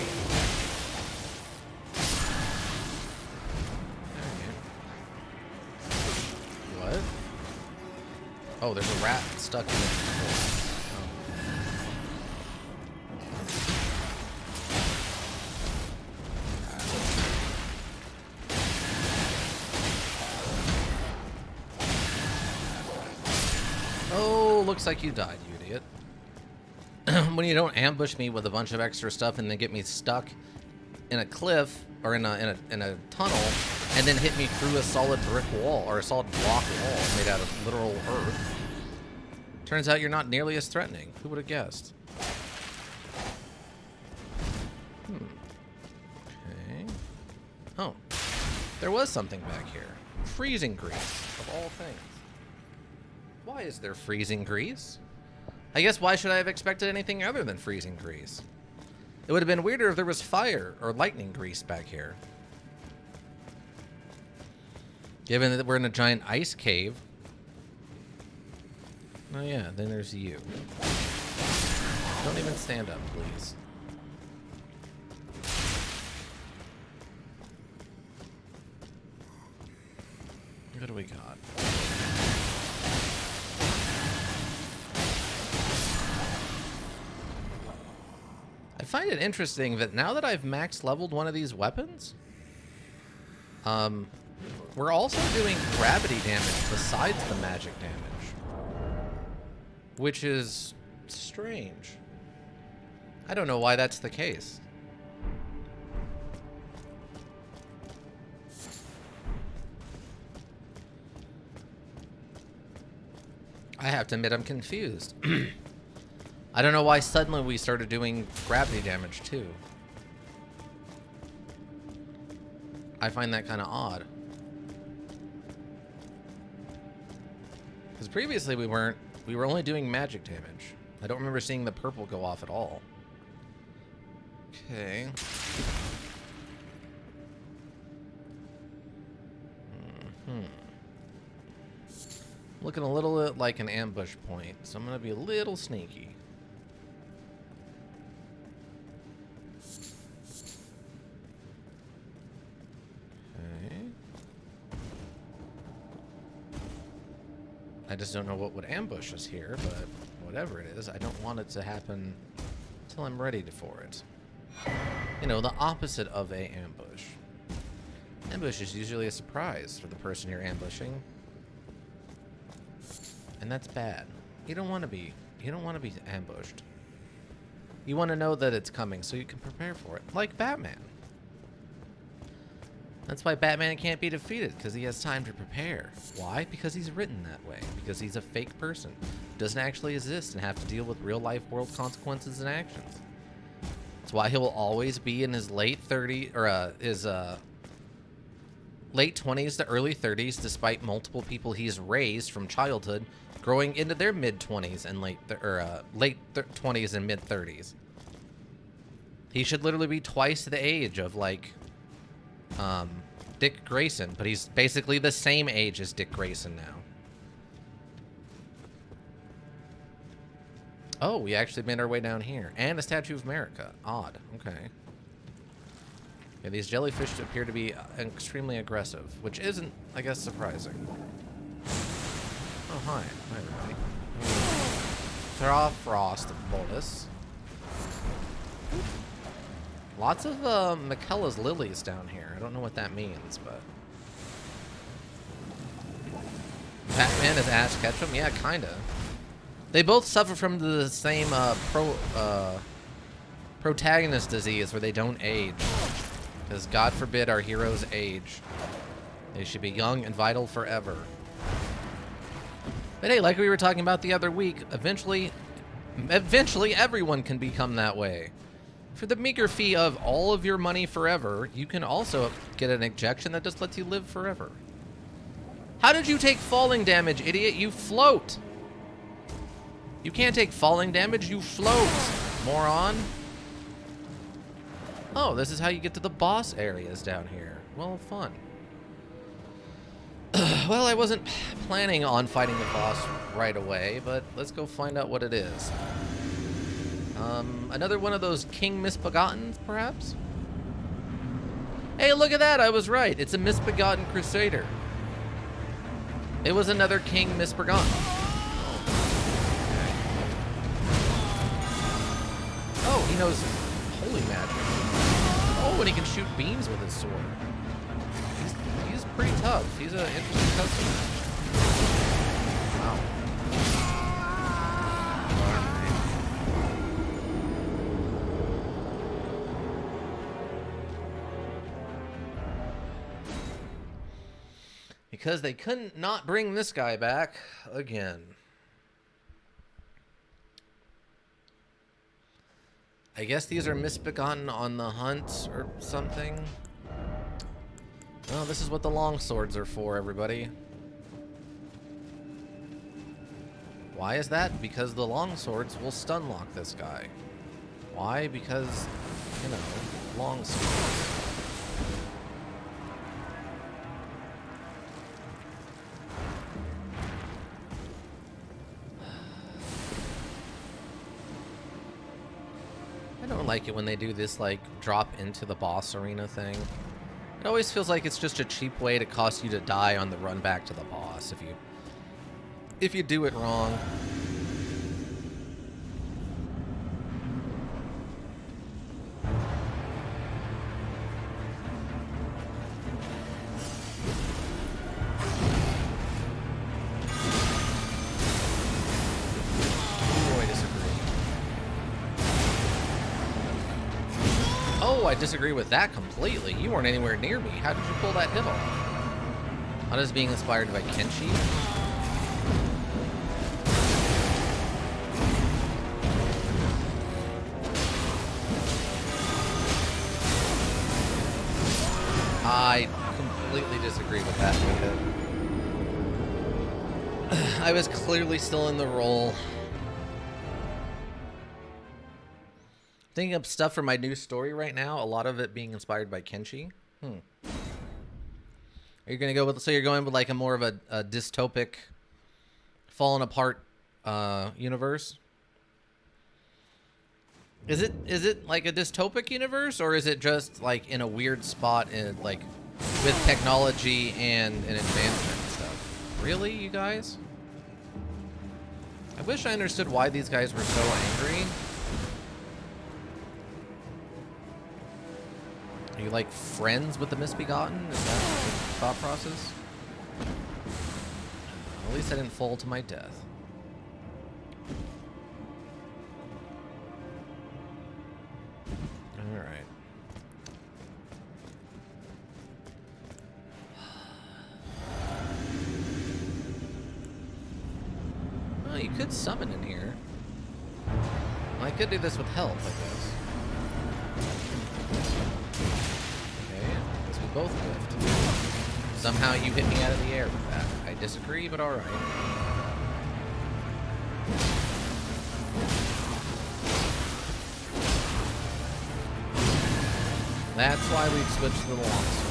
A: What? Oh, there's a rat stuck in it. Oh, looks like you died, you idiot. When you don't ambush me with a bunch of extra stuff and then get me stuck in a cliff or in a tunnel and then hit me through a solid brick wall or a solid block wall made out of literal earth. Turns out you're not nearly as threatening. Who would have guessed? Okay. Oh, there was something back here. Freezing grease, of all things. Why is there freezing grease? I guess why should I have expected anything other than freezing grease? It would have been weirder if there was fire or lightning grease back here. Given that we're in a giant ice cave. Oh yeah, then there's you. Don't even stand up, please. What do we got? I find it interesting that now that I've max leveled one of these weapons, we're also doing gravity damage besides the magic damage, which is strange. I don't know why that's the case. I have to admit I'm confused. I don't know why suddenly we started doing gravity damage too. I find that kind of odd. Because previously we were only doing magic damage. I don't remember seeing the purple go off at all. Okay. Looking a little bit like an ambush point, so I'm gonna be a little sneaky. I just don't know what would ambush us here, but whatever it is, I don't want it to happen until I'm ready for it. You know, the opposite of a ambush. Ambush is usually a surprise for the person you're ambushing. And that's bad. You don't want to be ambushed. You want to know that it's coming so you can prepare for it. Like Batman. That's why Batman can't be defeated, because he has time to prepare. Why? Because he's written that way. Because he's a fake person. Doesn't actually exist and have to deal with real-life world consequences and actions. That's why he'll always be in his late 30s, or his late 20s to early 30s, despite multiple people he's raised from childhood growing into their mid-20s and late 20s and mid-30s. He should literally be twice the age of, like, Dick Grayson, but he's basically the same age as Dick Grayson now. Oh, we actually made our way down here. And a Statue of America. Odd. Okay. Yeah, these jellyfish appear to be extremely aggressive, which isn't, I guess, surprising. Oh, hi. Hi, everybody. Thra Frost Bolus. Lots of Michaela's lilies down here. I don't know what that means, but... Batman is Ash Ketchum? Yeah, kinda. They both suffer from the same protagonist disease where they don't age. Because God forbid our heroes age. They should be young and vital forever. But hey, like we were talking about the other week, eventually everyone can become that way. For the meager fee of all of your money forever, you can also get an injection that just lets you live forever. How did you take falling damage, idiot? You float! You can't take falling damage, you float, moron. Oh, this is how you get to the boss areas down here. Well, fun. Well, I wasn't planning on fighting the boss right away, but let's go find out what it is. Another one of those King Misbegotten, perhaps? Hey, look at that, I was right. It's a Misbegotten Crusader. It was another King Misbegotten. Oh, he knows holy magic. Oh, and he can shoot beams with his sword. He's pretty tough. He's an interesting customer. Wow. Because they couldn't not bring this guy back again. I guess these are Misbegotten on the hunt or something. Well, this is what the long swords are for, everybody. Why is that? Because the long swords will stun lock this guy. Why? Because, you know, long swords. I don't like it when they do this, like, drop into the boss arena thing. It always feels like it's just a cheap way to cost you to die on the run back to the boss if you do it wrong. I disagree with that completely. You weren't anywhere near me. How did you pull that hit off? How does being inspired by Kenshi? I completely disagree with that hit. I was clearly still in the role. Thinking of stuff for my new story right now, a lot of it being inspired by Kenshi. Are you gonna go with, so you're going with like a more of a dystopic, fallen apart universe? Is it like a dystopic universe, or is it just like in a weird spot in like with technology and advancement and stuff? Really, you guys? I wish I understood why these guys were so angry. Are you like friends with the Misbegotten? Is that the thought process? At least I didn't fall to my death. Alright. Well, you could summon in here. Well, I could do this with help, I guess. Both lift. Somehow you hit me out of the air with that. I disagree, but alright. That's why we've switched to the longsword.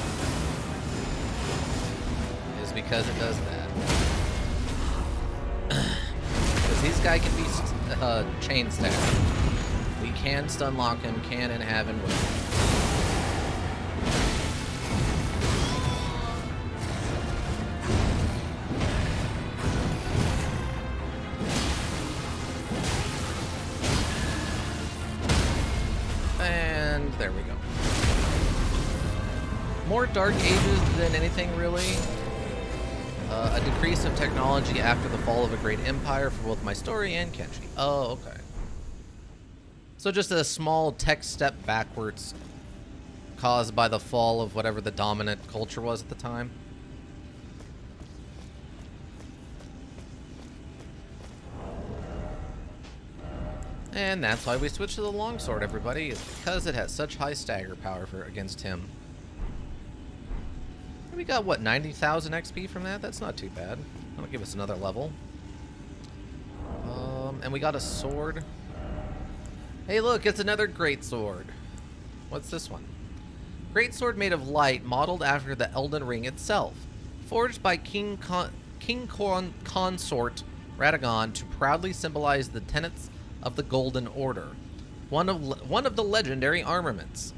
A: Is because it does that. Because this guy can be chain stacked. We can stun lock him, can and have and will. And there we go. More Dark Ages than anything, really. A decrease of technology after the fall of a great empire for both my story and Kenshi. Oh, okay. So just a small tech step backwards caused by the fall of whatever the dominant culture was at the time. And that's why we switched to the longsword, everybody, is because it has such high stagger power for against him. We got, what, 90,000 XP from that? That's not too bad. That'll give us another level. And we got a sword. Hey, look, it's another great sword. What's this one? Great sword made of light, modeled after the Elden Ring itself. Forged by King Consort Radagon to proudly symbolize the tenets of the Golden Order. One of the legendary armaments.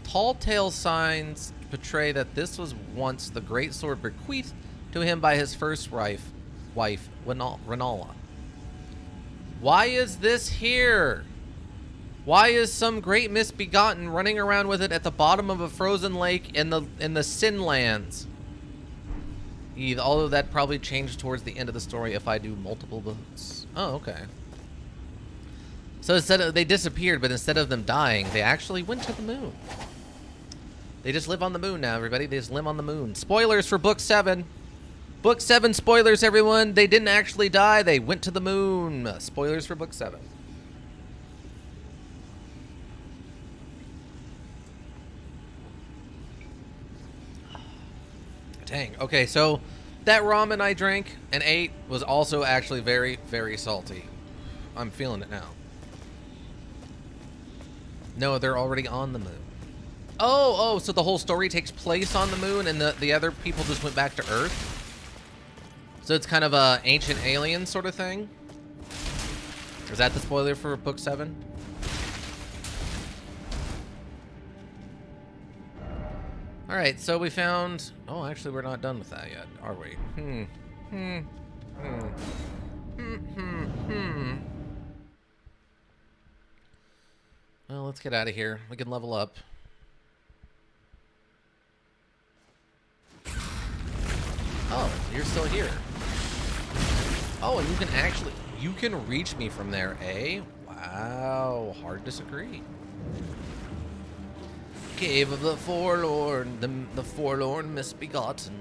A: Tall tale signs portray that this was once the great sword bequeathed to him by his first wife, Renala. Why is this here? Why is some great misbegotten running around with it at the bottom of a frozen lake in the Sin Lands? Although that probably changed towards the end of the story if I do multiple books. Oh, okay. So instead of, they disappeared, but instead of them dying, they actually went to the moon. They just live on the moon now, everybody. They just live on the moon. Spoilers for Book 7. Book 7 spoilers, everyone. They didn't actually die. They went to the moon. Spoilers for Book 7. Dang. Okay, so that ramen I drank and ate was also actually very, very salty. I'm feeling it now. No, they're already on the moon. Oh, so the whole story takes place on the moon and the other people just went back to Earth? So it's kind of a ancient alien sort of thing? Is that the spoiler for Book 7? Alright, so we found... Oh, actually, we're not done with that yet, are we? Well, let's get out of here. We can level up. Oh, you're still here. Oh, and you can actually... You can reach me from there, eh? Wow, hard to disagree. Cave of the Forlorn, the Forlorn Misbegotten.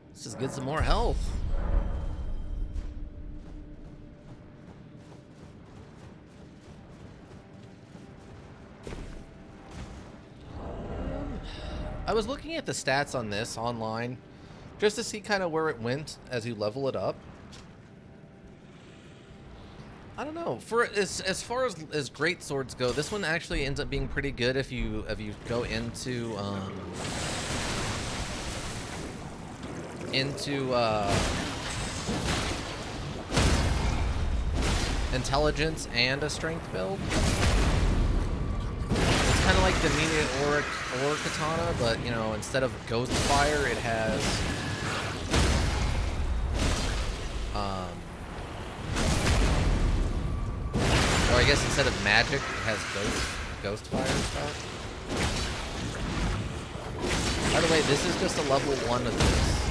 A: Let's just get some more health. I was looking at the stats on this online just to see kind of where it went as you level it up. I don't know. For as far as great swords go, this one actually ends up being pretty good if you go into intelligence and a strength build. It's kind of like the Mimic or Katana, but you know, instead of ghost fire, it has or I guess instead of magic, it has ghost fire stuff. By the way, this is just a level 1 of this.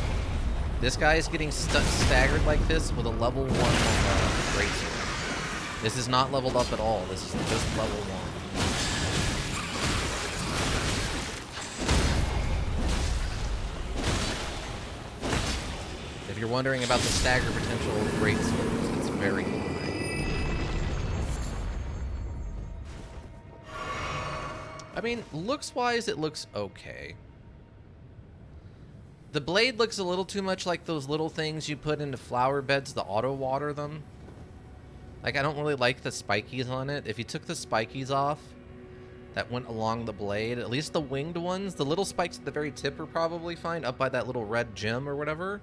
A: This guy is getting staggered like this with a level 1 greatsword. This is not leveled up at all. This is just level 1. If you're wondering about the stagger potential of greatswords, it's very high. I mean, looks-wise, it looks okay. The blade looks a little too much like those little things you put into flower beds to auto water them. Like, I don't really like the spikies on it. If you took the spikies off that went along the blade, at least the winged ones, the little spikes at the very tip are probably fine, up by that little red gem or whatever.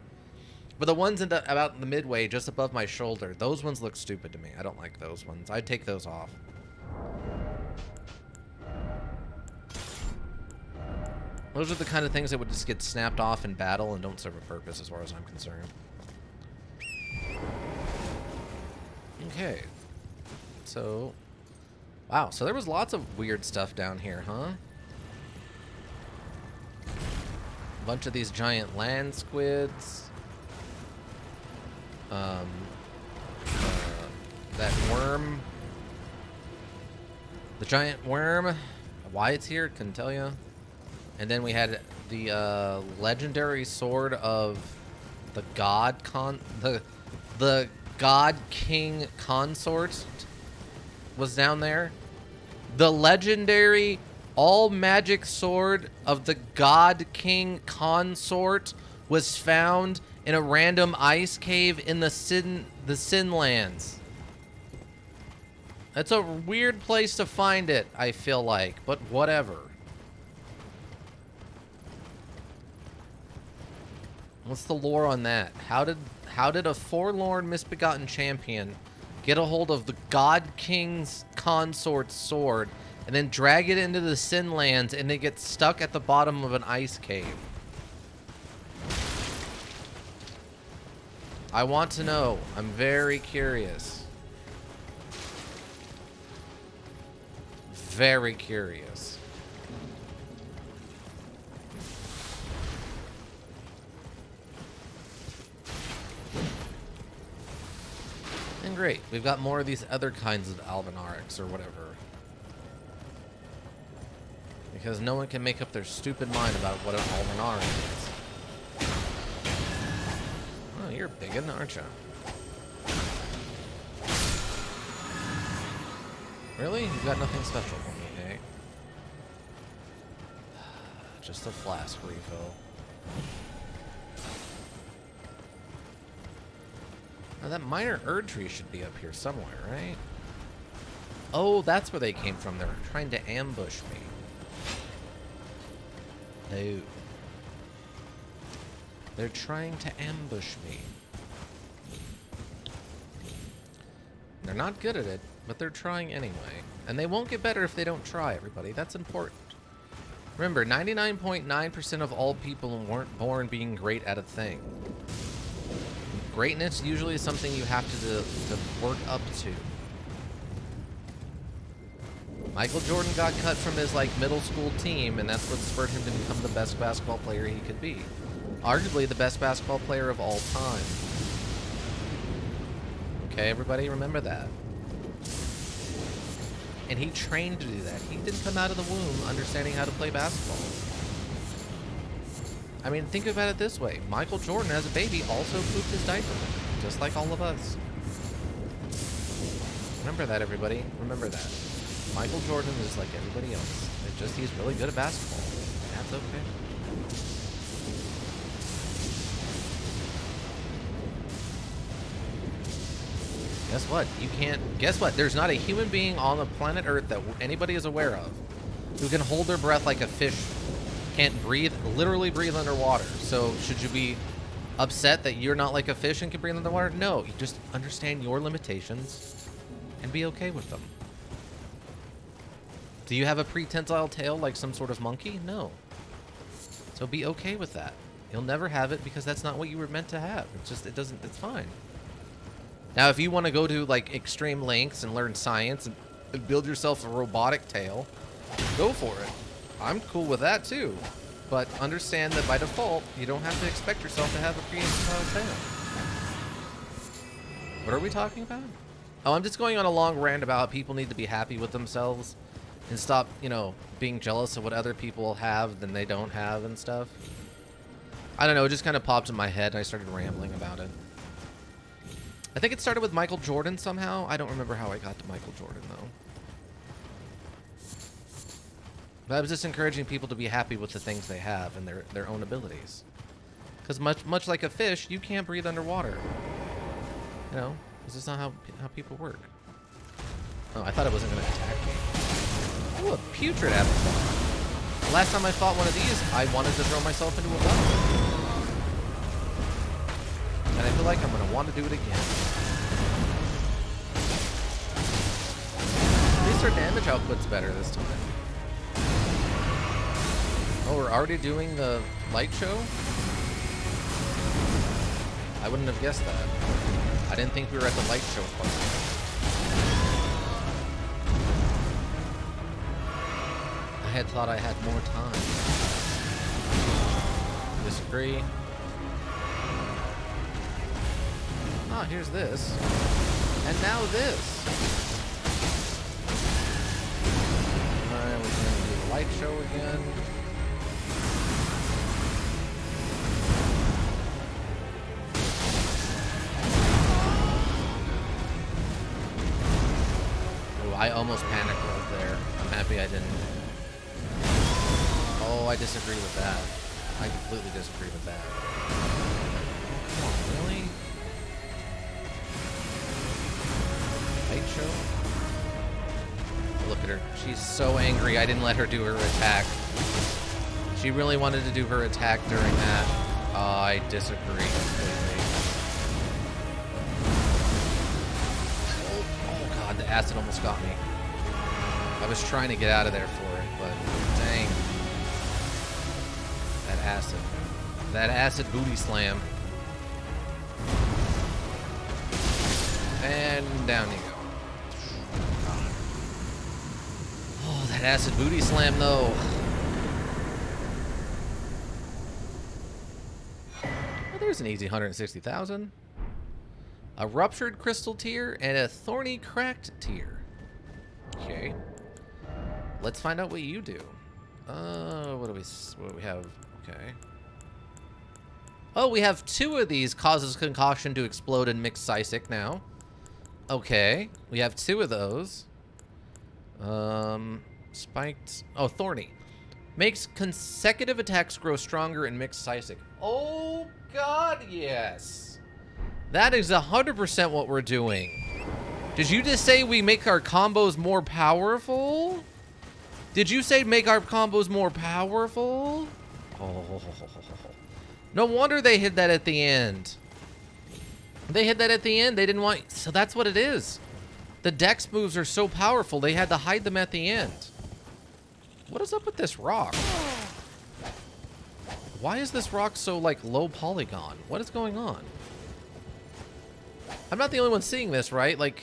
A: But the ones in about the midway, just above my shoulder, those ones look stupid to me. I don't like those ones. I'd take those off. Those are the kind of things that would just get snapped off in battle and don't serve a purpose as far as I'm concerned. Okay. So, wow. So there was lots of weird stuff down here, huh? A bunch of these giant land squids. That worm. The giant worm. Why it's here, couldn't tell you. And then we had the legendary sword of the the God King Consort was down there. The legendary all magic sword of the God King Consort was found in a random ice cave in the Sinlands. That's a weird place to find it, I feel like, but whatever. What's the lore on that? How did a forlorn misbegotten champion get a hold of the God King's Consort's sword and then drag it into the Sinlands and it gets stuck at the bottom of an ice cave? I want to know. I'm very curious. Very curious. And great, we've got more of these other kinds of Alvinarics or whatever. Because no one can make up their stupid mind about what an Alvinaric is. Oh, you're big, aren't you? Really? You've got nothing special for me, eh? Just a flask refill. Now that minor Erd tree should be up here somewhere, right? Oh, that's where they came from. They're trying to ambush me. No. They're trying to ambush me. They're not good at it, but they're trying anyway. And they won't get better if they don't try, everybody. That's important. Remember, 99.9% of all people weren't born being great at a thing. Greatness usually is something you have to work up to. Michael Jordan got cut from his middle school team, and that's what spurred him to become the best basketball player he could be. Arguably the best basketball player of all time. Okay, everybody, remember that. And he trained to do that. He didn't come out of the womb understanding how to play basketball. I mean, think about it this way. Michael Jordan, as a baby, also pooped his diaper, just like all of us. Remember that, everybody. Remember that. Michael Jordan is like everybody else. It's just he's really good at basketball. That's okay. Guess what? You can't... Guess what? There's not a human being on the planet Earth that anybody is aware of who can hold their breath like a fish can't breathe, literally breathe underwater. So should you be upset that you're not like a fish and can breathe underwater? No, you just understand your limitations and be okay with them. Do you have a prehensile tail like some sort of monkey? No. So be okay with that. You'll never have it because that's not what you were meant to have. It's just, it's fine. Now, if you want to go to extreme lengths and learn science and build yourself a robotic tail, go for it. I'm cool with that too. But understand that by default, you don't have to expect yourself to have a prehensile tail. What are we talking about? Oh, I'm just going on a long rant about how people need to be happy with themselves and stop, being jealous of what other people have than they don't have and stuff. I don't know, it just kind of popped in my head and I started rambling about it. I think it started with Michael Jordan somehow. I don't remember how I got to Michael Jordan, though. But I was just encouraging people to be happy with the things they have and their own abilities. Because much like a fish, you can't breathe underwater. You know, this is not how people work. Oh, I thought it wasn't going to attack me. Oh, a putrid avatar. Last time I fought one of these, I wanted to throw myself into a well. And I feel like I'm going to want to do it again. At least our damage output's better this time. Oh, we're already doing the light show? I wouldn't have guessed that. I didn't think we were at the light show part. I had thought I had more time. Disagree. Ah, here's this. And now this. Alright, we're gonna do the light show again. Oh, I almost panic rolled there. I'm happy I didn't. Oh, I disagree with that. I completely disagree with that. Come on, really? Light show? Look at her. She's so angry I didn't let her do her attack. She really wanted to do her attack during that. I disagree completely. Oh god, the acid almost got me. I was trying to get out of there for it, but dang. That acid. That acid booty slam. And down you go. Oh, that acid booty slam, though. Well, there's an easy 160,000. A ruptured crystal tear and a thorny cracked tear. Okay. Let's find out what you do. What do we have? Okay. Oh, we have 2 of these causes concoction to explode and mix Sisic now. Okay. We have 2 of those. Spiked. Oh, thorny. Makes consecutive attacks grow stronger and mix Sisic. Oh, God, yes. That is 100% what we're doing. Did you just say we make our combos more powerful? Did you say make our combos more powerful? Oh. No wonder they hid that at the end. They hid that at the end. They didn't want... So that's what it is. The dex moves are so powerful, they had to hide them at the end. What is up with this rock? Why is this rock so, like, low polygon? What is going on? I'm not the only one seeing this, right? Like...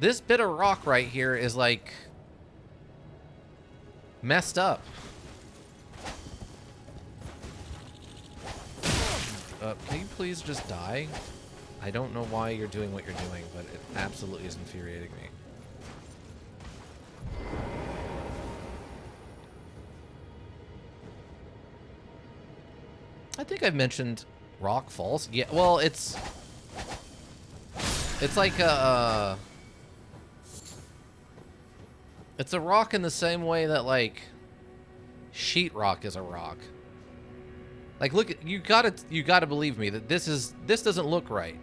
A: This bit of rock right here is, like... messed up. Can you please just die? I don't know why you're doing what you're doing, but it absolutely is infuriating me. I think I've mentioned rock falls. Yeah, well, it's like a... It's a rock in the same way that, like, sheetrock is a rock. Like, look, you gotta believe me that this doesn't look right.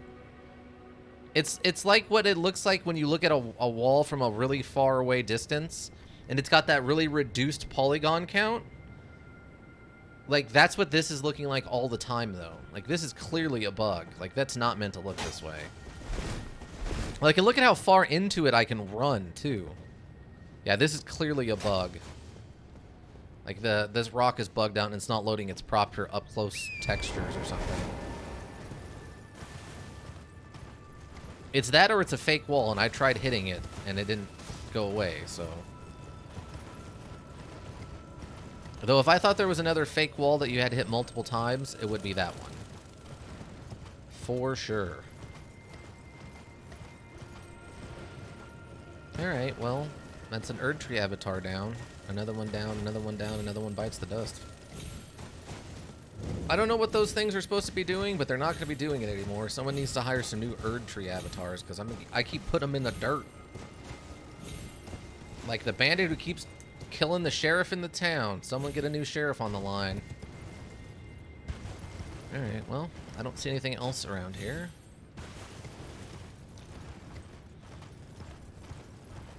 A: It's like what it looks like when you look at a wall from a really far away distance, and it's got that really reduced polygon count. Like, that's what this is looking like all the time, though. Like, this is clearly a bug. Like, that's not meant to look this way. Like, and look at how far into it I can run, too. Yeah, this is clearly a bug. Like, this rock is bugged out and it's not loading its proper up-close textures or something. It's that or it's a fake wall, and I tried hitting it, and it didn't go away, so... Though if I thought there was another fake wall that you had to hit multiple times, it would be that one. For sure. Alright, well, that's an Erdtree avatar down. Another one down, another one down, another one bites the dust. I don't know what those things are supposed to be doing, but they're not going to be doing it anymore. Someone needs to hire some new Erdtree avatars, because I keep putting them in the dirt. Like the bandit who keeps killing the sheriff in the town. Someone get a new sheriff on the line. Alright, well, I don't see anything else around here.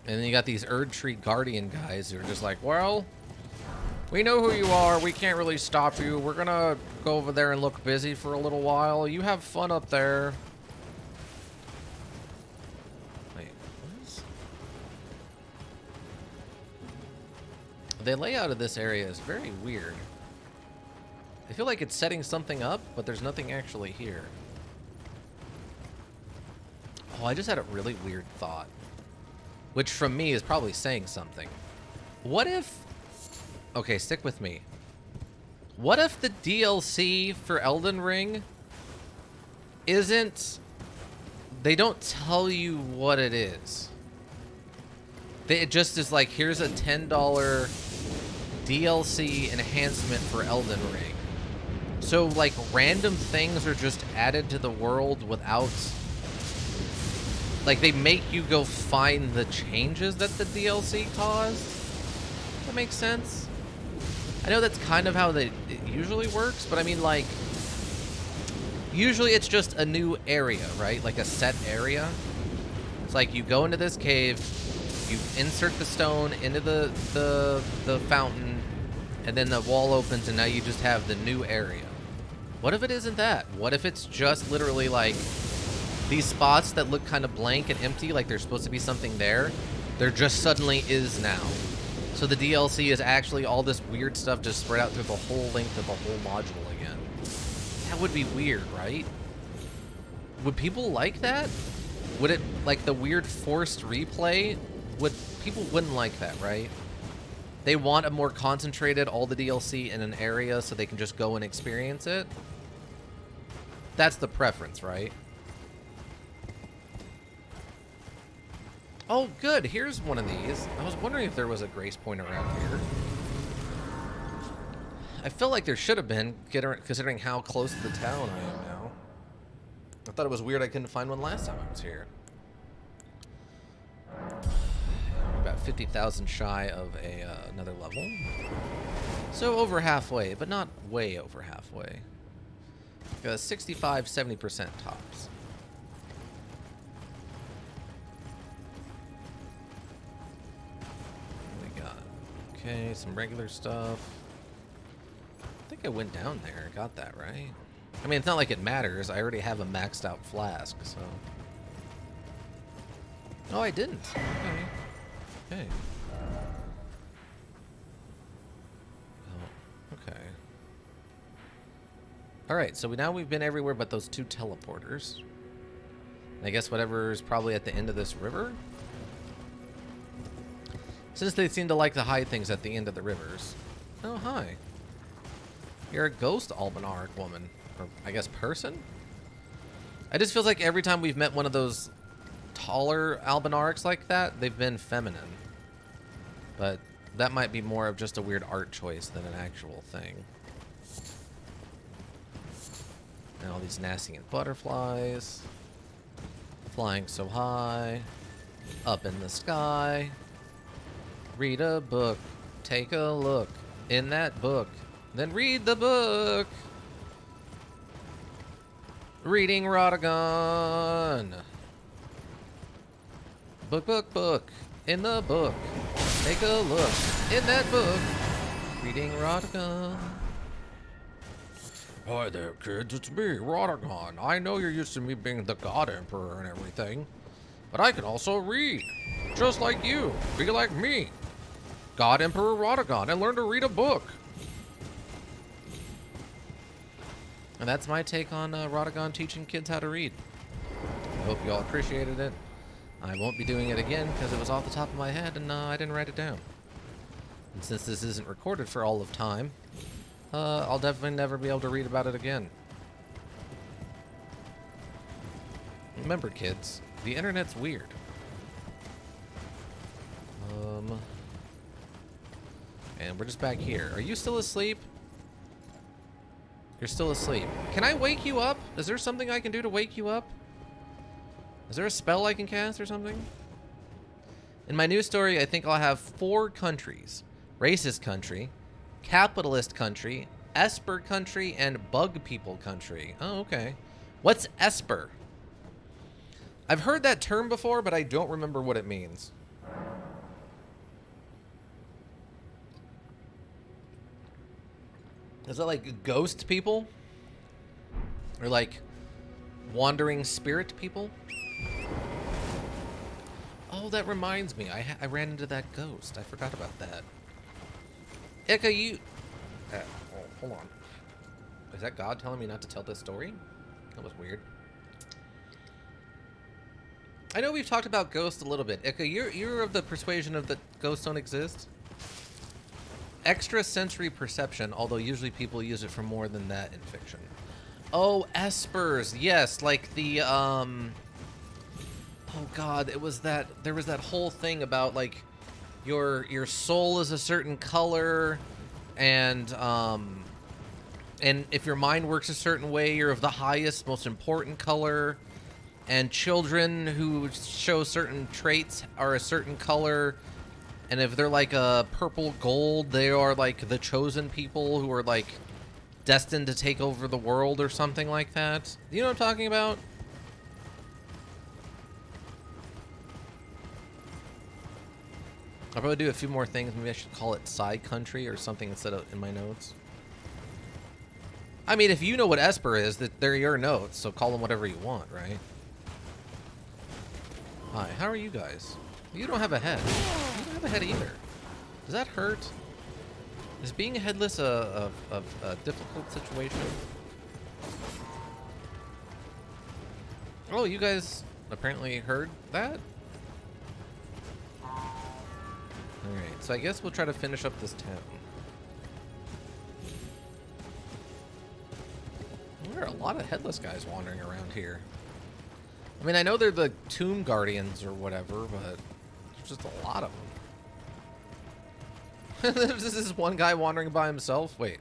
A: And then you got these Erd Tree Guardian guys who are just like, well, we know who you are. We can't really stop you. We're gonna go over there and look busy for a little while. You have fun up there. Wait, what is... The layout of this area is very weird. I feel like it's setting something up, but there's nothing actually here. Oh, I just had a really weird thought. Which from me is probably saying something. What if... Okay, stick with me. What if the DLC for Elden Ring isn't... They don't tell you what it is. It just is like, here's a $10 DLC enhancement for Elden Ring. So, like, random things are just added to the world without... Like, they make you go find the changes that the DLC caused? That makes sense? I know that's kind of how it usually works, but I mean, like... Usually it's just a new area, right? Like a set area. It's like you go into this cave, you insert the stone into the fountain, and then the wall opens and now you just have the new area. What if it isn't that? What if it's just literally like... These spots that look kind of blank and empty, like there's supposed to be something there, there just suddenly is now. So the DLC is actually all this weird stuff just spread out through the whole length of the whole module again. That would be weird, right? Would people like that? Would it, like the weird forced replay? People wouldn't like that, right? They want a more concentrated, all the DLC in an area so they can just go and experience it. That's the preference, right? Oh, good. Here's one of these. I was wondering if there was a grace point around here. I feel like there should have been, considering how close to the town I am now. I thought it was weird I couldn't find one last time I was here. I'm about 50,000 shy of another level. So over halfway, but not way over halfway. 65, 70% tops. Okay, some regular stuff. I think I went down there, got that, right? I mean, it's not like it matters. I already have a maxed out flask, so... Oh, I didn't. Okay. Okay. Oh, okay. Alright, so now we've been everywhere but those two teleporters. And I guess whatever is probably at the end of this river? Since they seem to like to hide things at the end of the rivers. Oh, hi. You're a ghost Albinaric woman. Or, I guess, person? It just feels like every time we've met one of those taller Albinarics like that, they've been feminine. But that might be more of just a weird art choice than an actual thing. And all these nasty butterflies. Flying so high. Up in the sky. Read a book. Take a look in that book. Then read the book. Reading Rodagon. Book, book, book. In the book. Take a look in that book. Reading Rodagon. Hi there, kids. It's me, Rodagon. I know you're used to me being the God Emperor and everything, but I can also read. Just like you. Be like me. God Emperor Rodagon, and learn to read a book. And that's my take on Rodagon teaching kids how to read. I hope you all appreciated it. I won't be doing it again because it was off the top of my head and I didn't write it down. And since this isn't recorded for all of time, I'll definitely never be able to read about it again. Remember, kids, the internet's weird. And we're just back here. Are you still asleep? You're still asleep. Can I wake you up? Is there something I can do to wake you up? Is there a spell I can cast or something? In my new story, I think I'll have 4 countries. Racist country, capitalist country, Esper country and bug people country. Oh, okay. What's Esper? I've heard that term before, but I don't remember what it means. Is that like ghost people? Or like wandering spirit people? Oh, that reminds me. I ran into that ghost. I forgot about that. Ika, you... oh, hold on. Is that God telling me not to tell this story? That was weird. I know we've talked about ghosts a little bit. Ika, you're of the persuasion of that ghosts don't exist? Extrasensory perception, although usually people use it for more than that in fiction. Oh, espers. Yes, like the, oh God, it was that, there was that whole thing about, like, your soul is a certain color, and if your mind works a certain way, you're of the highest, most important color, and children who show certain traits are a certain color, and if they're like a purple gold, they are like the chosen people who are like destined to take over the world or something like that. You know what I'm talking about? I'll probably do a few more things. Maybe I should call it side country or something instead of in my notes. I mean, if you know what Esper is, that they're your notes, so call them whatever you want, right? Hi, how are you guys? You don't have a head. You don't have a head either. Does that hurt? Is being headless a difficult situation? Oh, you guys apparently heard that? Alright, so I guess we'll try to finish up this town. There are a lot of headless guys wandering around here. I mean, I know they're the tomb guardians or whatever, but there's just a lot of them. There's this one guy wandering by himself. Wait,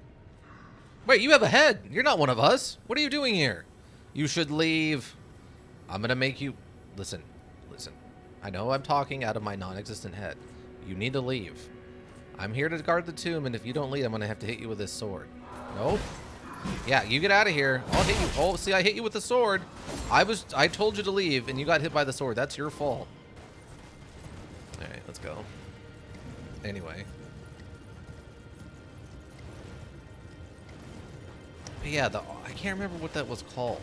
A: you have a head. You're not one of us. What are you doing here? You should leave. I'm gonna make you... Listen. I know I'm talking out of my non-existent head. You need to leave. I'm here to guard the tomb, and if you don't leave, I'm gonna have to hit you with this sword. Nope. Yeah, you get out of here. I'll hit you. Oh, see, I hit you with the sword. I told you to leave, and you got hit by the sword. That's your fault. All right, let's go. Anyway. But yeah, I can't remember what that was called.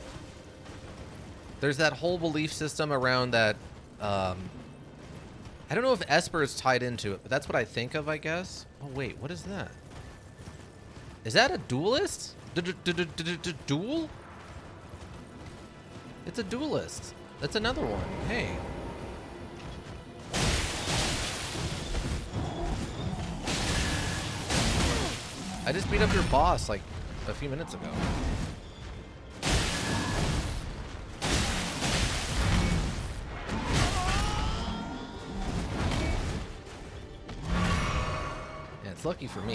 A: There's that whole belief system around that, I don't know if Esper is tied into it, but that's what I think of, I guess. Oh, wait, what is that? Is that a duelist? Duel? It's a duelist. That's another one. Hey. I just beat up your boss like a few minutes ago. Yeah, it's lucky for me.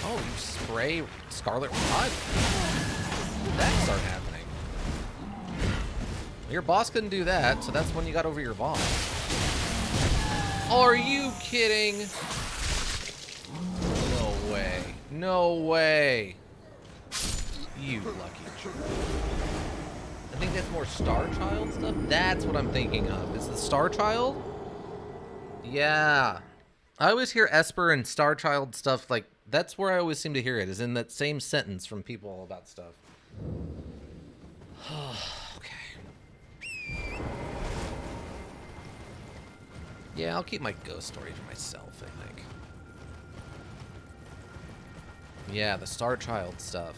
A: Oh, you spray Scarlet Rot? When did that start happening? Your boss couldn't do that, so that's when you got over your boss. Are you kidding? No way. No way. You lucky. I think that's more Star Child stuff. That's what I'm thinking of. Is the Star Child? Yeah. I always hear Esper and Star Child stuff like... That's where I always seem to hear it, is in that same sentence from people about stuff. Okay. Yeah, I'll keep my ghost story to myself, I think. Yeah, the Star Child stuff.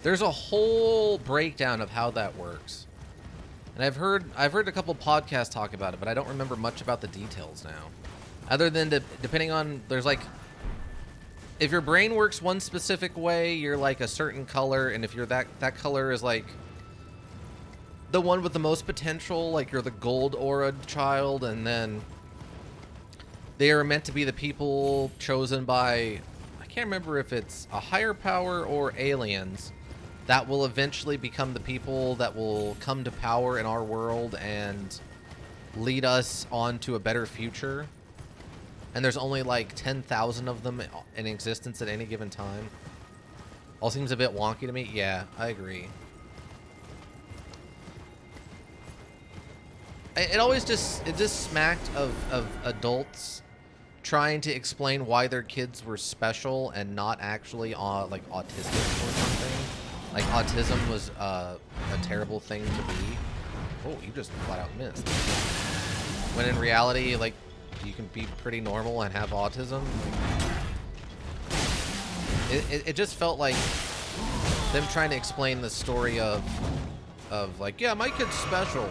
A: There's a whole breakdown of how that works. And I've heard a couple podcasts talk about it, but I don't remember much about the details now. Other than depending on, there's like... If your brain works one specific way, you're like a certain color, and if you're that color is like the one with the most potential, like you're the gold aura child, and then they are meant to be the people chosen by, I can't remember if it's a higher power or aliens that will eventually become the people that will come to power in our world and lead us on to a better future. And there's only like 10,000 of them in existence at any given time. All seems a bit wonky to me. Yeah, I agree. It always just smacked of adults trying to explain why their kids were special and not actually like autistic or something. Like autism was a terrible thing to be. Oh, you just flat out missed. When in reality, like, you can be pretty normal and have autism. It just felt like them trying to explain the story of like, yeah, my kid's special.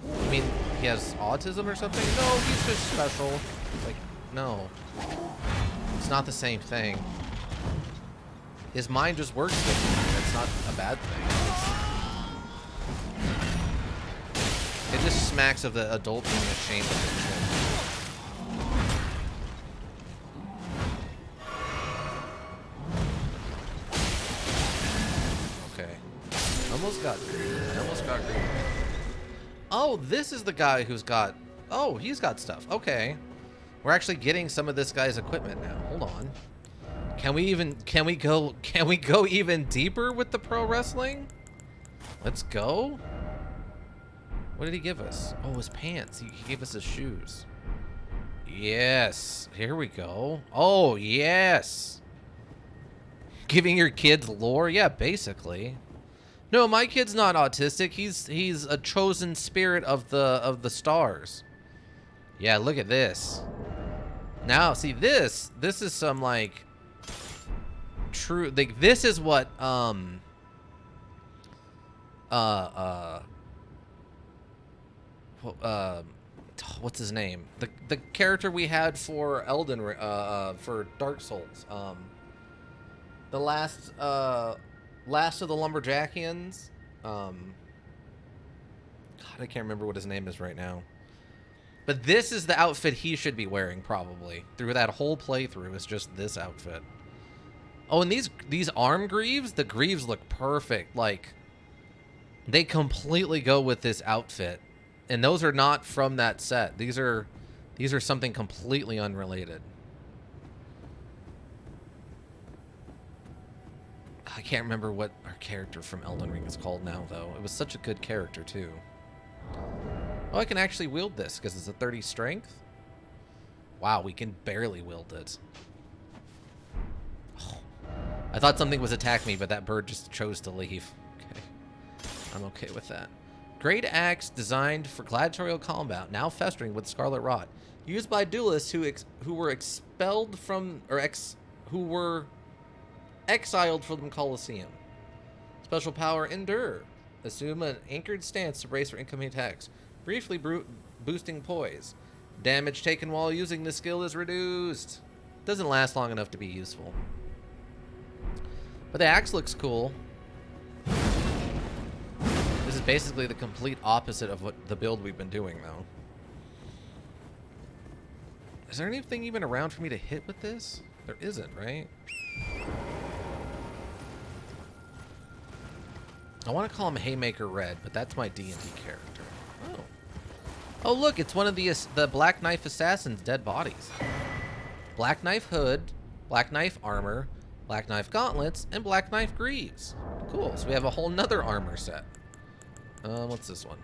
A: I mean, he has autism or something? No, he's just special. Like, no. It's not the same thing. His mind just works differently. That's not a bad thing. It just smacks of the adult being ashamed of their shit. Okay. Almost got green. I almost got green. Oh, this is the guy who's got... Oh, he's got stuff. Okay. We're actually getting some of this guy's equipment now. Hold on. Can we go even deeper with the pro wrestling? Let's go. What did he give us? Oh, his pants. He gave us his shoes. Yes. Here we go. Oh, yes. Giving your kids lore? Yeah, basically. No, my kid's not autistic. He's a chosen spirit of the stars. Yeah, look at this. Now, see this is some like true, like, this is what what's his name? The character we had for Elden, for Dark Souls. The last of the Lumberjackians. God, I can't remember what his name is right now. But this is the outfit he should be wearing, probably. Through that whole playthrough, is just this outfit. Oh, and these arm greaves, the greaves look perfect. Like, they completely go with this outfit. And those are not from that set. These are something completely unrelated. I can't remember what our character from Elden Ring is called now, though. It was such a good character, too. Oh, I can actually wield this because it's a 30 strength. Wow, we can barely wield it. Oh, I thought something was attacking me, but that bird just chose to leave. Okay, I'm okay with that. Great axe designed for gladiatorial combat, now festering with scarlet rot. Used by duelists who were expelled from, or who were exiled from the Colosseum. Special power, endure. Assume an anchored stance to brace for incoming attacks, briefly boosting poise. Damage taken while using the skill is reduced. Doesn't last long enough to be useful. But the axe looks cool. This is basically the complete opposite of what the build we've been doing, though. Is there anything even around for me to hit with this? There isn't, right? I want to call him Haymaker Red, but that's my D&D character. Oh. Oh, look, it's one of the Black Knife Assassin's dead bodies. Black Knife Hood, Black Knife Armor, Black Knife Gauntlets, and Black Knife Greaves. Cool, so we have a whole nother armor set. What's this one?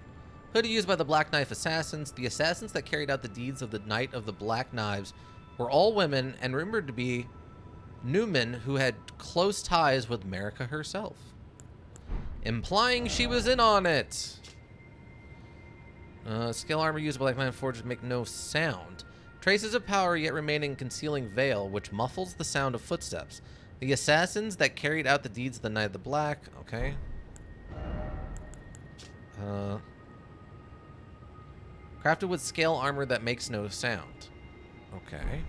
A: Hood used by the Black Knife Assassins. The assassins that carried out the deeds of the Knight of the Black Knives were all women and rumored to be Newmen who had close ties with Marika herself, implying she was in on it. Scale armor used by Black Knife Forgers make no sound. Traces of power yet remaining concealing veil, which muffles the sound of footsteps. The assassins that carried out the deeds of the Knight of the Black. Okay. Crafted with scale armor that makes no sound. Okay.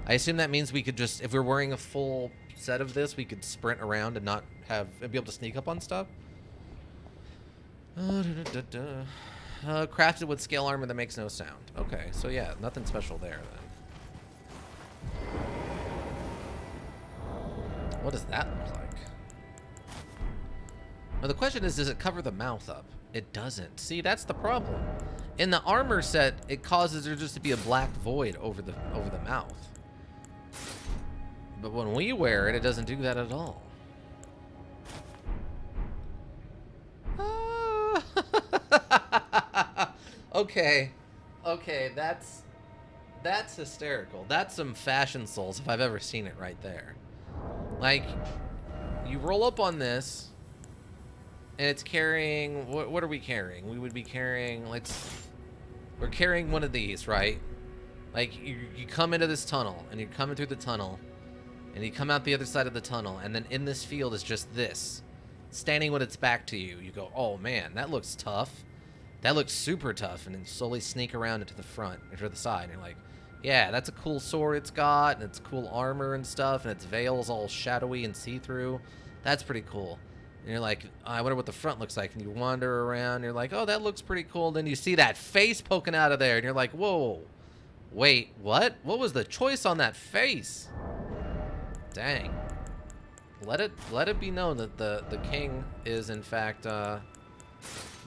A: I assume that means we could just, if we're wearing a full set of this, we could sprint around and not have, and be able to sneak up on stuff. Crafted with scale armor that makes no sound. Okay, so yeah, nothing special there then. What does that look like? Now the question is, does it cover the mouth up? It doesn't. See, that's the problem. In the armor set, it causes there just to be a black void over the mouth. But when we wear it, it doesn't do that at all. Okay. Okay, that's hysterical. That's some fashion souls if I've ever seen it right there. Like, you roll up on this, and it's carrying... What are we carrying? We would be carrying... We're carrying one of these, right? Like, you come into this tunnel, and you're coming through the tunnel, and you come out the other side of the tunnel, and then in this field is just this. Standing with its back to you. You go, oh man, that looks tough. That looks super tough. And then slowly sneak around into the front, or to the side, and you're like, yeah, that's a cool sword it's got, and it's cool armor and stuff, and its veil's all shadowy and see-through. That's pretty cool. And you're like, I wonder what the front looks like. And you wander around, and you're like, oh, that looks pretty cool. Then you see that face poking out of there, and you're like, whoa. Wait, what? What was the choice on that face? Dang. Let it be known that the king is, in fact,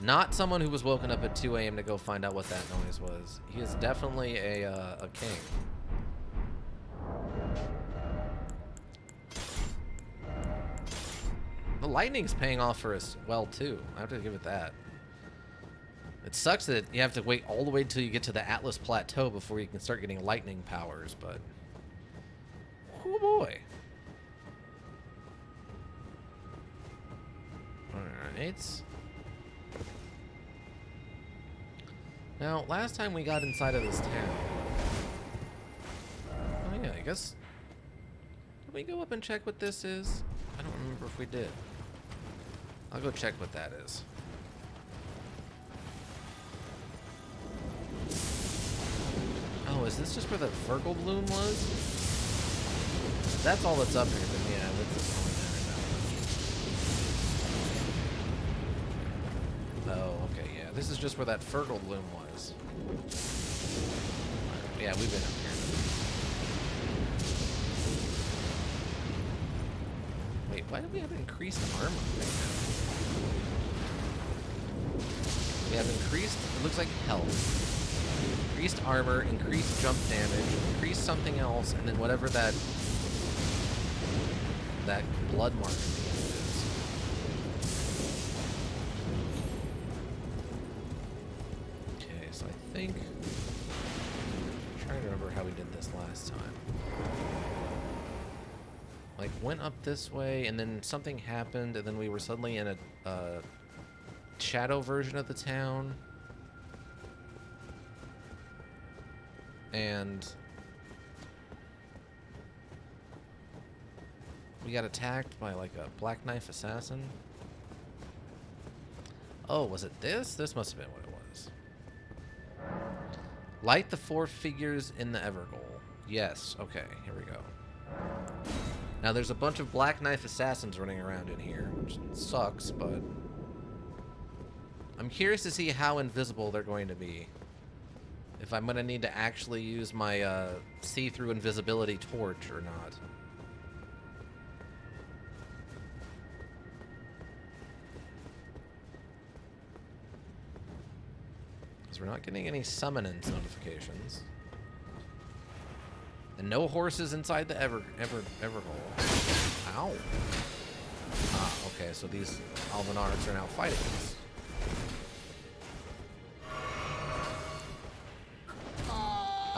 A: not someone who was woken up at 2 a.m. to go find out what that noise was. He is definitely a king. The lightning's paying off for us well, too. I have to give it that. It sucks that you have to wait all the way until you get to the Atlas Plateau before you can start getting lightning powers, but... Oh boy. Alright. Now, last time we got inside of this town... Oh yeah, I guess... Did we go up and check what this is? I don't remember if we did. I'll go check what that is. Oh, is this just where the Virgil bloom was? That's all that's up here, then yeah, what's this going on? Oh, okay, yeah. This is just where that Virgil bloom was. Yeah, we've been up here. Wait, why do we have increased armor right now? We have increased, it looks like health. Increased armor, increased jump damage, increased something else, and then whatever that blood mark is. Okay, so I think I'm trying to remember how we did this last time. Like went up this way, and then something happened, and then we were suddenly in a shadow version of the town. And we got attacked by like a black knife assassin. Oh, was it this? This must have been what it was. Light the 4 figures in the Evergoal. Yes, okay, here we go. Now there's a bunch of black knife assassins running around in here, which sucks, but I'm curious to see how invisible they're going to be. If I'm going to need to actually use my see-through invisibility torch or not. Because we're not getting any summonance notifications. And no horses inside the Everhole. Ow. Ah, okay, so these Alvanards are now fighting us.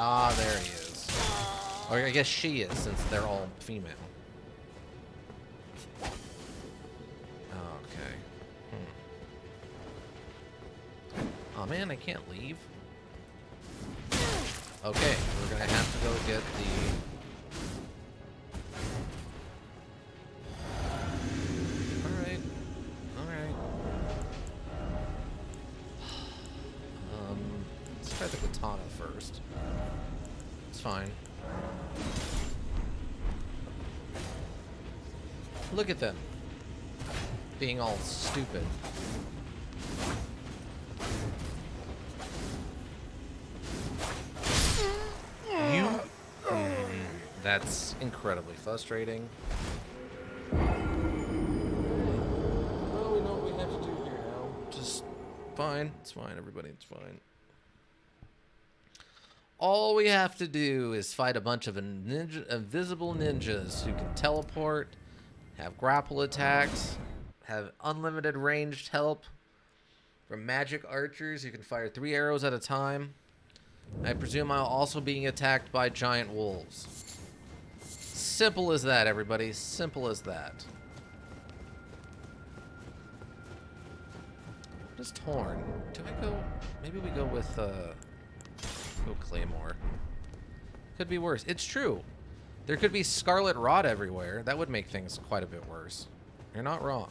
A: Ah, there he is. Or I guess she is, since they're all female. Okay. Oh man, I can't leave. Okay, we're gonna have to go get the... Alright. Alright. Let's try the katana first. It's fine. Look at them. Being all stupid. You... That's incredibly frustrating. Well, we know what we have to do here now. Just fine. It's fine, everybody. It's fine. all we have to do is fight a bunch of invisible ninjas who can teleport, have grapple attacks, have unlimited ranged help from magic archers who can fire 3 arrows at a time. I presume I'll also being attacked by giant wolves. Simple as that, everybody. Simple as that. What is Torn? Do I go... Maybe we go with, go Claymore. Could be worse. It's true. There could be Scarlet Rot everywhere. That would make things quite a bit worse. You're not wrong.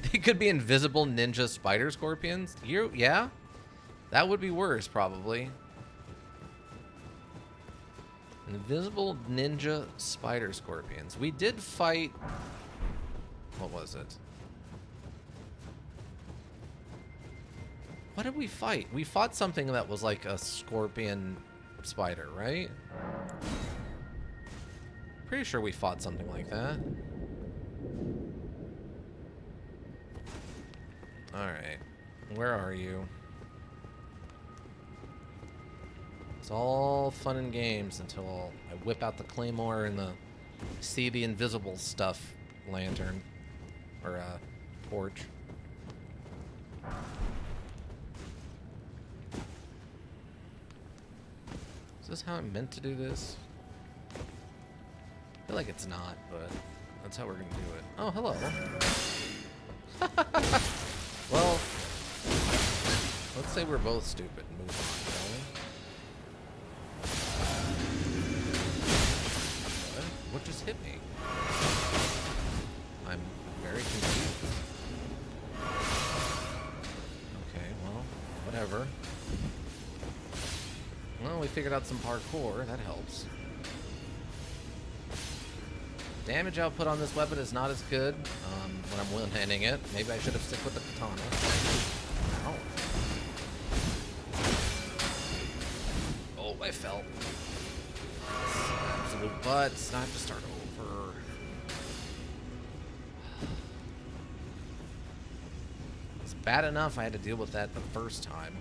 A: They could be invisible ninja spider scorpions. Yeah? That would be worse, probably. Invisible ninja spider scorpions. We did fight... What was it? What did we fight? We fought something that was like a scorpion spider, right? Pretty sure we fought something like that. Alright. Where are you? It's all fun and games until I whip out the claymore and see the invisible stuff lantern. Or, torch. Is this how I'm meant to do this? I feel like it's not, but that's how we're gonna do it. Oh, hello. Well, let's say we're both stupid and move on, shall we? What just hit me? I'm very confused. Okay, well, whatever. Well, we figured out some parkour. That helps. Damage output on this weapon is not as good when I'm one-handing it. Maybe I should have stuck with the katana. Ow. Oh, I fell. Absolute butt. It's time to start over. It's bad enough I had to deal with that the first time.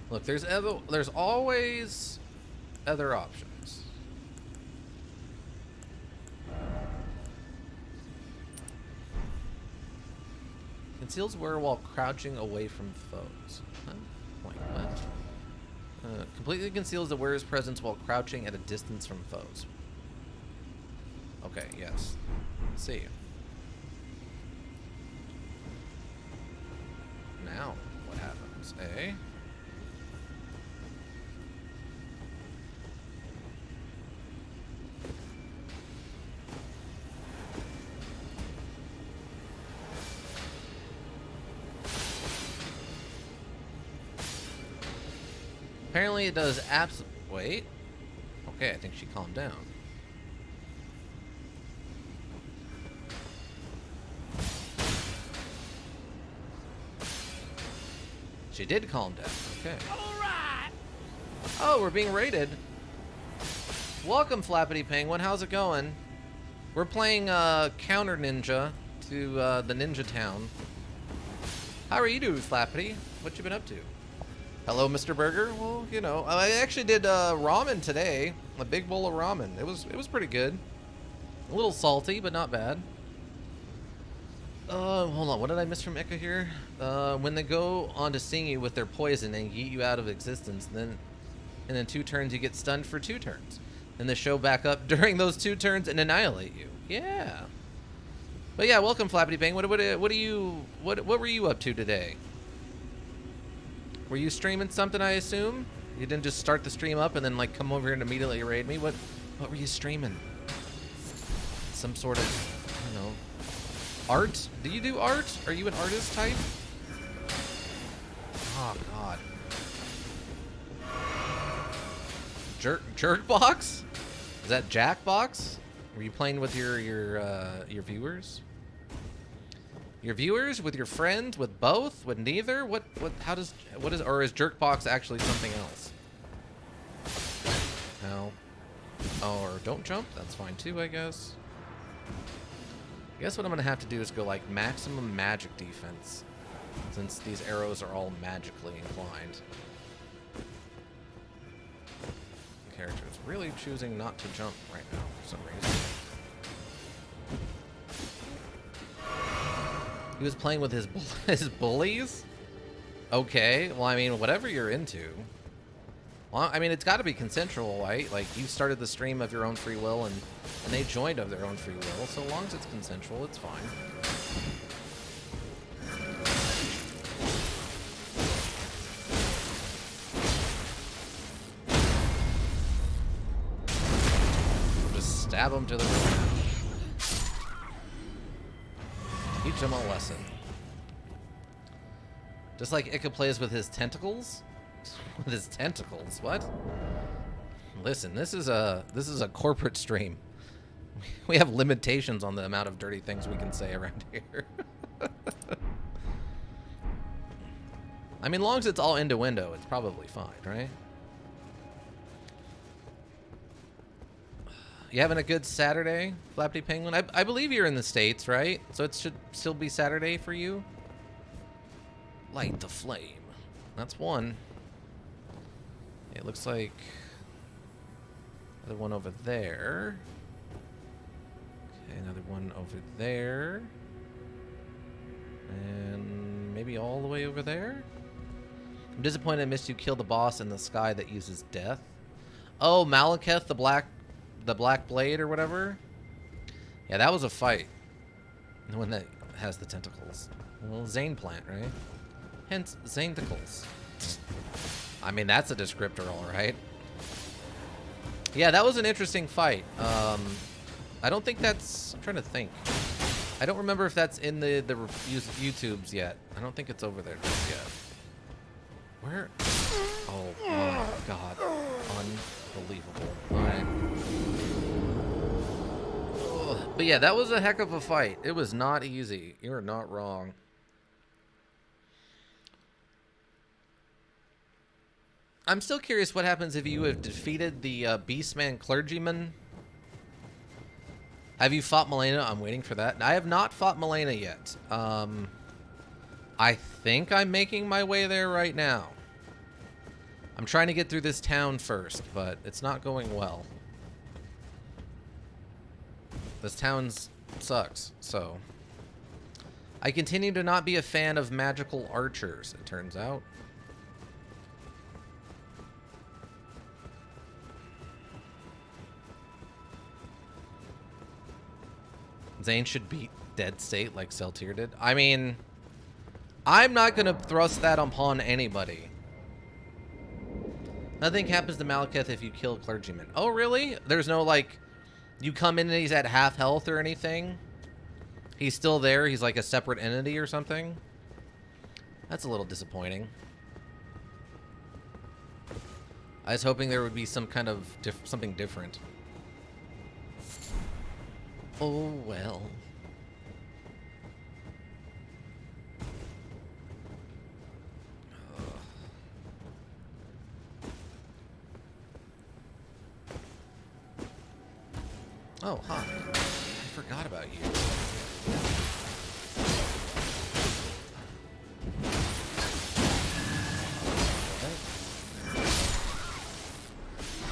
A: Look, there's always other options. Conceals wearer while crouching away from foes. Huh? Wait, what? Completely conceals the wearer's presence while crouching at a distance from foes. Okay, yes. Let's see. Now, what happens? Apparently it does wait. Okay, I think she calmed down. She did calm down. Okay. Alright. Oh, we're being raided. Welcome, Flappity Penguin. How's it going? We're playing Counter Ninja to the Ninja Town. How are you doing, Flappity? What you been up to? Hello, Mr. Burger. Well, you know, I actually did ramen today. A big bowl of ramen. It was pretty good. A little salty, but not bad. Hold on. What did I miss from Eka here? When they go on to sting you with their poison and yeet you out of existence, and then 2 turns you get stunned for 2 turns. Then they show back up during those 2 turns and annihilate you. Yeah. But yeah, welcome, Flappity Bang. What were you up to today? Were you streaming something, I assume? You didn't just start the stream up and then like come over here and immediately raid me? What were you streaming? Some sort of, I don't know, art? Do you do art? Are you an artist type? Oh god. Jerkbox? Is that Jackbox? Were you playing with your viewers? Your viewers, with your friends, with both, with neither? What is, or is Jerkbox actually something else? Ow. Or don't jump, that's fine too, I guess. I guess what I'm gonna have to do is go like maximum magic defense, since these arrows are all magically inclined. The character is really choosing not to jump right now for some reason. He was playing with his bullies? Okay, well, I mean, whatever you're into. Well, I mean, it's got to be consensual, right? Like, you started the stream of your own free will, and they joined of their own free will. So long as it's consensual, it's fine. Just stab them to the ground. Teach them a lesson. Just like Ika plays with his tentacles? With his tentacles, what? Listen, this is a corporate stream. We have limitations on the amount of dirty things we can say around here. I mean, long as it's all innuendo, it's probably fine, right? You having a good Saturday, Flappy Penguin? I believe you're in the States, right? So it should still be Saturday for you? Light the flame. That's one. It looks like another one over there. Okay, another one over there. And maybe all the way over there? I'm disappointed I missed you kill the boss in the sky that uses death. Oh, Malekith, the black blade or whatever? Yeah, that was a fight. The one that has the tentacles. Well, Zane plant, right? Hence, Zanetacles. I mean, that's a descriptor, all right. Yeah, that was an interesting fight. I don't think that's... I'm trying to think. I don't remember if that's in the YouTubes yet. I don't think it's over there just yet. Where? Oh, my God. Unbelievable. All right. Ugh. But yeah, that was a heck of a fight. It was not easy. You're not wrong. I'm still curious what happens if you have defeated the Beastman clergyman. Have you fought Milena? I'm waiting for that. I have not fought Milena yet. I think I'm making my way there right now. I'm trying to get through this town first, but it's not going well. This town sucks, so... I continue to not be a fan of magical archers, it turns out. Zane should beat Dead State like Celtier did. I mean, I'm not going to thrust that upon anybody. Nothing happens to Malekith if you kill clergyman. Oh, really? There's no, like, you come in and he's at half health or anything? He's still there? He's like a separate entity or something? That's a little disappointing. I was hoping there would be some kind of something different. Oh, well. Oh, hi. I forgot about you.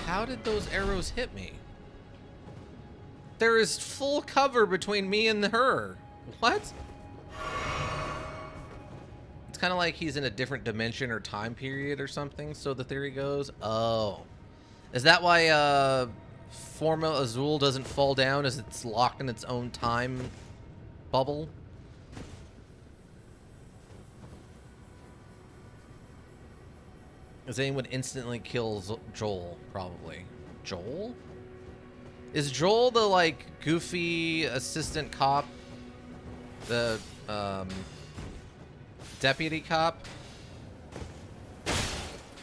A: How did those arrows hit me? There is full cover between me and her. What? It's kind of like he's in a different dimension or time period or something, so the theory goes. Oh. Is that why Forma Azul doesn't fall down as it's locked in its own time bubble? Zane would instantly kill Joel, probably. Joel? Is Joel the, like, goofy assistant cop? The, deputy cop?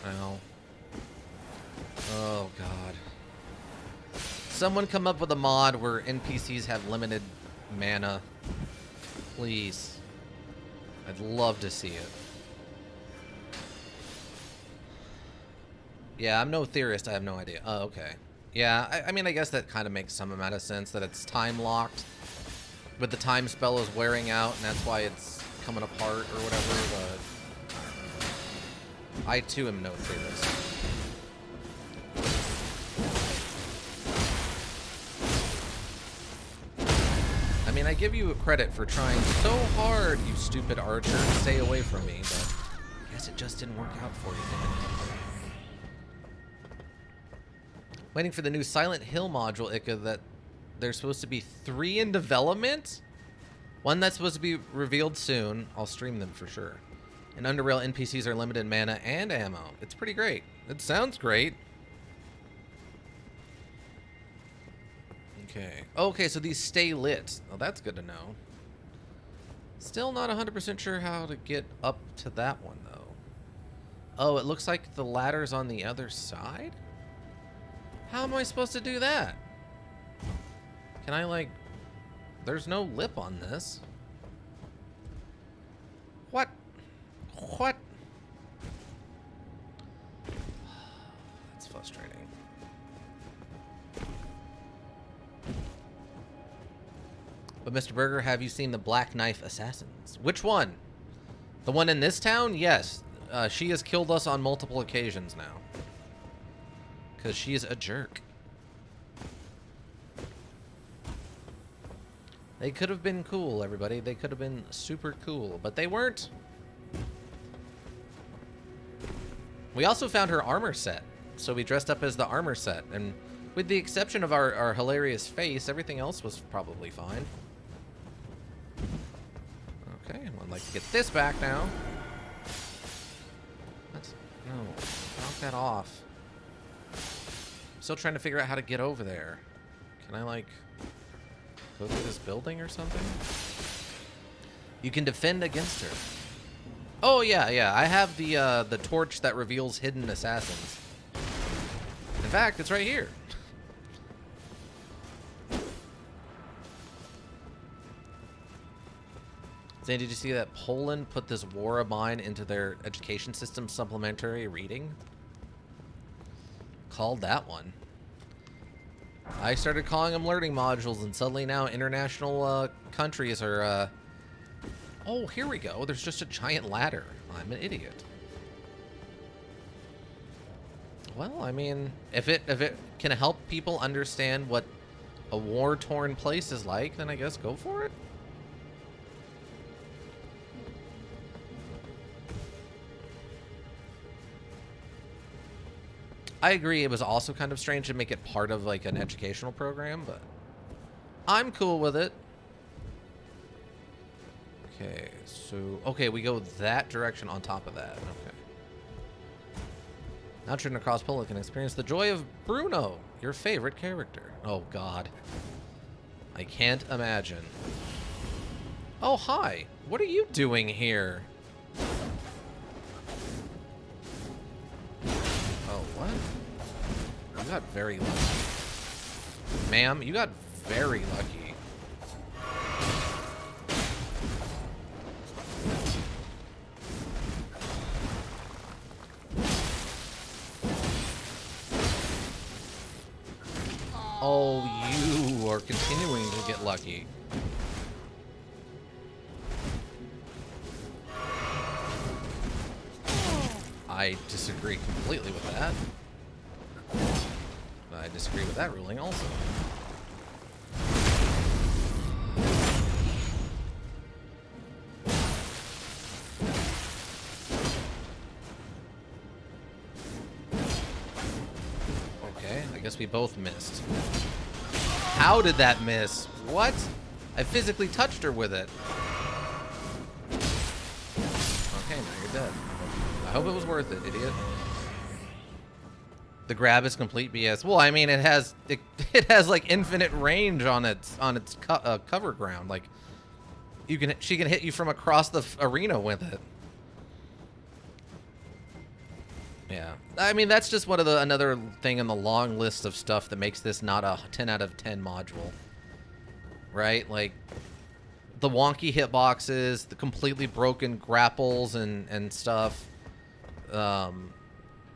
A: No. Oh, God. Someone come up with a mod where NPCs have limited mana. Please. I'd love to see it. Yeah, I'm no theorist. I have no idea. Oh, okay. Yeah, I mean, I guess that kind of makes some amount of sense that it's time locked, but the time spell is wearing out, and that's why it's coming apart or whatever. But I too am no theorist. I mean, I give you credit for trying so hard, you stupid archer, to stay away from me, but I guess it just didn't work out for you, did it? Waiting for the new Silent Hill module, Ika, that there's supposed to be 3 in development? One that's supposed to be revealed soon. I'll stream them for sure. And Underrail NPCs are limited mana and ammo. It's pretty great. It sounds great. Okay. Okay, so these stay lit. Oh, that's good to know. Still not 100% sure how to get up to that one, though. Oh, it looks like the ladder's on the other side? How am I supposed to do that? Can I, like... There's no lip on this. What? What? That's frustrating. But Mr. Berger, have you seen the Black Knife Assassins? Which one? The one in this town? Yes. She has killed us on multiple occasions now. Because she is a jerk. They could have been cool, everybody. They could have been super cool, but they weren't. We also found her armor set. So we dressed up as the armor set. And with the exception of our hilarious face, everything else was probably fine. Okay, I'd like to get this back now. No, knock that off. Still trying to figure out how to get over there. Can I, like, go through this building or something? You can defend against her. Oh, yeah, yeah. I have the torch that reveals hidden assassins. In fact, it's right here. Zane, did you see that Poland put this war of mine into their education system supplementary reading? Called that one. I started calling them learning modules, and suddenly now international countries are... Oh, here we go. There's just a giant ladder. I'm an idiot. Well, I mean, if it can help people understand what a war-torn place is like, then I guess go for it. I agree, it was also kind of strange to make it part of, like, an educational program, but I'm cool with it. Okay, so... Okay, we go that direction on top of that. Okay. Now turning across Poland can experience the joy of Bruno, your favorite character. Oh, God. I can't imagine. Oh, hi. What are you doing here? Oh, what? You got very lucky. Ma'am, you got very lucky. Oh, you are continuing to get lucky. I disagree completely with that. I disagree with that ruling also. Okay, I guess we both missed. How did that miss? What? I physically touched her with it. Okay, now you're dead. I hope it was worth it, idiot. The grab is complete BS. Well, I mean, it has like infinite range on its cover ground. Like, she can hit you from across the arena with it. Yeah, I mean, that's just one of another thing in the long list of stuff that makes this not a 10 out of 10 module, right? Like, the wonky hitboxes, the completely broken grapples and stuff.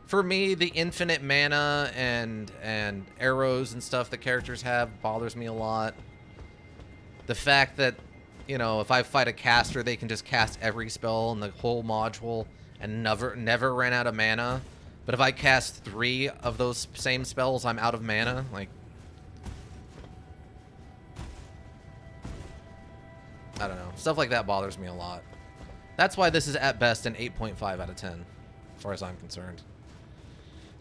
A: For me, the infinite mana and arrows and stuff that characters have bothers me a lot. The fact that, you know, if I fight a caster, they can just cast every spell in the whole module and never ran out of mana. But if I cast 3 of those same spells, I'm out of mana. Like, I don't know. Stuff like that bothers me a lot. That's why this is at best an 8.5 out of 10, as far as I'm concerned.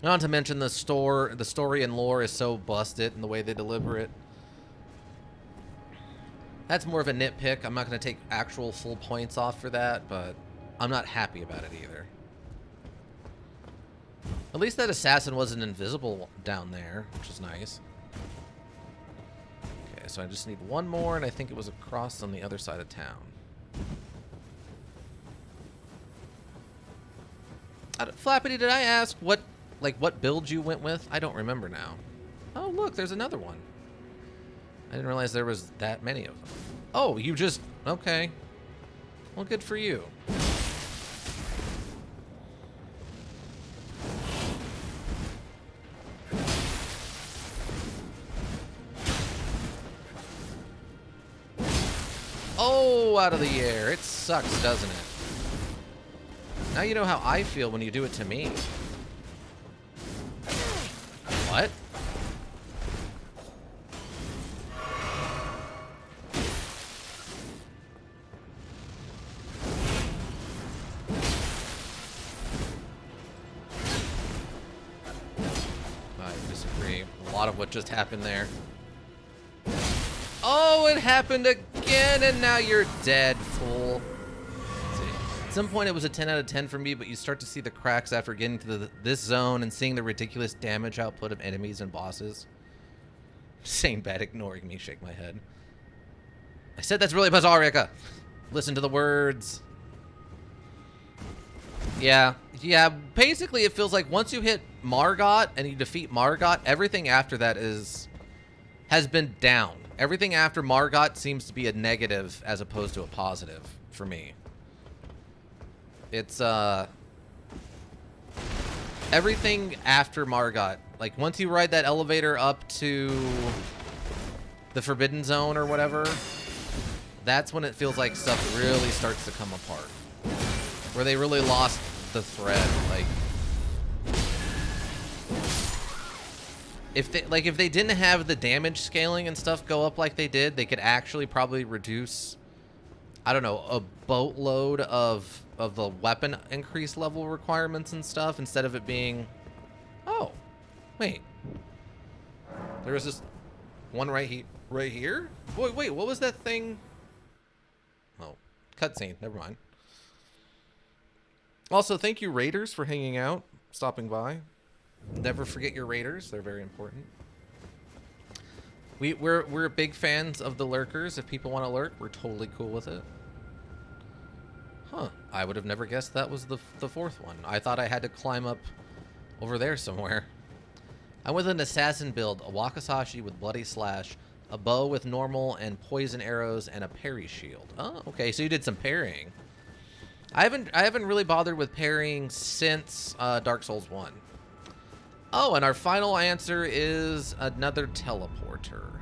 A: Not to mention the story and lore is so busted in the way they deliver it. That's more of a nitpick. I'm not going to take actual full points off for that, but I'm not happy about it either. At least that assassin wasn't invisible down there, which is nice. Okay, so I just need one more, and I think it was across on the other side of town. Flappity, did I ask what build you went with? I don't remember now. Oh, look, there's another one. I didn't realize there was that many of them. Oh, you just... Okay. Well, good for you. Oh, out of the air. It sucks, doesn't it? Now you know how I feel when you do it to me. What? I disagree. A lot of what just happened there. Oh, it happened again, and now you're dead, fool. Let's see. At some point, it was a 10 out of 10 for me, but you start to see the cracks after getting to this zone and seeing the ridiculous damage output of enemies and bosses. Saying bad, ignoring me, shake my head. I said that's really bizarre, Rika. Listen to the words. Yeah, basically it feels like once you hit Margot and you defeat Margot, everything after that has been down. Everything after Margot seems to be a negative as opposed to a positive for me. It's everything after Margot, like once you ride that elevator up to the Forbidden Zone or whatever, that's when it feels like stuff really starts to come apart. Where they really lost the thread. Like if they didn't have the damage scaling and stuff go up like they did, they could actually probably reduce, I don't know, a boatload of the weapon increase level requirements and stuff, instead of it being, oh, wait, there was this one right here. Wait, what was that thing? Oh, cutscene. Never mind. Also, thank you, Raiders, for hanging out, stopping by. Never forget your Raiders. They're very important. We're big fans of the lurkers. If people want to lurk, we're totally cool with it. Huh. I would have never guessed that was the fourth one. I thought I had to climb up over there somewhere. I'm with an assassin build, a Wakasashi with Bloody Slash, a bow with normal and poison arrows, and a parry shield. Oh, okay. So you did some parrying. I haven't really bothered with parrying since Dark Souls 1. Oh, and our final answer is another teleporter.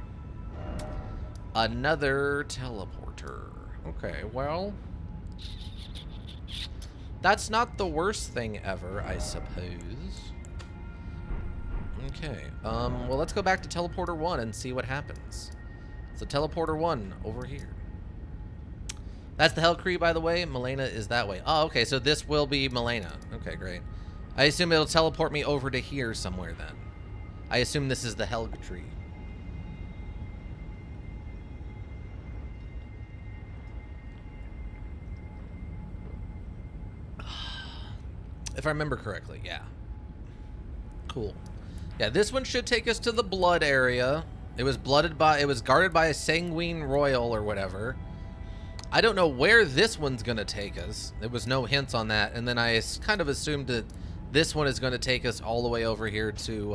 A: Another teleporter. Okay, well, that's not the worst thing ever, I suppose. Okay, well, let's go back to Teleporter 1 and see what happens. So Teleporter 1 over here. That's the Hellcree, by the way. Milena is that way. Oh, okay, so this will be Milena. Okay, great. I assume it'll teleport me over to here somewhere then. I assume this is the Helltree. If I remember correctly, yeah. Cool. Yeah, this one should take us to the blood area. It was guarded by a sanguine royal or whatever. I don't know where this one's gonna take us. There was no hints on that, and then I kind of assumed that this one is gonna take us all the way over here to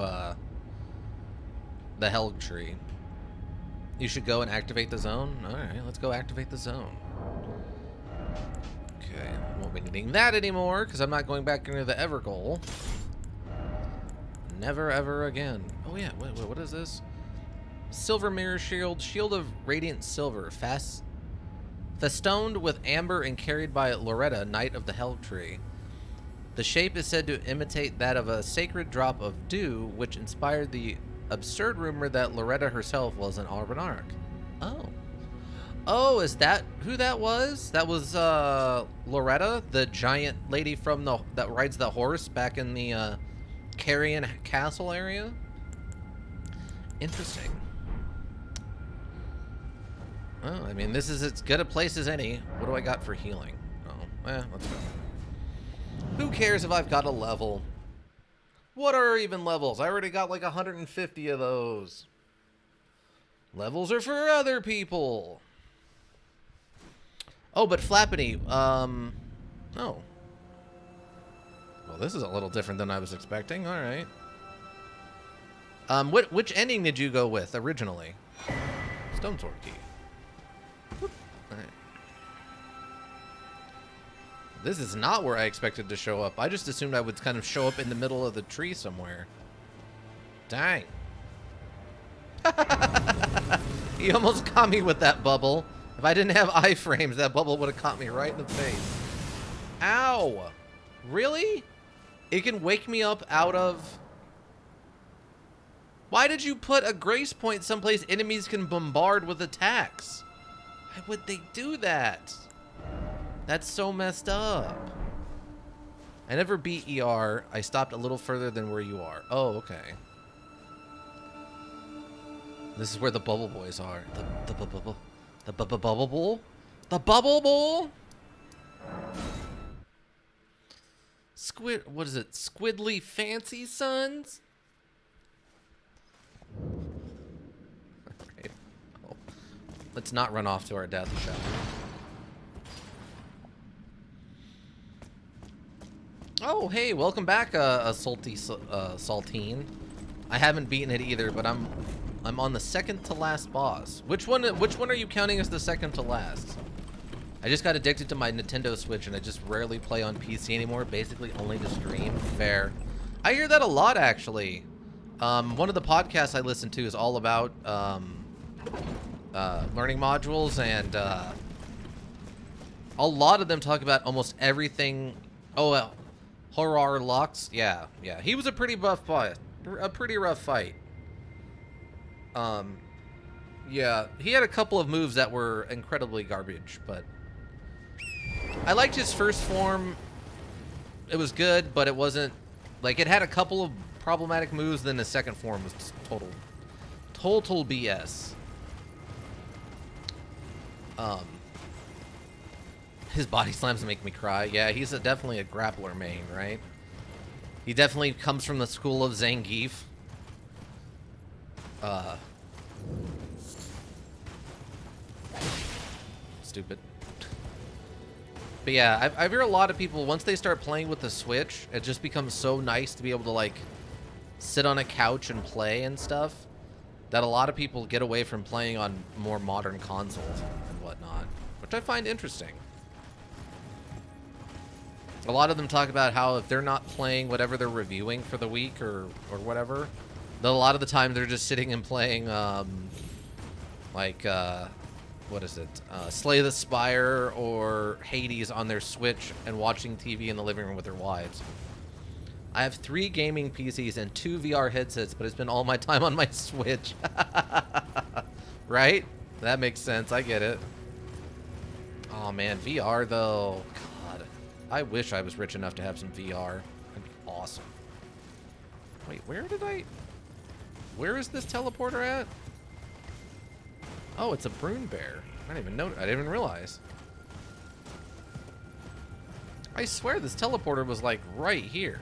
A: the Helltree. You should go and activate the zone. All right, let's go activate the zone. Okay, won't be needing that anymore because I'm not going back into the Evergoal. Never ever again. Oh yeah, wait, what is this? Silver mirror shield, shield of radiant silver, festooned with amber and carried by Loretta, Knight of the Hell Tree. The shape is said to imitate that of a sacred drop of dew, which inspired the absurd rumor that Loretta herself was an Arbonarch. Oh. Oh, is that who that was? That was Loretta, the giant lady from that rides the horse back in the Carrion Castle area? Interesting. Well, I mean, this is as good a place as any. What do I got for healing? Oh, let's go. Who cares if I've got a level? What are even levels? I already got like 150 of those. Levels are for other people. Oh, but Flappity, oh. Well, this is a little different than I was expecting. All right. Which ending did you go with originally? Stone Sword Key. Whoop. All right. This is not where I expected to show up. I just assumed I would kind of show up in the middle of the tree somewhere. Dang. He almost caught me with that bubble. If I didn't have iframes, that bubble would have caught me right in the face. Ow! Really? It can wake me up out of... Why did you put a grace point someplace enemies can bombard with attacks? Why would they do that? That's so messed up. I never beat ER. I stopped a little further than where you are. Oh, okay. This is where the bubble boys are. The bubble. The bubble bowl? The bubble bowl? What is it? Squidly Fancy Sons? Alright. Oh. Let's not run off to our death, shall we? Oh, hey, welcome back, a salty saltine. I haven't beaten it either, but I'm on the second to last boss. Which one are you counting as the second to last? I just got addicted to my Nintendo Switch and I just rarely play on PC anymore, basically only to stream. Fair. I hear that a lot, actually. One of the podcasts I listen to is all about learning modules, and a lot of them talk about almost everything. Oh, well, Horror Lux. Yeah. He was a pretty rough fight. A pretty rough fight. Yeah, he had a couple of moves that were incredibly garbage, but I liked his first form. It was good, but it wasn't, like, it had a couple of problematic moves, then the second form was just total BS. His body slams make me cry. Yeah, he's definitely a grappler main, right? He definitely comes from the school of Zangief. Stupid. But yeah, I've heard a lot of people, once they start playing with the Switch, it just becomes so nice to be able to, like, sit on a couch and play and stuff, that a lot of people get away from playing on more modern consoles and whatnot, which I find interesting. A lot of them talk about how if they're not playing whatever they're reviewing for the week or whatever, a lot of the time they're just sitting and playing, what is it? Slay the Spire or Hades on their Switch and watching TV in the living room with their wives. I have 3 gaming PCs and 2 VR headsets, but it's been all my time on my Switch. Right? That makes sense. I get it. Oh, man. VR, though. God. I wish I was rich enough to have some VR. That'd be awesome. Wait, where is this teleporter at? Oh, it's a Brune Bear. I didn't even know. I didn't even realize. I swear this teleporter was like right here.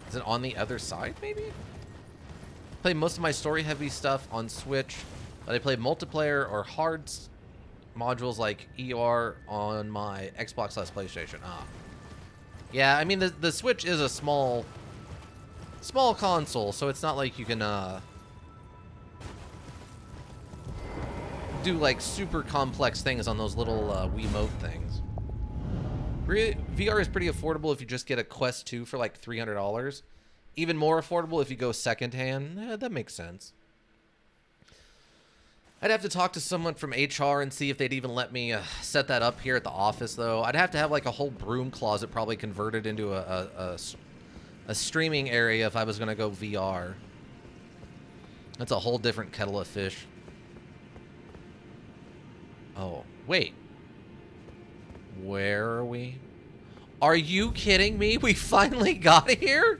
A: Is it on the other side, maybe? I play most of my story-heavy stuff on Switch, but I play multiplayer or hard modules like ER on my Xbox/PlayStation. Ah. Yeah, I mean, the Switch is a small console, so it's not like you can, do like super complex things on those little Wiimote things. VR is pretty affordable if you just get a Quest 2 for like $300, even more affordable if you go secondhand. That makes sense. I'd have to talk to someone from HR and see if they'd even let me set that up here at the office, though. I'd have to have like a whole broom closet probably converted into a streaming area if I was going to go VR. That's a whole different kettle of fish. Oh, wait. Where are we? Are you kidding me? We finally got here?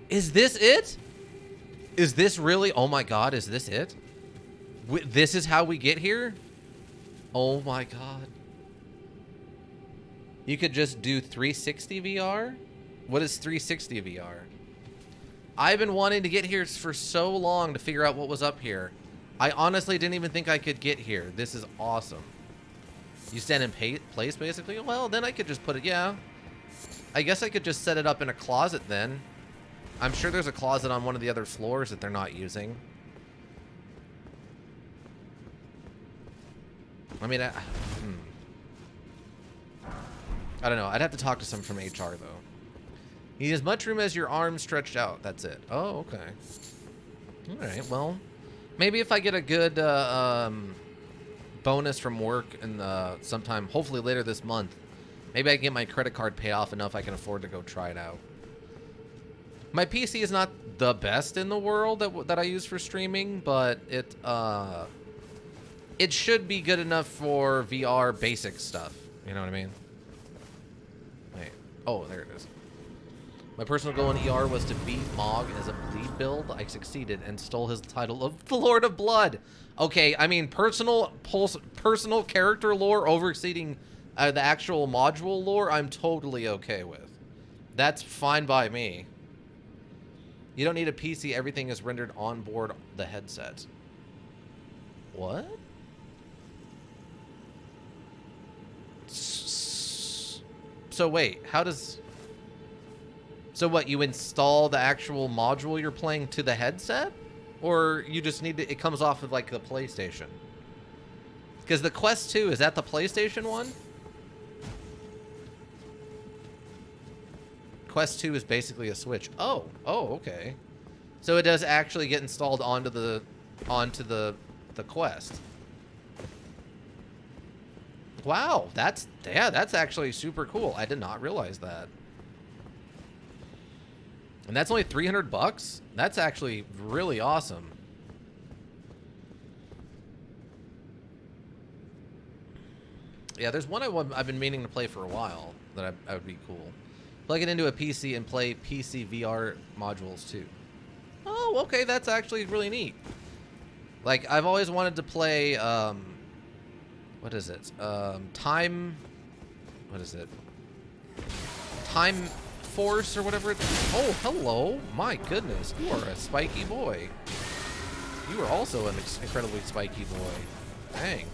A: Is this it? Is this really? Oh my god, is this it? This is how we get here? Oh my god. You could just do 360 VR? What is 360 VR? I've been wanting to get here for so long to figure out what was up here. I honestly didn't even think I could get here. This is awesome. You stand in place, basically? Well, then I could just put it, yeah. I guess I could just set it up in a closet then. I'm sure there's a closet on one of the other floors that they're not using. I mean, I don't know. I'd have to talk to someone from HR, though. You need as much room as your arms stretched out. That's it. Oh, okay. All right, well, maybe if I get a good bonus from work and sometime, hopefully later this month, maybe I can get my credit card paid off enough I can afford to go try it out. My PC is not the best in the world that I use for streaming, but it should be good enough for VR basic stuff. You know what I mean? Wait. Oh, there it is. My personal goal in ER was to beat Mog as a bleed build. I succeeded and stole his title of the Lord of Blood. Okay, I mean, personal character lore overseeing the actual module lore, I'm totally okay with. That's fine by me. You don't need a PC. Everything is rendered on board the headset. What? So wait, how does... So what, you install the actual module you're playing to the headset? Or you just need to... It comes off of, like, the PlayStation? Because the Quest 2, is that the PlayStation one? Quest 2 is basically a Switch. Oh, okay. So it does actually get installed onto the Quest. Wow, that's actually super cool. I did not realize that. And that's only $300? That's actually really awesome. Yeah, there's one I've been meaning to play for a while that I would be cool. Plug it into a PC and play PC VR modules too. Oh, okay, that's actually really neat. Like, I've always wanted to play, what is it? Time Force or whatever it's... Oh, hello. My goodness, you are a spiky boy. You are also an incredibly spiky boy. Dang.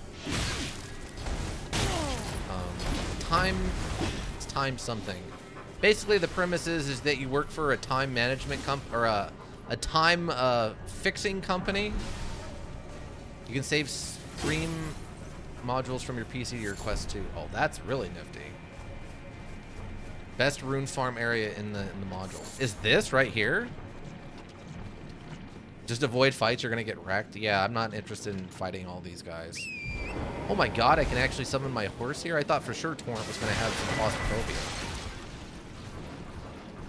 A: It's time something. Basically, the premise is that you work for a time management or a time fixing company. You can save stream modules from your PC to your Quest 2. Oh, that's really nifty. Best rune farm area in the module. Is this right here? Just avoid fights, you're gonna get wrecked. Yeah, I'm not interested in fighting all these guys. Oh my god, I can actually summon my horse here? I thought for sure Torrent was gonna have some claustrophobia.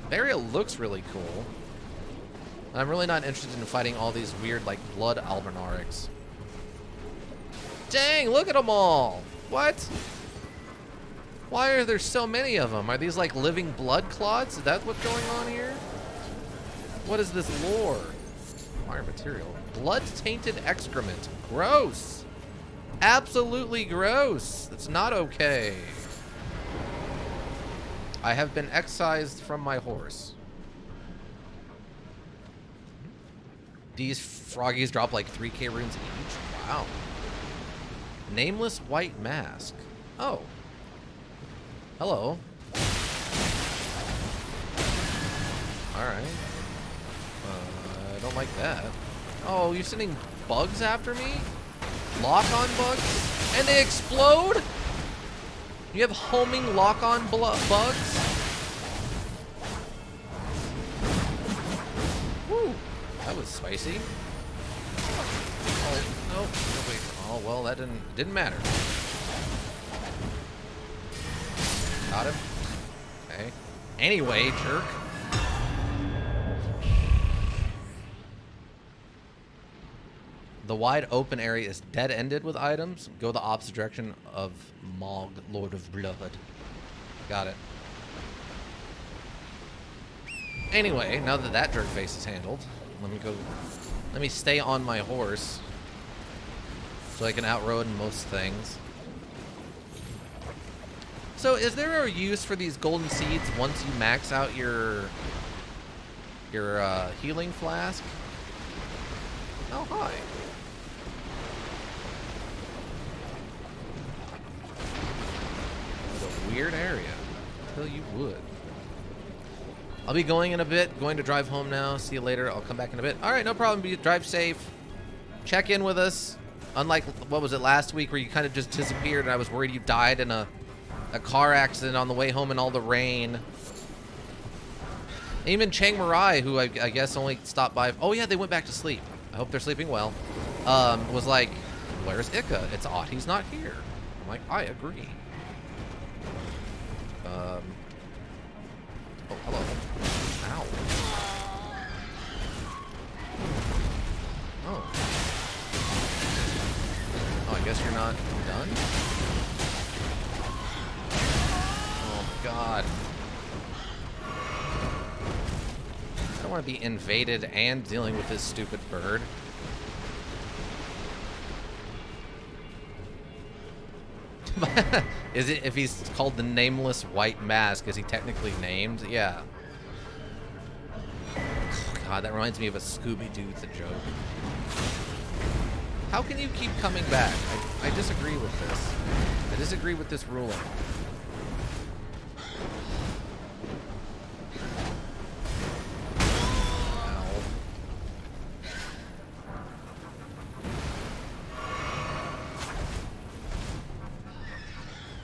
A: The area looks really cool. I'm really not interested in fighting all these weird, like, blood Albernarics. Dang, look at them all! What? Why are there so many of them? Are these like living blood clots? Is that what's going on here? What is this lore? Fire material. Blood-tainted excrement. Gross. Absolutely gross. That's not okay. I have been excised from my horse. These froggies drop like 3k runes each. Wow. Nameless white mask. Oh. Hello. Alright. I don't like that. Oh, you're sending bugs after me? Lock-on bugs? And they explode? You have homing lock-on bugs? That was spicy. Oh, no. No, wait. Oh, well, that didn't matter. Got him. Okay. Anyway, jerk. The wide open area is dead-ended with items. Go the opposite direction of Mog, Lord of Blood. Got it. Anyway, now that that jerk face is handled, let me stay on my horse so I can outroad most things. So is there a use for these golden seeds once you max out your healing flask? Oh, hi. It's a weird area. Hell, you would. I'll be going in a bit. Going to drive home now. See you later. I'll come back in a bit. All right, no problem. Drive safe. Check in with us. Unlike, what was it, last week where you kind of just disappeared and I was worried you died in a car accident on the way home in all the rain. Even Chiang Marai, who I guess only stopped by. Oh, yeah, they went back to sleep. I hope they're sleeping well. Was like, where's Ika? It's odd he's not here. I'm like, I agree. Oh, hello. Ow. Oh. Oh, I guess you're not done? Oh, God. I don't want to be invaded and dealing with this stupid bird. Is it, if he's called the Nameless White Mask, is he technically named? Yeah. Oh, God, that reminds me of a Scooby-Doo. It's a joke. How can you keep coming back? I disagree with this. I disagree with this ruling.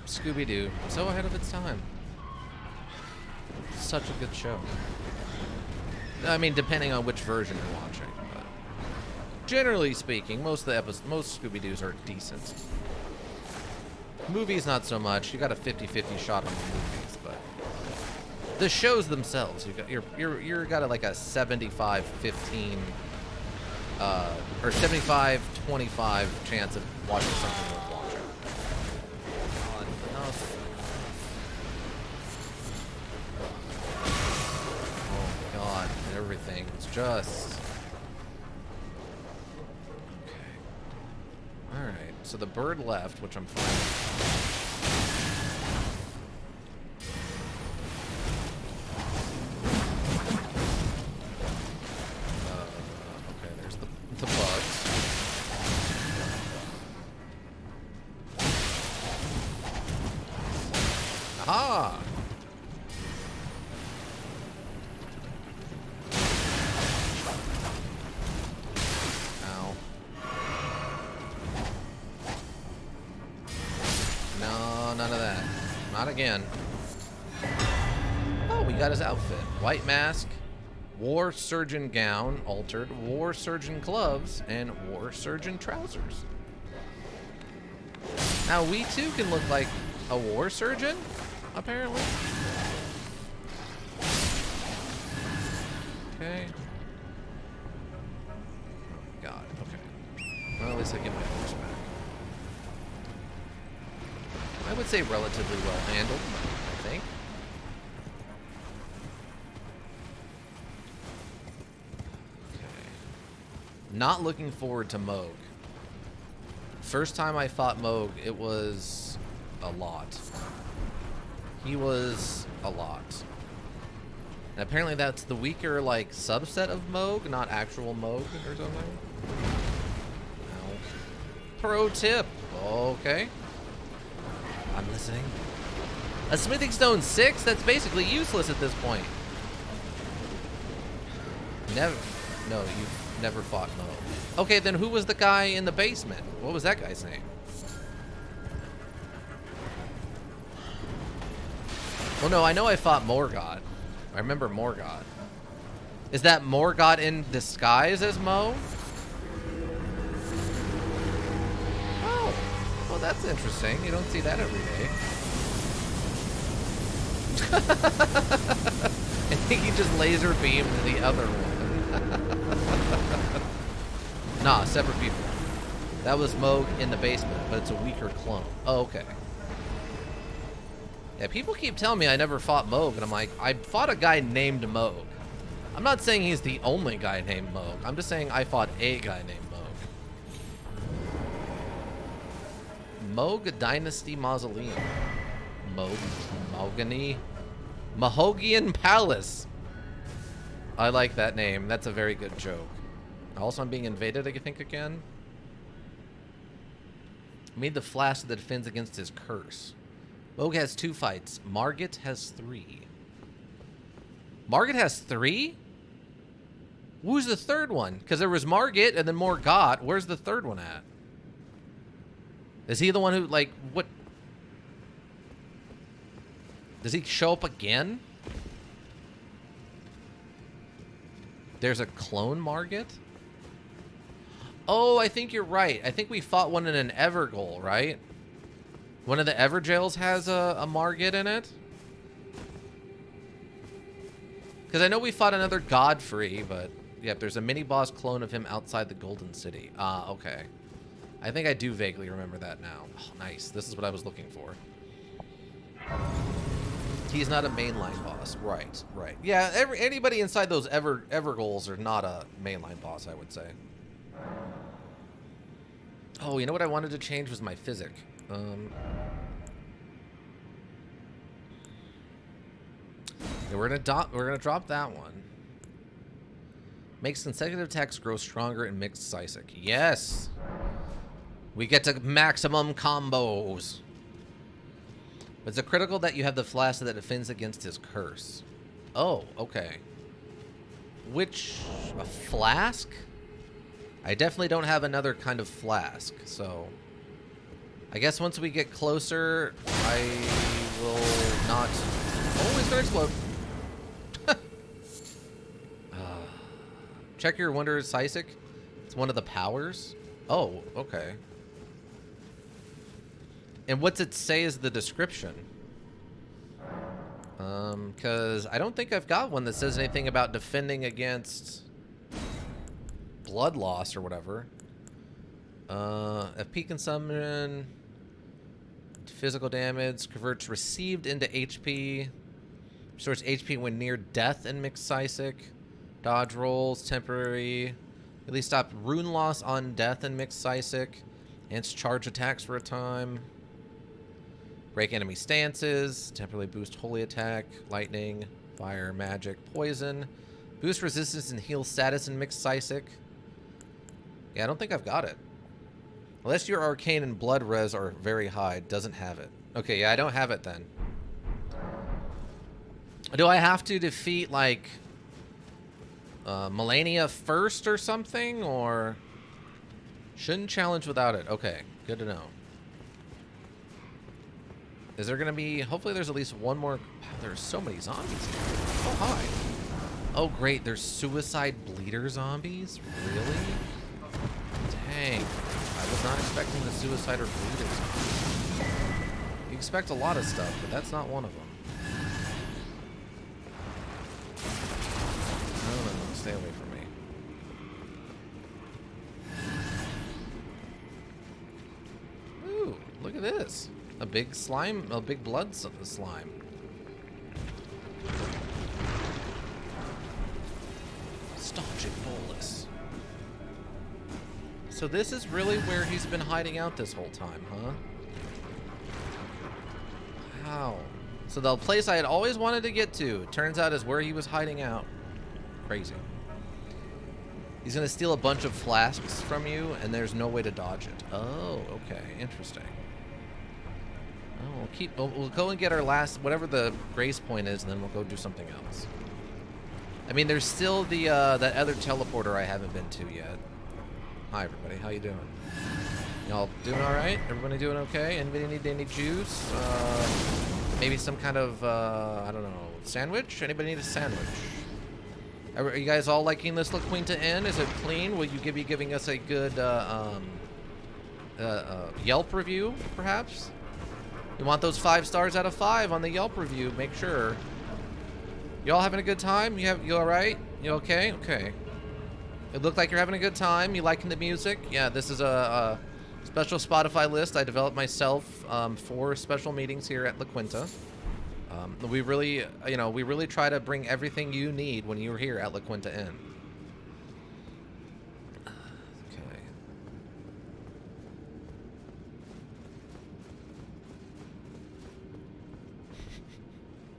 A: Scooby-Doo, so ahead of its time. Such a good show. I mean, depending on which version you're watching, but generally speaking, most Scooby-Doos are decent. Movies, not so much. You got a 50-50 shot on the movies, but the shows themselves, you're got like a 75-15 or 75-25 chance of watching something worth watching. Oh God, everything. It's just okay. All right. So the bird left, which I'm fine. Okay, there's the bugs. Aha! Ow. No, none of that. Not again. Oh, we got his outfit. White mask, war surgeon gown, altered, war surgeon gloves, and war surgeon trousers. Now we too can look like a war surgeon, apparently. Okay. God, okay. Well, at least I get my horse back. I would say relatively well handled, I think. Okay. Not looking forward to Moog. First time I fought Moog, it was a lot. He was a lot. And apparently that's the weaker, like, subset of Moog, not actual Moog or something. No. Pro tip. Okay. I'm listening. A smithing stone 6? That's basically useless at this point. Never. No, you've never fought Moog. Okay, then who was the guy in the basement? What was that guy's name? Well, no, I know I fought Morgoth. I remember Morgoth. Is that Morgott in disguise as Mo? Oh, well, that's interesting. You don't see that every day. I think he just laser beamed the other one. Nah, separate people. That was Moog in the basement, but it's a weaker clone. Oh, okay. Yeah, people keep telling me I never fought Moog, and I'm like, I fought a guy named Moog. I'm not saying he's the only guy named Moog. I'm just saying I fought a guy named Moog. Moog Dynasty Mausoleum. Mahogany Palace. I like that name. That's a very good joke. Also, I'm being invaded, I think, again. Made the flash that defends against his curse. Moog has 2 fights. Margit has 3. Margit has 3? Who's the third one? Because there was Margit and then Morgott. Where's the third one at? Is he the one who, like, what? Does he show up again? There's a clone Margit? Oh, I think you're right. I think we fought one in an Evergoal, right? One of the Everjails has a Margit in it? Because I know we fought another Godfrey, but... Yep, there's a mini-boss clone of him outside the Golden City. Ah, okay. I think I do vaguely remember that now. Oh, nice. This is what I was looking for. He's not a mainline boss. Right, right. Yeah, anybody inside those Evergoals are not a mainline boss, I would say. Oh, you know what I wanted to change was my physic. Yeah, we're gonna drop that one. Makes consecutive attacks grow stronger in mixed Sisek. Yes! We get to maximum combos. It's a critical that you have the flask that defends against his curse. Oh, okay. Which... a flask? I definitely don't have another kind of flask, so... I guess once we get closer, I will not... Oh, it's gonna explode. Check your Wonder Sisek. It's one of the powers. Oh, okay. And what's it say is the description? Because I don't think I've got one that says anything about defending against blood loss or whatever. FP consumption, physical damage, converts received into HP, restores HP when near death in mixed Sisek. Dodge rolls, temporary. At least stop rune loss on death in mixed Sisek. Ants charge attacks for a time. Break enemy stances. Temporarily boost holy attack, lightning, fire, magic, poison. Boost resistance and heal status in mixed Sisek. Yeah, I don't think I've got it. Unless your arcane and blood res are very high, doesn't have it. Okay, yeah, I don't have it then. Do I have to defeat, like... Melania first or something, or shouldn't challenge without it? Okay, good to know. Is there gonna be? Hopefully, there's at least one more. Wow, there's so many zombies here. Oh hi. Oh great, there's suicide bleeder zombies. Really? Dang, I was not expecting the suicide or bleeder zombies. You expect a lot of stuff, but that's not one of them. Stay away from me. Ooh, look at this. A big slime, a big blood slime. Staunching bolus. So this is really where he's been hiding out this whole time, huh? Wow. So the place I had always wanted to get to, turns out is where he was hiding out. Crazy. He's gonna steal a bunch of flasks from you, and there's no way to dodge it. Oh, okay, interesting. Oh, we'll go and get our last, whatever the grace point is, and then we'll go do something else. I mean, there's still the that other teleporter I haven't been to yet. Hi, everybody. How you doing? Y'all doing all right? Everybody doing okay? Anybody need any juice? Maybe some kind of I don't know, sandwich? Anybody need a sandwich? Are you guys all liking this La Quinta Inn? Is it clean? Will you be giving us a good Yelp review, perhaps? You want those 5 stars out of 5 on the Yelp review? Make sure. You all having a good time? You all right? You okay? Okay. It looked like you're having a good time. You liking the music? Yeah, this is a special Spotify list I developed myself for special meetings here at La Quinta. We really, we really try to bring everything you need when you're here at La Quinta Inn. Okay.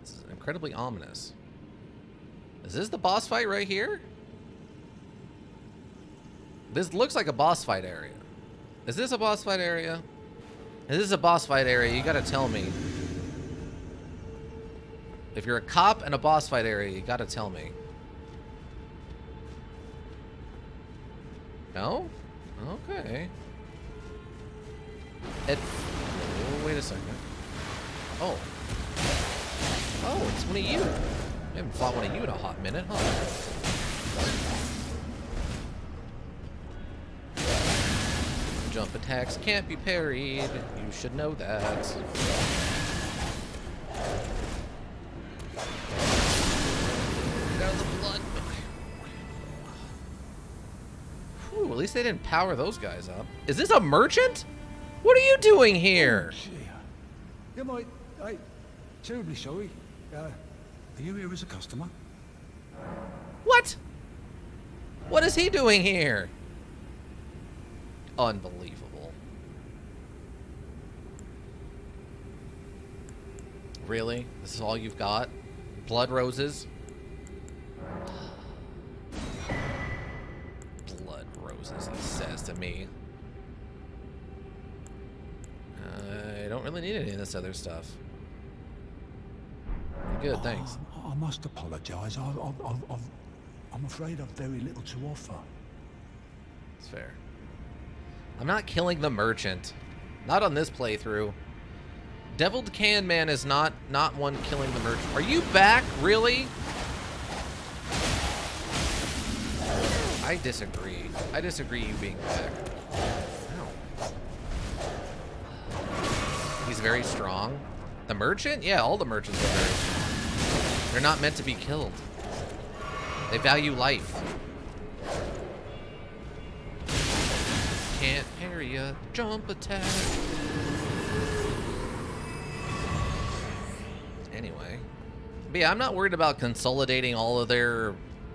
A: This is incredibly ominous. Is this the boss fight right here? This looks like a boss fight area. Is this a boss fight area? If this is a boss fight area, you gotta tell me. If you're a cop in a boss fight area, you gotta tell me. No? Okay. Oh, wait a second. Oh. Oh, it's one of you. I haven't fought one of you in a hot minute, huh? Jump attacks can't be parried. You should know that. Get out of the blood. Whew, at least they didn't power those guys up. Is this a merchant? What are you doing here?
H: Yeah, mate. Hey, terribly sorry. Are you here as a customer?
A: What? What is he doing here? Unbelievable. Really? This is all you've got? Blood roses? Blood roses, he says to me. I don't really need any of this other stuff. I'm good, thanks.
H: I must apologise. I'm afraid I've very little to offer.
A: It's fair. I'm not killing the merchant. Not on this playthrough. Deviled Can Man is not one killing the merchant. Are you back? Really? I disagree. I disagree you being back. Ow. He's very strong. The merchant? Yeah, all the merchants are very strong. They're not meant to be killed. They value life. Can't parry a jump attack. Anyway. But yeah, I'm not worried about consolidating all of their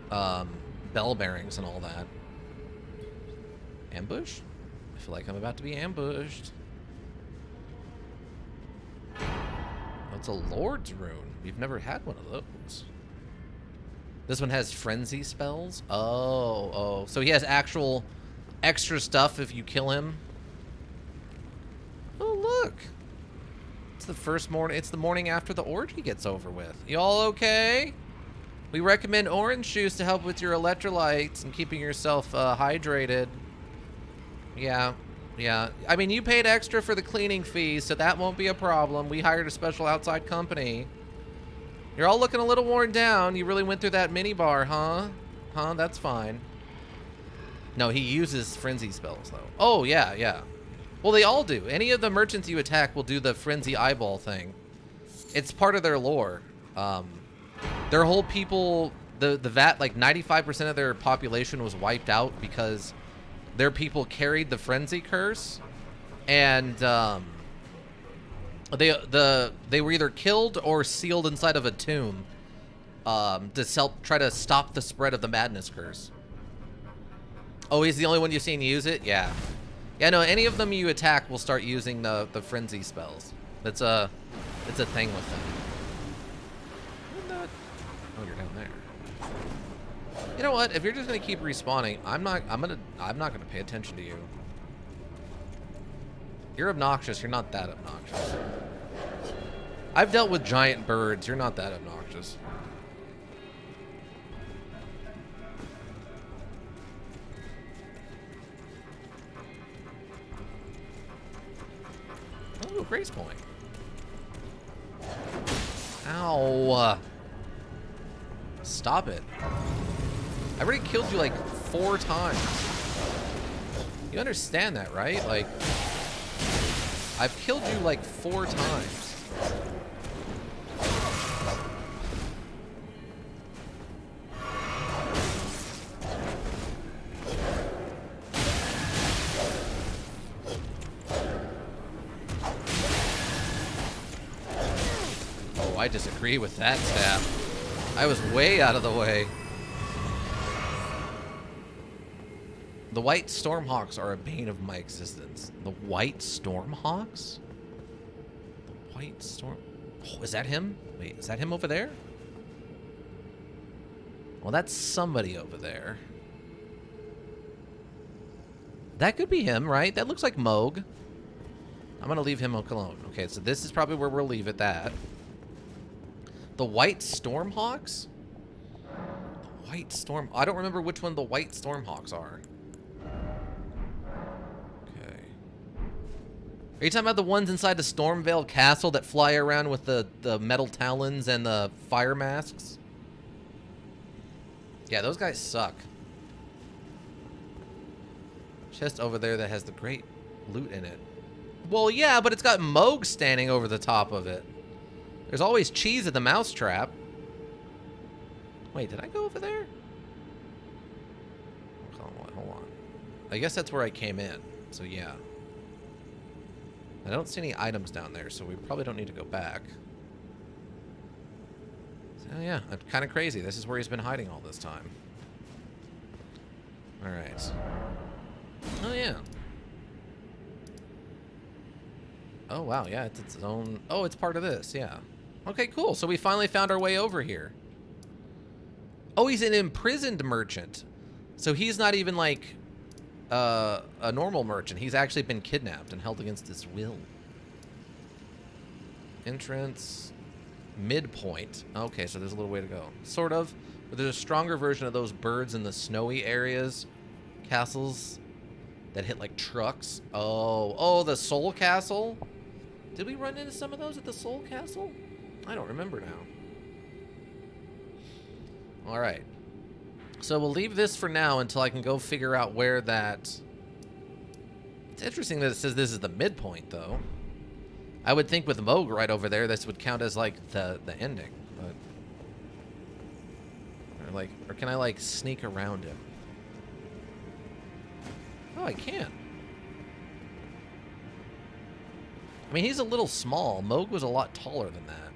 A: bell bearings and all that. Ambush? I feel like I'm about to be ambushed. Oh, it's a Lord's Rune. We've never had one of those. This one has frenzy spells? Oh. So he has actual extra stuff if you kill him. Oh, look. It's the first morning. It's the morning after the orgy gets over with. Y'all okay? We recommend orange juice to help with your electrolytes and keeping yourself hydrated. Yeah. I mean, you paid extra for the cleaning fees, so that won't be a problem. We hired a special outside company. You're all looking a little worn down. You really went through that mini bar, huh? Huh? That's fine. No, he uses frenzy spells, though. Oh, yeah. Well, they all do. Any of the merchants you attack will do the frenzy eyeball thing. It's part of their lore. Their whole people, the VAT, like 95% of their population was wiped out because their people carried the frenzy curse, and they were either killed or sealed inside of a tomb to try to stop the spread of the madness curse. Oh, he's the only one you've seen use it? Yeah. Yeah, no, any of them you attack will start using the frenzy spells. It's a thing with them. Oh, you're down there. You know what? If you're just gonna keep respawning, I'm not gonna pay attention to you. You're obnoxious. You're not that obnoxious. I've dealt with giant birds. You're not that obnoxious. Oh, grace point. Ow. Stop it. I've already killed you like 4 times. You understand that, right? Like, I've killed you like 4 times. Oh, I disagree with that stab. I was way out of the way. The white stormhawks are a bane of my existence. The white stormhawks? The white storm... Oh, is that him? Wait, is that him over there? Well, that's somebody over there. That could be him, right? That looks like Moog. I'm gonna leave him alone. Okay, so this is probably where we'll leave it at. The white stormhawks? The white storm... I don't remember which one the white stormhawks are. Are you talking about the ones inside the Stormvale Castle that fly around with the metal talons and the fire masks? Yeah, those guys suck. Chest over there that has the great loot in it. Well, yeah, but it's got Moog standing over the top of it. There's always cheese at the mousetrap. Wait, did I go over there? Hold on. I guess that's where I came in, so yeah. I don't see any items down there, so we probably don't need to go back. So, yeah, I'm kind of crazy. This is where he's been hiding all this time. Alright. Oh, yeah. Oh, wow, yeah, it's its own... Oh, it's part of this, yeah. Okay, cool. So we finally found our way over here. Oh, he's an imprisoned merchant. So he's not even, like... a normal merchant. He's actually been kidnapped and held against his will. Entrance. Midpoint. Okay, so there's a little way to go. Sort of. But there's a stronger version of those birds in the snowy areas. Castles that hit like trucks. Oh, the Soul Castle? Did we run into some of those at the Soul Castle? I don't remember now. Alright. So we'll leave this for now until I can go figure out where that... It's interesting that it says this is the midpoint, though. I would think with Moog right over there, this would count as, like, the ending. But... Or can I, like, sneak around him? Oh, I can. I mean, he's a little small. Moog was a lot taller than that.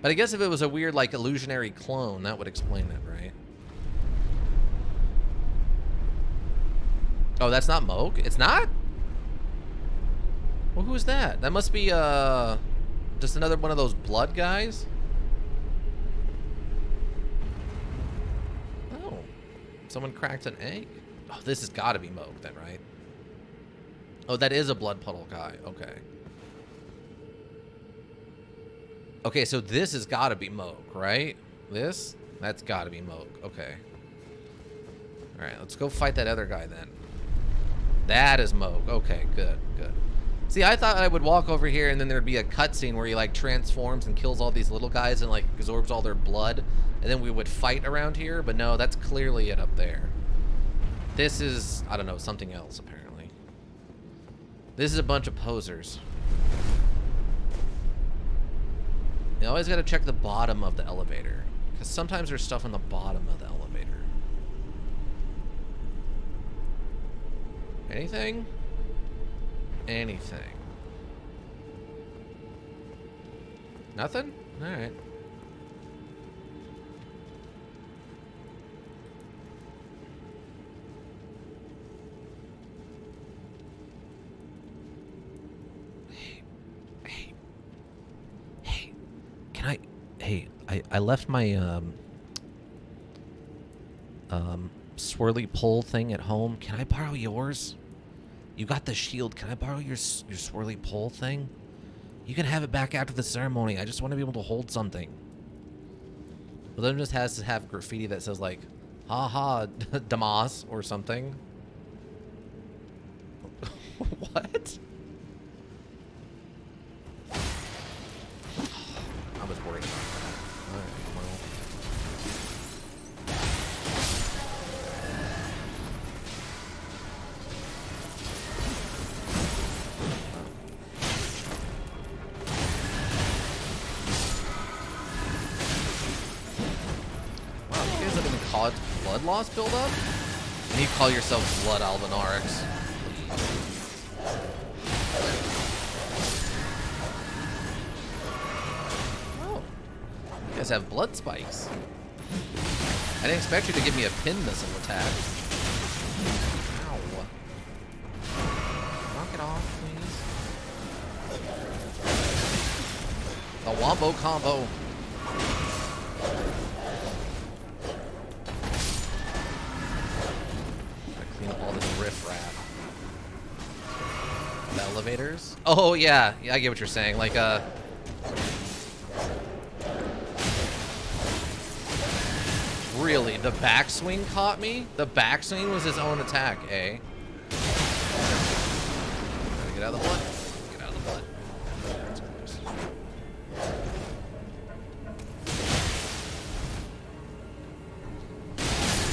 A: But I guess if it was a weird, like, illusionary clone, that would explain it, right? Oh, that's not Moog? It's not? Well, who's that? That must be, just another one of those blood guys? Oh. Someone cracked an egg? Oh, this has got to be Moog then, right? Oh, that is a blood puddle guy. Okay. Okay, so this has got to be Moog, right? This? That's got to be Moog. Okay. All right, let's go fight that other guy then. That is Moog. Okay, good, good. See, I thought I would walk over here and then there'd be a cutscene where he like transforms and kills all these little guys and like absorbs all their blood, and then we would fight around here. But no, that's clearly it up there. This is, I don't know, something else apparently. This is a bunch of posers. You always got to check the bottom of the elevator, because sometimes there's stuff on the bottom of the elevator. Anything? Anything. Nothing? Alright. Hey. Can I... Hey, I left my, swirly pole thing at home. Can I borrow yours? You got the shield. Can I borrow your swirly pole thing? You can have it back after the ceremony. I just want to be able to hold something. Well, then it just has to have graffiti that says like, haha, Damas or something. What? I was worried about that. Alright, well. blood loss build up? And you call yourself Blood Alvinarix. Oh. You guys have blood spikes. I didn't expect you to give me a pin missile attack. Ow. Knock it off, please. The Wombo combo. Clean up all this riffraff. The elevators? Oh yeah, I get what you're saying. Like really, the backswing caught me? The backswing was his own attack, eh? Gotta get out of the blood. Get out of the blood. That's gross.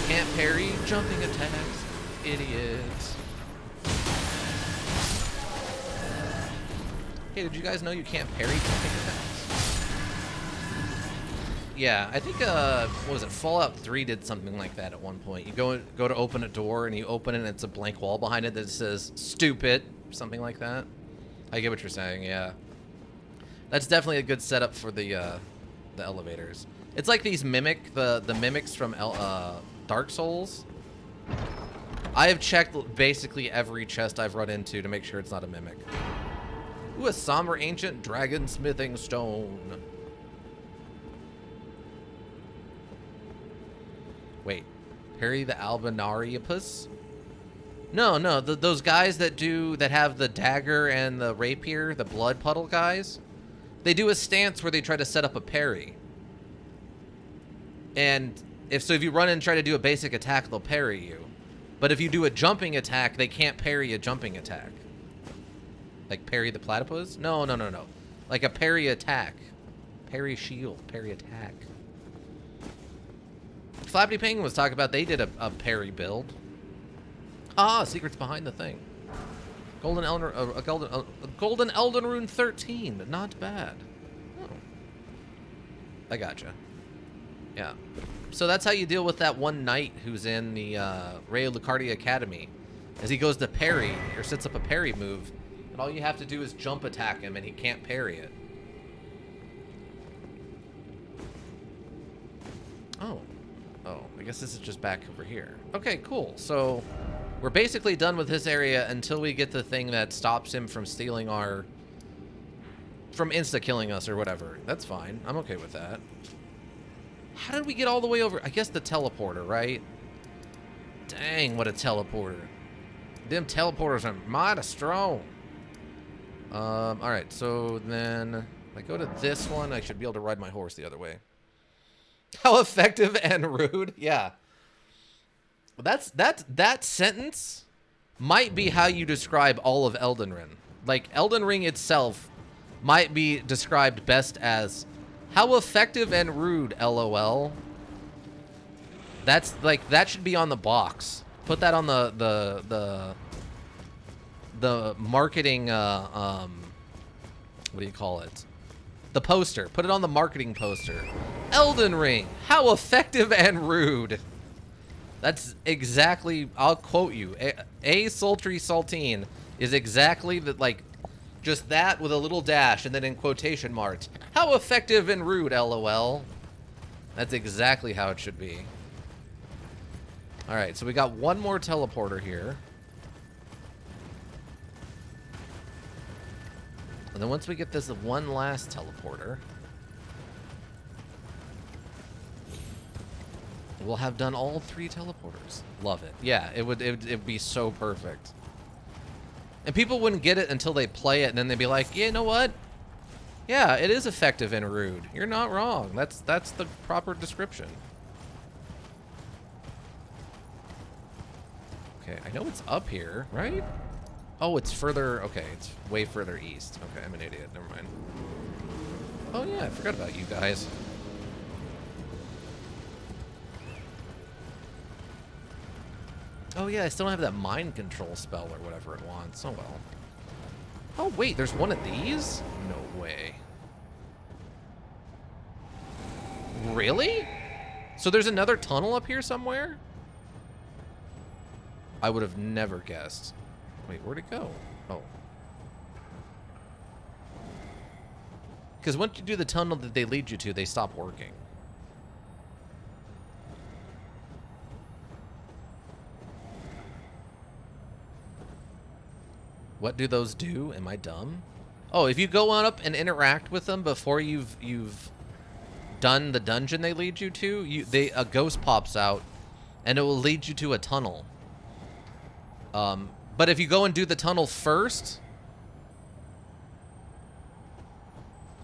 A: Can't parry jumping attacks. Idiots. Hey, did you guys know you can't parry jumping attacks? Yeah, I think, what was it, Fallout 3 did something like that at one point. You go to open a door, and you open it, and it's a blank wall behind it that says, stupid, something like that. I get what you're saying, yeah. That's definitely a good setup for the elevators. It's like these the mimics from Dark Souls. I have checked basically every chest I've run into to make sure it's not a mimic. Ooh, a somber ancient dragon smithing stone. Wait, Harry the Albinarius? No, those guys that have the dagger and the rapier, the blood puddle guys, they do a stance where they try to set up a parry. And if you run and try to do a basic attack, they'll parry you. But if you do a jumping attack, they can't parry a jumping attack. Like parry the platypus? No. Like a parry attack. Parry shield, parry attack. Flappy Penguin was talking about they did a parry build. Ah, secrets behind the thing. Golden Elden Rune 13. Not bad. Oh. I gotcha. Yeah. So that's how you deal with that one knight who's in the Ray Lucardi Academy. As he goes to parry, or sets up a parry move, and all you have to do is jump attack him and he can't parry it. Oh, I guess this is just back over here. Okay, cool. So we're basically done with this area until we get the thing that stops him from stealing from insta-killing us or whatever. That's fine. I'm okay with that. How did we get all the way over? I guess the teleporter, right? Dang, what a teleporter. Them teleporters are mighty strong. Alright, so then if I go to this one, I should be able to ride my horse the other way. How effective and rude. Yeah. That sentence might be how you describe all of Elden Ring. Like, Elden Ring itself might be described best as how effective and rude, LOL. That's like, that should be on the box. Put that on the marketing, what do you call it? The poster. Put it on the marketing poster. Elden Ring, how effective and rude. That's exactly, I'll quote you. A sultry saltine is exactly the, like, just that with a little dash and then in quotation marks. How effective and rude, LOL. That's exactly how it should be. Alright, so we got one more teleporter here. And then once we get this one last teleporter, we'll have done all 3 teleporters. Love it. Yeah, it would be so perfect. And people wouldn't get it until they play it, and then they'd be like, yeah, you know what? Yeah, it is effective and rude. You're not wrong. That's the proper description. Okay, I know it's up here, right? Oh, it's further. Okay, it's way further east. Okay, I'm an idiot. Never mind. Oh, yeah, I forgot about you guys. Oh, yeah, I still don't have that mind control spell or whatever it wants. Oh, well. Oh, wait, there's one of these? No way. Really? So there's another tunnel up here somewhere? I would have never guessed. Wait, where'd it go? Oh. Because once you do the tunnel that they lead you to, they stop working. What do those do? Am I dumb? Oh, if you go on up and interact with them before you've done the dungeon they lead you to, a ghost pops out, and it will lead you to a tunnel. But if you go and do the tunnel first,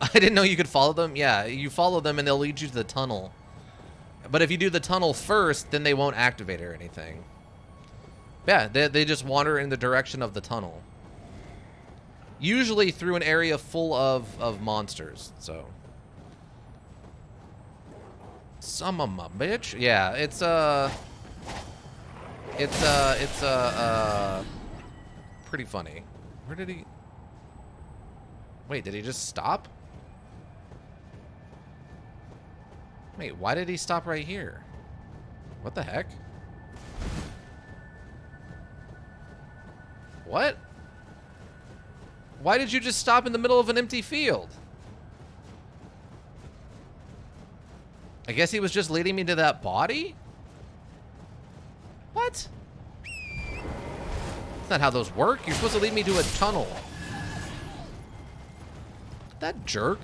A: I didn't know you could follow them. Yeah, you follow them and they'll lead you to the tunnel. But if you do the tunnel first, then they won't activate or anything. Yeah, they just wander in the direction of the tunnel. Usually through an area full of monsters, so. Some of my bitch. Yeah, it's pretty funny. Where did he? Wait, did he just stop? Wait, why did he stop right here? What the heck? What? Why did you just stop in the middle of an empty field? I guess he was just leading me to that body? What? That's not how those work. You're supposed to lead me to a tunnel. That jerk.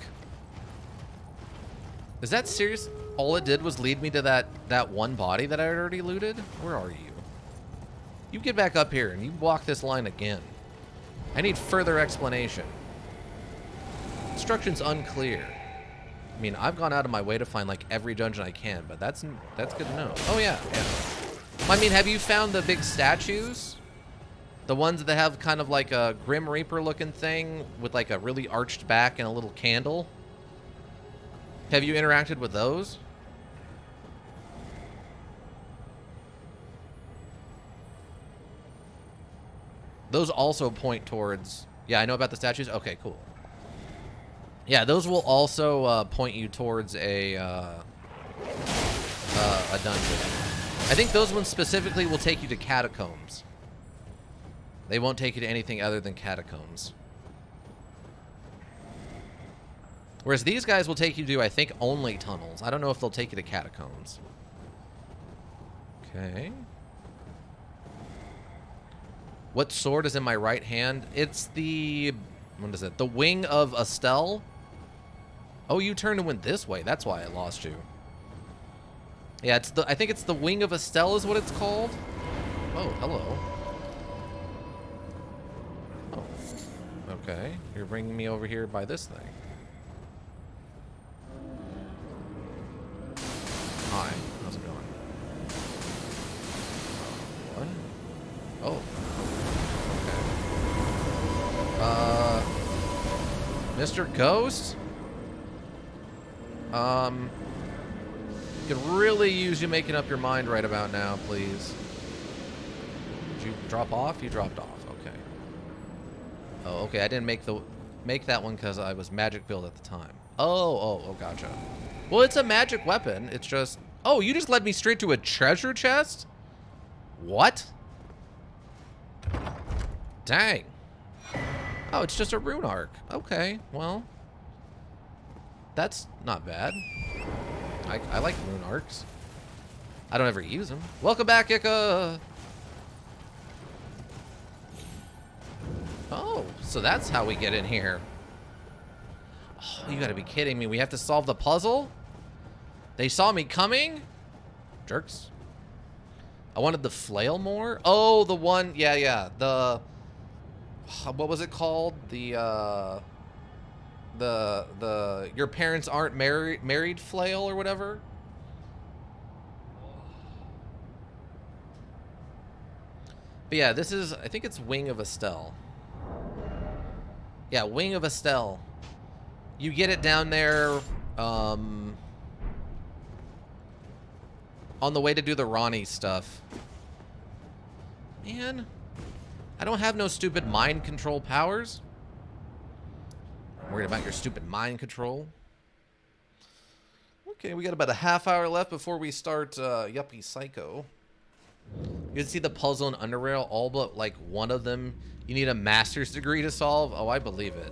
A: Is that serious? All it did was lead me to that one body that I had already looted? Where are you? You get back up here and you walk this line again. I need further explanation. Instructions unclear. I mean, I've gone out of my way to find like every dungeon I can, but that's good to know. Oh yeah. I mean, have you found the big statues? The ones that have kind of like a Grim Reaper looking thing with like a really arched back and a little candle? Have you interacted with those? Those also point towards... Yeah, I know about the statues. Okay, cool. Yeah, those will also point you towards a dungeon. I think those ones specifically will take you to catacombs. They won't take you to anything other than catacombs. Whereas these guys will take you to, I think, only tunnels. I don't know if they'll take you to catacombs. Okay. What sword is in my right hand? It's the... What is it? The Wing of Estelle? Oh, you turned and went this way. That's why I lost you. Yeah, it's the... I think it's the Wing of Estelle is what it's called. Oh, hello. Oh. Okay. You're bringing me over here by this thing. Hi. How's it going? What? Oh. Mr. Ghost? Could really use you making up your mind right about now, please. Did you drop off? You dropped off. Okay. Oh, okay. I didn't make that one because I was magic build at the time. Oh, gotcha. Well, it's a magic weapon. It's just... Oh, you just led me straight to a treasure chest? What? Dang. Oh, it's just a rune arc. Okay, well. That's not bad. I like rune arcs. I don't ever use them. Welcome back, Ika! Oh, so that's how we get in here. Oh, you gotta be kidding me. We have to solve the puzzle? They saw me coming? Jerks. I wanted the flail more. Oh, the one, yeah. The... What was it called? The your parents aren't married flail or whatever. But yeah, this is, I think it's Wing of Estelle. Yeah, Wing of Estelle. You get it down there on the way to do the Ronnie stuff. Man, I don't have no stupid mind control powers. I'm worried about your stupid mind control. Okay, we got about a half hour left before we start Yuppie Psycho. You can see the puzzle in Underrail, all but like one of them you need a master's degree to solve. Oh, I believe it.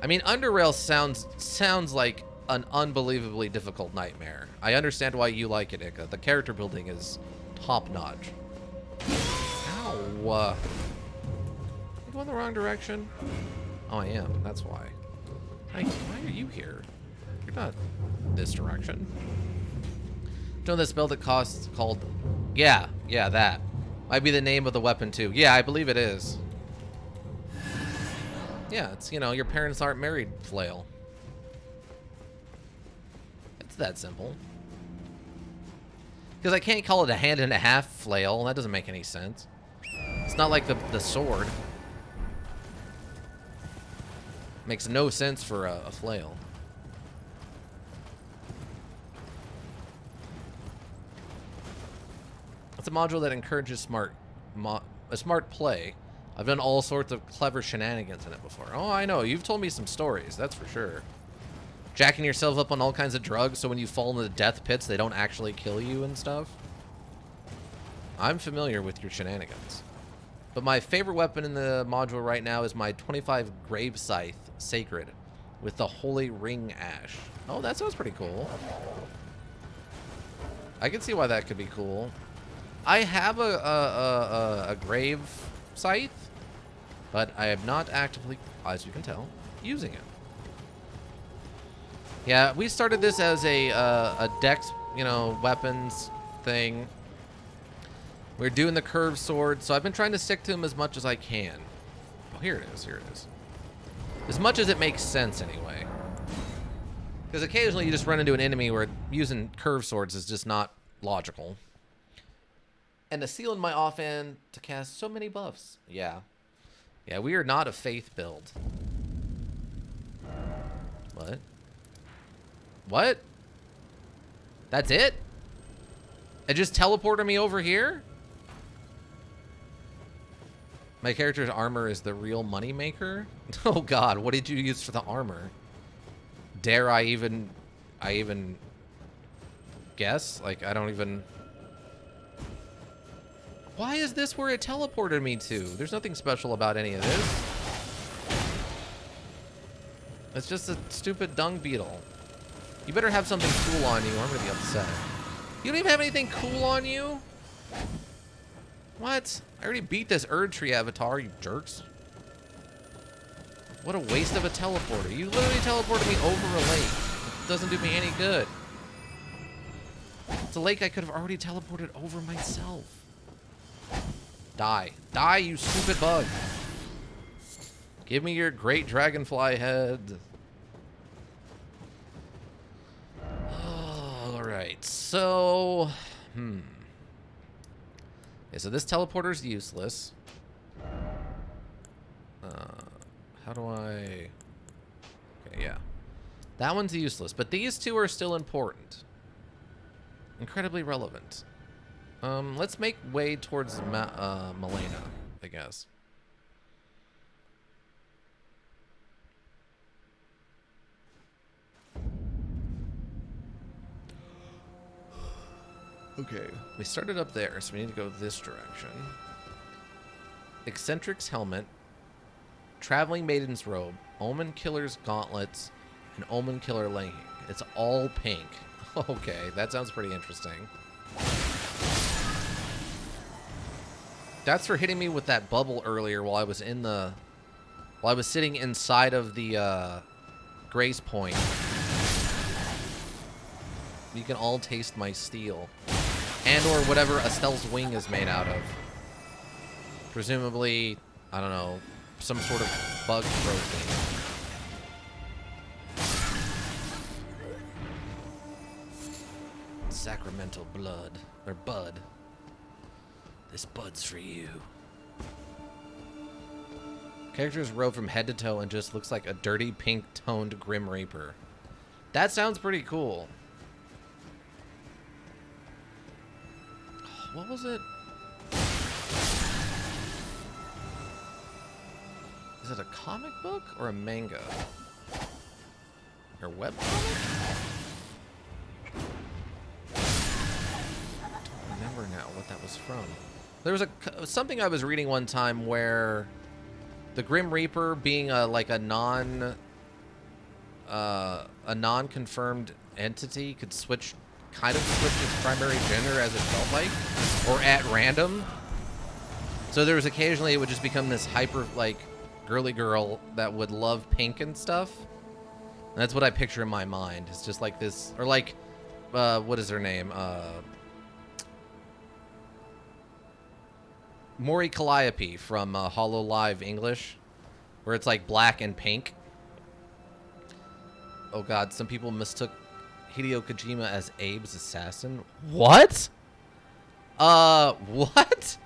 A: I mean, Underrail sounds like an unbelievably difficult nightmare. I understand why you like it, Ika. The character building is top-notch. Ow. You going the wrong direction? Oh, I am. That's why. Why are you here? You're not this direction. Doing this spell that costs called... Yeah, that. Might be the name of the weapon, too. Yeah, I believe it is. Yeah, it's, you know, your parents aren't married flail. It's that simple. Because I can't call it a hand-and-a-half flail. That doesn't make any sense. It's not like the sword. Makes no sense for a flail. It's a module that encourages a smart play. I've done all sorts of clever shenanigans in it before. Oh, I know. You've told me some stories, that's for sure. Jacking yourself up on all kinds of drugs so when you fall into the death pits, they don't actually kill you and stuff. I'm familiar with your shenanigans. But my favorite weapon in the module right now is my 25 Grave Scythe Sacred with the Holy Ring Ash. Oh, that sounds pretty cool. I can see why that could be cool. I have a Grave Scythe, but I am not actively, as you can tell, using it. Yeah, we started this as a dex, you know, weapons thing. We're doing the curved sword, so I've been trying to stick to them as much as I can. Oh, here it is, here it is. As much as it makes sense, anyway. Because occasionally you just run into an enemy where using curved swords is just not logical. And a seal in my offhand to cast so many buffs. Yeah. Yeah, we are not a faith build. What? What? That's it? It just teleported me over here? My character's armor is the real moneymaker? Oh god, what did you use for the armor? Dare I even guess? Like, I don't even... Why is this where it teleported me to? There's nothing special about any of this. It's just a stupid dung beetle. You better have something cool on you or I'm gonna be upset. You don't even have anything cool on you? What? I already beat this Erdtree avatar, you jerks. What a waste of a teleporter. You literally teleported me over a lake. It doesn't do me any good. It's a lake I could have already teleported over myself. Die. Die, you stupid bug. Give me your great dragonfly head. Alright, so... Okay, so this teleporter's useless. How do I... Okay, yeah. That one's useless, but these two are still important. Incredibly relevant. Let's make way towards Malena, I guess. Okay, we started up there, so we need to go this direction. Eccentric's helmet, Traveling Maiden's robe, Omen Killer's gauntlets, and Omen Killer legging. It's all pink. Okay, that sounds pretty interesting. That's for hitting me with that bubble earlier while I was in the... While I was sitting inside of the Grace Point. You can all taste my steel. And or whatever Estelle's wing is made out of. Presumably, I don't know, some sort of bug protein. Sacramental blood. Or bud. This bud's for you. Character's robed from head to toe and just looks like a dirty pink toned Grim Reaper. That sounds pretty cool. What was it? Is it a comic book or a manga? Or webcomic? I don't remember now what that was from. There was something I was reading one time where the Grim Reaper, being a non-confirmed entity, could kind of switch its primary gender as it felt like, or at random. So there was occasionally it would just become this hyper girly girl that would love pink and stuff. And that's what I picture in my mind. It's just like this, or what is her name? Mori Calliope from Hollow Live English, where it's like black and pink. Oh god, some people mistook Hideo Kojima as Abe's assassin. What? What?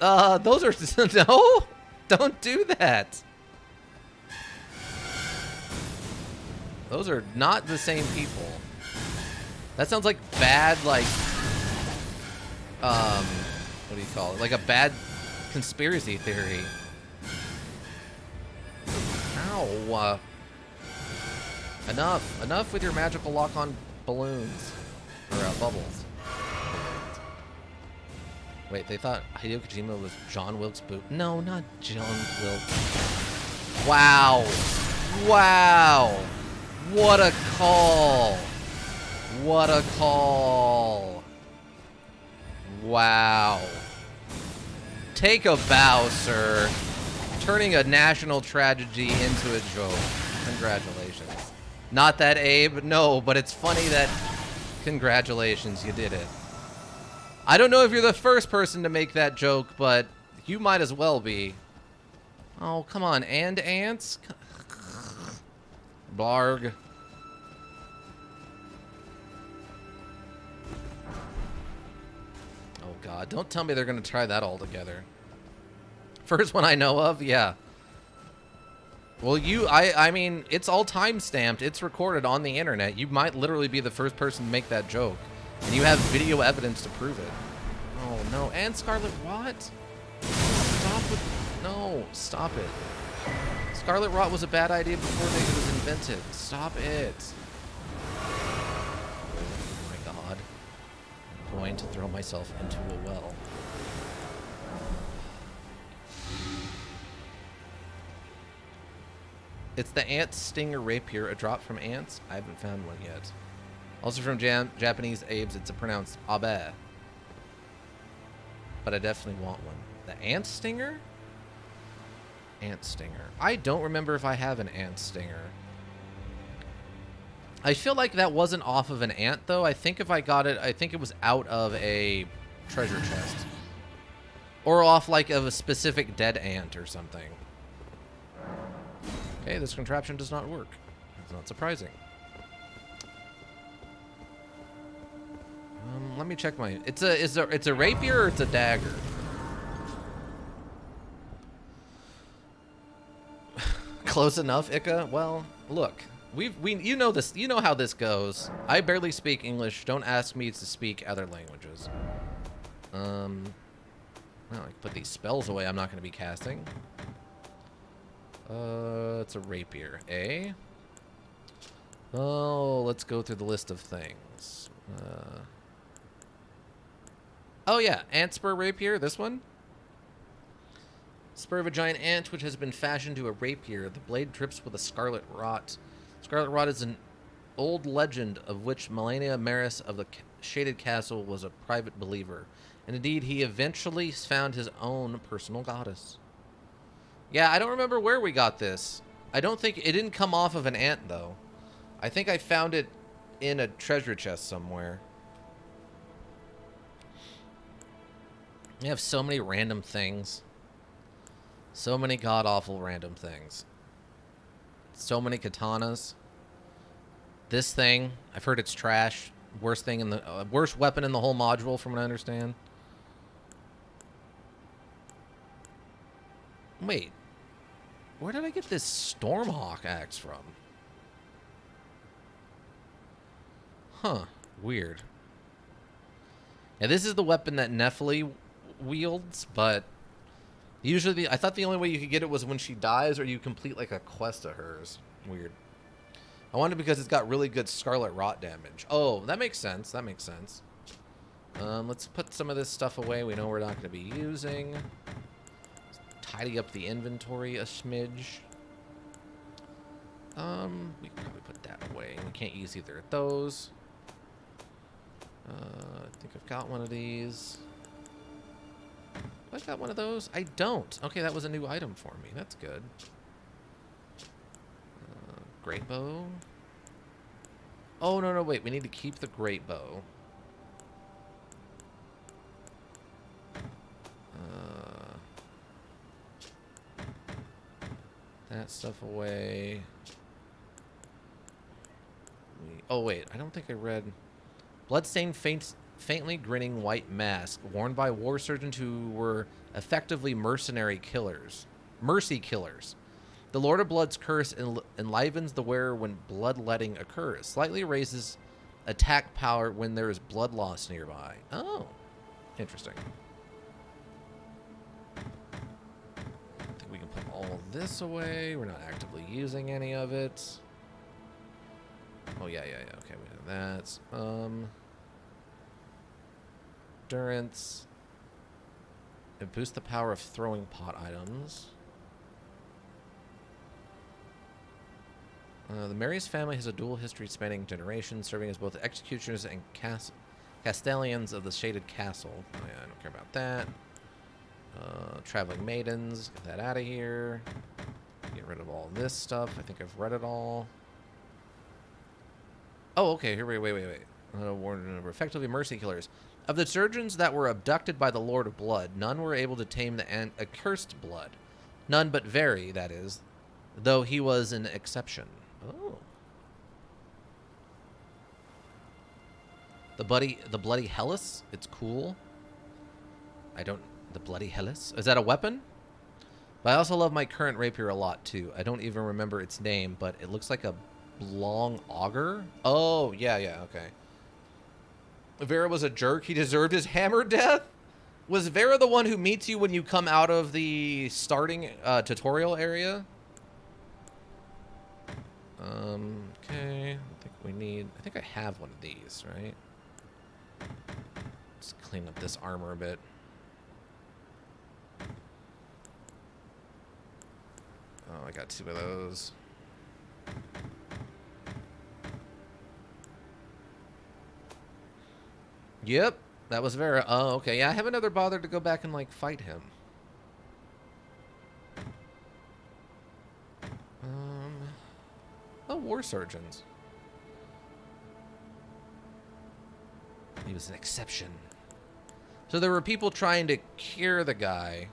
A: Those are no, don't do that. Those are not the same people. That sounds like bad, what do you call it? Like a bad conspiracy theory. Ow. Enough with your magical lock-on balloons. Or bubbles. Wait, they thought Hideo Kojima was John Wilkes Booth. No, not John Wilkes. Wow. Wow. What a call. What a call. Wow. Take a bow, sir. Turning a national tragedy into a joke. Congratulations. Not that, Abe. No, but it's funny that... Congratulations, you did it. I don't know if you're the first person to make that joke, but you might as well be. Oh, come on. And ants? Blarg. Oh, God. Don't tell me they're going to try that all together. First one I know of? Yeah. Well, I mean, it's all time-stamped. It's recorded on the internet. You might literally be the first person to make that joke. And you have video evidence to prove it. Oh, no. And Scarlet Rot? Stop with... No, stop it. Scarlet Rot was a bad idea before it was invented. Stop it. Oh, my God. I'm going to throw myself into a well. It's the ant stinger rapier, a drop from ants. I haven't found one yet. Also from Japanese Abes, it's pronounced abe. But I definitely want one. The ant stinger? Ant stinger. I don't remember if I have an ant stinger. I feel like that wasn't off of an ant, though. I think if I got it, I think it was out of a treasure chest. Or off, of a specific dead ant or something. Okay, this contraption does not work. It's not surprising. Let me check my... It's a rapier or it's a dagger? Close enough, Ika? Well, look. You know this. You know how this goes. I barely speak English. Don't ask me to speak other languages. Well, I can put these spells away I'm not going to be casting. It's a rapier, eh? Oh, let's go through the list of things. Oh yeah, ant spur rapier, this one. Spur of a giant ant which has been fashioned to a rapier. The blade drips with a scarlet rot. Scarlet rot is an old legend of which Melania Maris of the Shaded Castle was a private believer. And indeed, he eventually found his own personal goddess. Yeah, I don't remember where we got this. I don't think... It didn't come off of an ant, though. I think I found it in a treasure chest somewhere. We have so many random things. So many god-awful random things. So many katanas. This thing, I've heard it's trash. Worst thing in the... worst weapon in the whole module, from what I understand. Wait. Where did I get this Stormhawk axe from? Huh. Weird. Yeah, this is the weapon that Nephili wields, but usually I thought the only way you could get it was when she dies or you complete like a quest of hers. Weird. I wonder because it's got really good Scarlet Rot damage. Oh, that makes sense. That makes sense. Let's put some of this stuff away we know we're not going to be using. Let's tidy up the inventory a smidge. We can probably put that away. We can't use either of those. I think I've got one of these. Have I got one of those? I don't. Okay, that was a new item for me. That's good. Great bow. Oh, no, wait. We need to keep the great bow. That stuff away. Oh, wait. I don't think I read... Bloodstained, faintly grinning white mask worn by war surgeons who were effectively mercy killers. The Lord of Blood's curse enlivens the wearer when bloodletting occurs. Slightly raises attack power when there is blood loss nearby. Oh, interesting. I think we can put all this away. We're not actively using any of it. Oh, yeah. Okay, we did that. Endurance. It boosts the power of throwing pot items. The Marius family has a dual history spanning generations, serving as both executioners and castellans of the Shaded Castle. Oh, yeah, I don't care about that. Traveling Maidens. Get that out of here. Get rid of all this stuff. I think I've read it all. Oh, okay. Here, wait. Were effectively mercy killers. Of the surgeons that were abducted by the Lord of Blood, none were able to tame the accursed blood. None but Very, that is, though he was an exception. Oh. The Bloody Hellas? It's cool. The Bloody Hellas? Is that a weapon? But I also love my current rapier a lot, too. I don't even remember its name, but it looks like a long auger. Oh, yeah, okay. Vera was a jerk. He deserved his hammer death? Was Vera the one who meets you when you come out of the starting tutorial area? Okay. I think I have one of these, right? Just clean up this armor a bit. Oh, I got 2 of those. Yep, that was Vera. Oh, okay. Yeah, I haven't ever bothered to go back and, like, fight him. Oh, war surgeons. He was an exception. So there were people trying to cure the guy,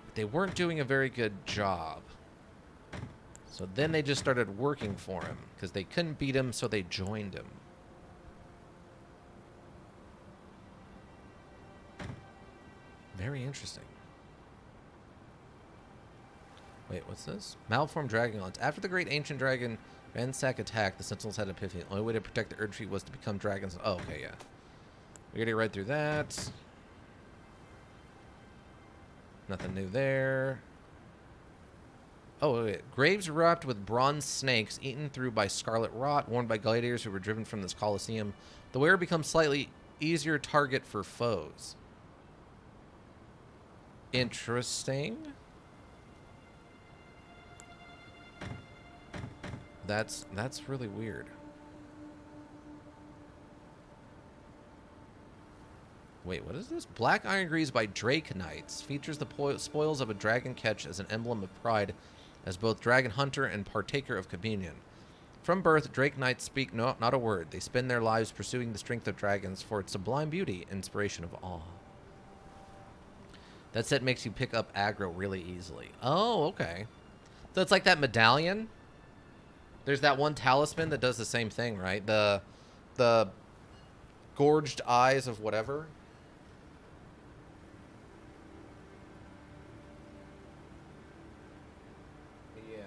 A: but they weren't doing a very good job. So then they just started working for him because they couldn't beat him, so they joined him. Very interesting. Wait, what's this? Malformed Dragons. After the great ancient dragon ransack attack, the Sentinels had an epiphany. The only way to protect the Erd Tree was to become dragons. Oh, okay, yeah. We already read through that. Nothing new there. Oh, wait. Graves erupt with bronze snakes eaten through by scarlet rot, worn by gladiators who were driven from this coliseum. The wearer becomes slightly easier target for foes. Interesting. That's really weird. Wait, what is this? Black Iron Greaves by Drake Knights features the spoils of a dragon catch as an emblem of pride as both dragon hunter and partaker of communion. From birth, Drake Knights speak not a word. They spend their lives pursuing the strength of dragons for its sublime beauty, inspiration of awe. That set makes you pick up aggro really easily. Oh, okay. So it's like that medallion. There's that one talisman that does the same thing, right? The gorged eyes of whatever. Yeah.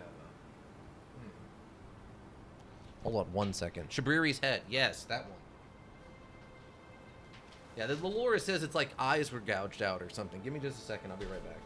A: Hold on 1 second. Shabriri's head. Yes, that one. Yeah, the lore says it's like eyes were gouged out or something. Give me just a second. I'll be right back.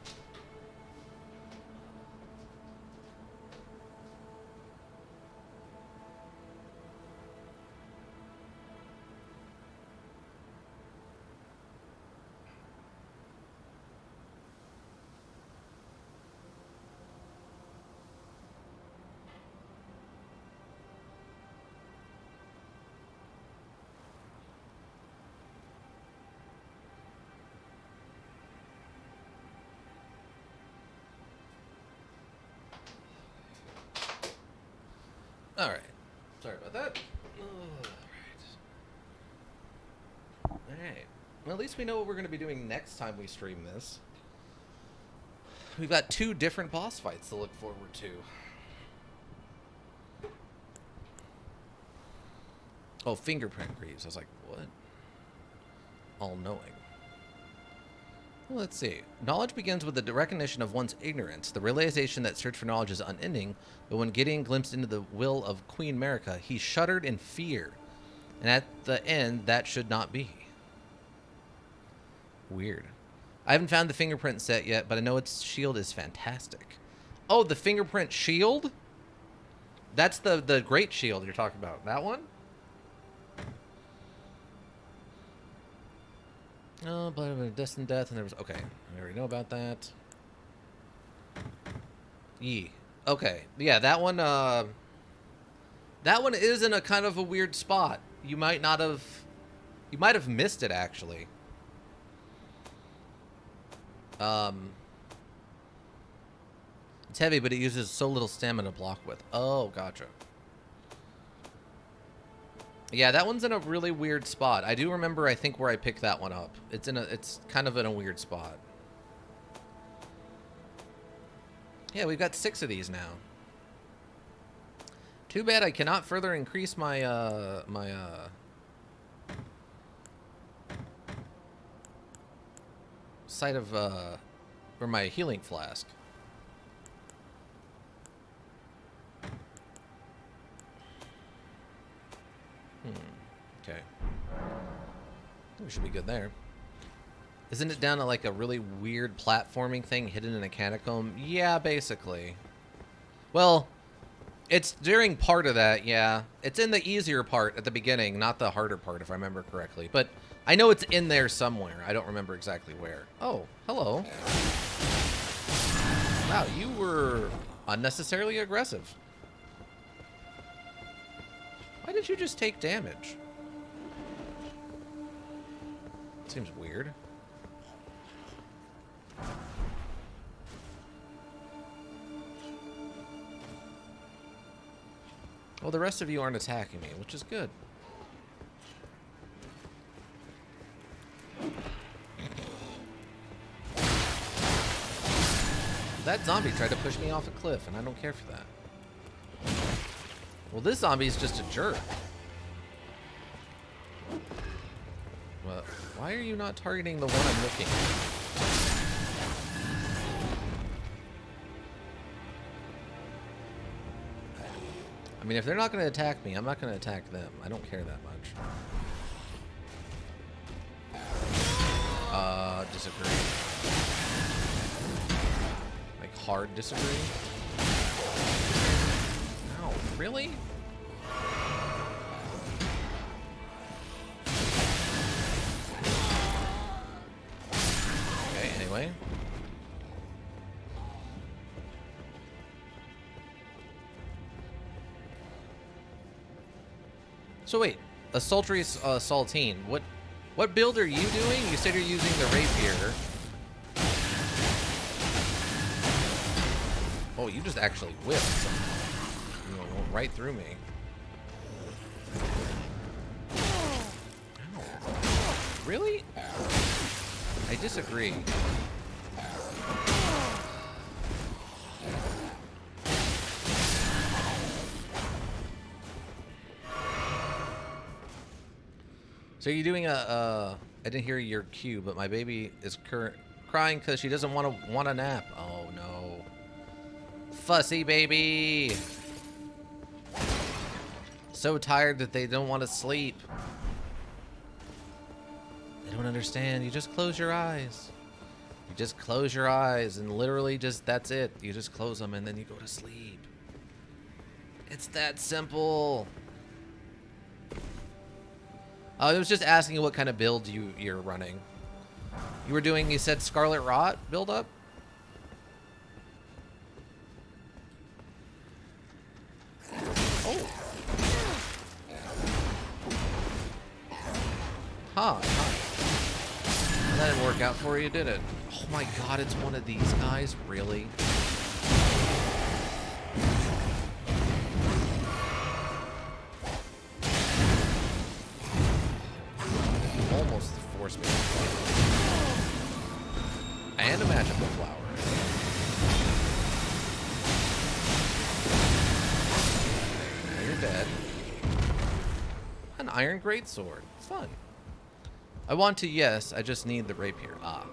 A: Alright. Sorry about that. Alright. Well, at least we know what we're going to be doing next time we stream this. We've got 2 different boss fights to look forward to. Oh, fingerprint greaves. I was like, what? All-knowing. Well, let's see. Knowledge begins with the recognition of one's ignorance, the realization that search for knowledge is unending, but when Gideon glimpsed into the will of Queen America, he shuddered in fear. And at the end, that should not be. Weird. I haven't found the fingerprint set yet, but I know its shield is fantastic. Oh, the fingerprint shield? That's the great shield you're talking about. That one? Oh, but destined death, and there was... Okay, I already know about that. Yee. Okay, yeah, that one, that one is in a kind of a weird spot. You might not have... You might have missed it, actually. It's heavy, but it uses so little stamina to block with. Oh, gotcha. Yeah, that one's in a really weird spot. I do remember, I think, where I picked that one up. It's kind of in a weird spot. Yeah, we've got 6 of these now. Too bad I cannot further increase my, site of, or my healing flask. Okay. We should be good there. Isn't it down to like a really weird platforming thing hidden in a catacomb? Yeah, basically. Well, it's during part of that, yeah. It's in the easier part at the beginning, not the harder part, if I remember correctly. But I know it's in there somewhere. I don't remember exactly where. Oh, hello. Wow, you were unnecessarily aggressive. Why did you just take damage? Seems weird. Well, the rest of you aren't attacking me, which is good. That zombie tried to push me off a cliff, and I don't care for that. Well, this zombie is just a jerk. Well, why are you not targeting the one I'm looking at? I mean, if they're not going to attack me, I'm not going to attack them. I don't care that much. Disagree. Like, hard disagree? Ow, really? Okay, anyway. So wait, a sultry saltine. What build are you doing? You said you're using the rapier. Oh, you just actually whipped something. You went right through me. Ow. Really? I disagree. So you're doing I didn't hear your cue, but my baby is crying because she doesn't want a nap. Oh no. Fussy baby. So tired that they don't want to sleep. They don't understand. You just close your eyes. You just close your eyes and literally just, that's it. You just close them and then you go to sleep. It's that simple. I was just asking you what kind of build you're running. You were doing, you said Scarlet Rot build up? Oh. Huh. That didn't work out for you, did it? Oh my god, it's one of these guys? Really? reinforcement. And a magical flower. You're dead. An iron greatsword. Fun. I want to, yes. I just need the rapier. Ah.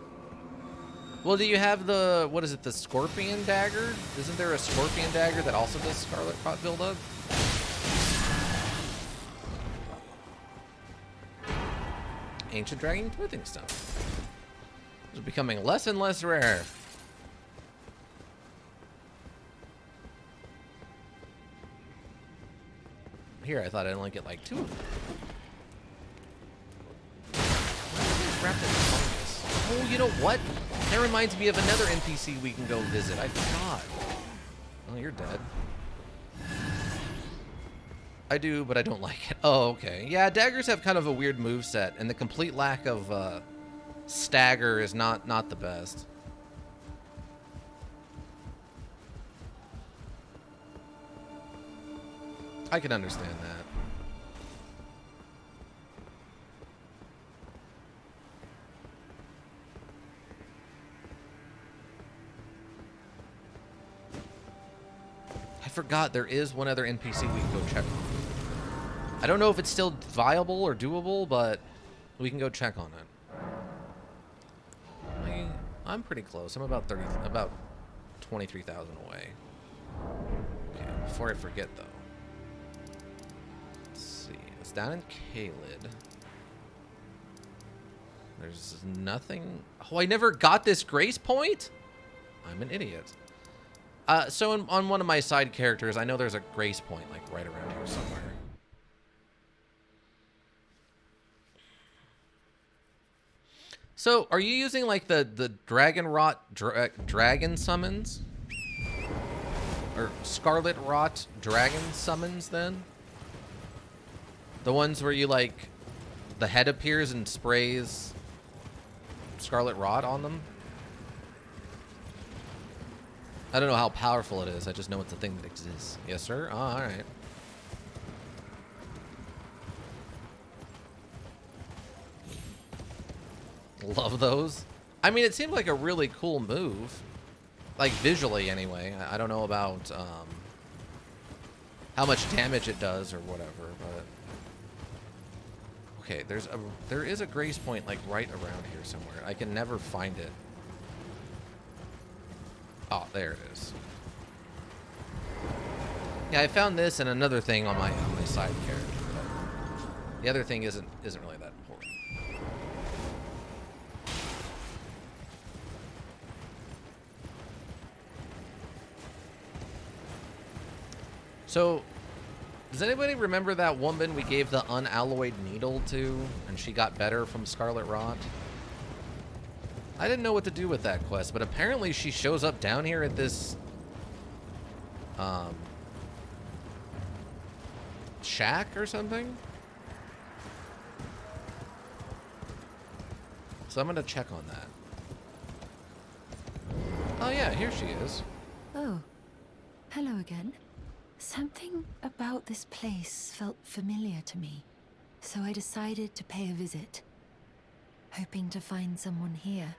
A: Well, do you have the, what is it, the scorpion dagger? Isn't there a scorpion dagger that also does scarlet rot buildup? Ancient dragon smithing stone. It's becoming less and less rare. Here, I thought I'd only get like 2 of them. Wrapped in fungus. Oh, you know what? That reminds me of another NPC we can go visit. I forgot. Oh, you're dead. I do, but I don't like it. Oh, okay. Yeah, daggers have kind of a weird moveset, and the complete lack of stagger is not the best. I can understand that. I forgot there is one other NPC we can go check on. I don't know if it's still viable or doable, but we can go check on it. I'm pretty close. I'm about 23,000 away. Okay, before I forget though. Let's see. It's down in Kaled. There's nothing. Oh, I never got this grace point? I'm an idiot. So on one of my side characters, I know there's a grace point like right around here somewhere. So, are you using like the dragon rot dragon summons? Or scarlet rot dragon summons then? The ones where you like the head appears and sprays scarlet rot on them? I don't know how powerful it is. I just know it's a thing that exists. Yes, sir? Oh, all right. Love those. I mean, it seemed like a really cool move. Like, visually, anyway. I don't know about how much damage it does or whatever, but... Okay, there is a grace point, like, right around here somewhere. I can never find it. Oh, there it is. Yeah, I found this and another thing on my side character, but the other thing isn't really that important. So, does anybody remember that woman we gave the unalloyed needle to, and she got better from Scarlet Rot? I didn't know what to do with that quest, but apparently she shows up down here at this shack or something. So I'm gonna check on that. Oh yeah, here she is.
F: Oh, hello again. Something about this place felt familiar to me, so I decided to pay a visit, hoping to find someone here,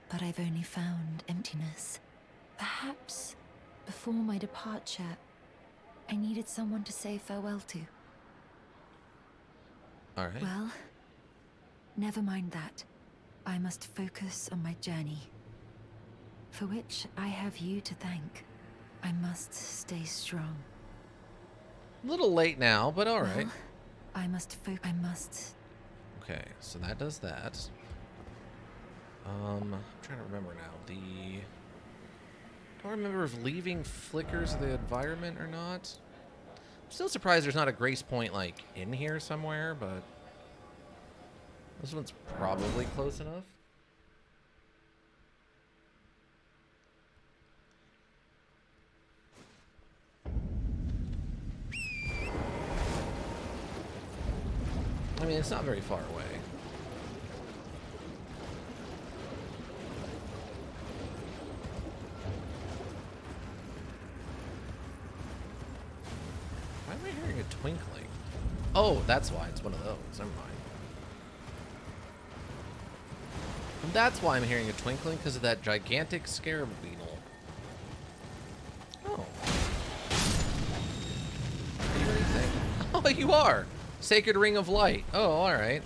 F: but I've only found emptiness. Perhaps before my departure, I needed someone to say farewell to.
A: All right.
F: Well, never mind that. I must focus on my journey, for which I have you to thank. I must stay strong.
A: A little late now, but all right.
F: Well, I must.
A: Okay, so that does that. I'm trying to remember now. I don't remember if leaving flickers the environment or not. I'm still surprised there's not a grace point like in here somewhere, but this one's probably close enough. I mean, it's not very far away. Why am I hearing a twinkling? Oh, that's why. It's one of those. Never mind. And that's why I'm hearing a twinkling, because of that gigantic scarab beetle. Oh. Are you anything? Oh, you are! Sacred Ring of Light. Oh, alright.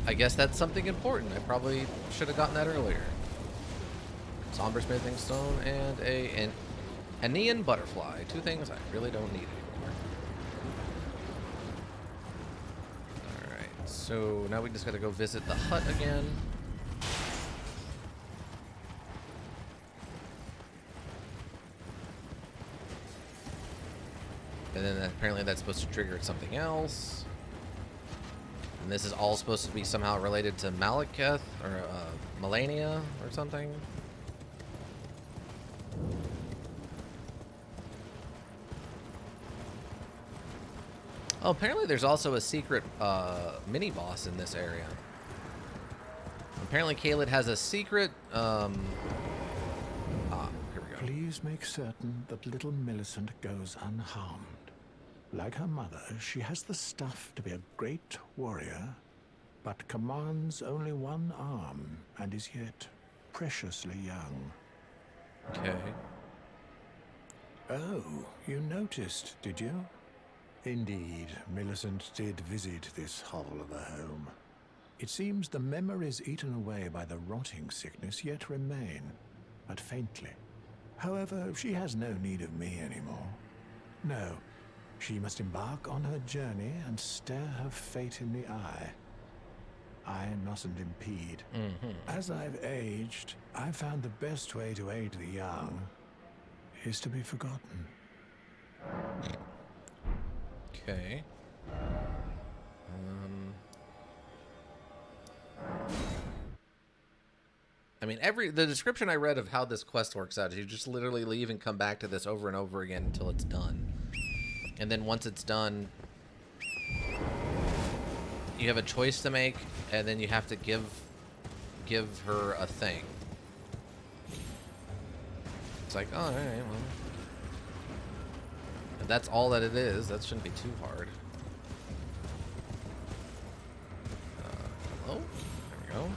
A: I guess that's something important. I probably should have gotten that earlier. Somber smithing stone and an Aenean butterfly. Two things I really don't need anymore. Alright, so now we just gotta go visit the hut again. And then apparently that's supposed to trigger something else. And this is all supposed to be somehow related to Malekith or Melania or something. Oh, apparently there's also a secret mini-boss in this area. Apparently Caelid has a secret, here we go.
C: Please make certain that little Millicent goes unharmed. Like her mother, she has the stuff to be a great warrior, but commands only one arm and is yet preciously young.
A: Okay.
C: Oh, you noticed, did you? Indeed, Millicent did visit this hovel of a home. It seems the memories eaten away by the rotting sickness yet remain, but faintly. However, she has no need of me anymore. No, she must embark on her journey and stare her fate in the eye. I mustn't impede. As I've aged, I've found the best way to aid the young is to be forgotten.
A: Okay. I mean, the description I read of how this quest works out is you just literally leave and come back to this over and over again until it's done. And then once it's done, you have a choice to make, and then you have to give her a thing. It's like, oh, all right, well. If that's all that it is, that shouldn't be too hard. Hello? There we go.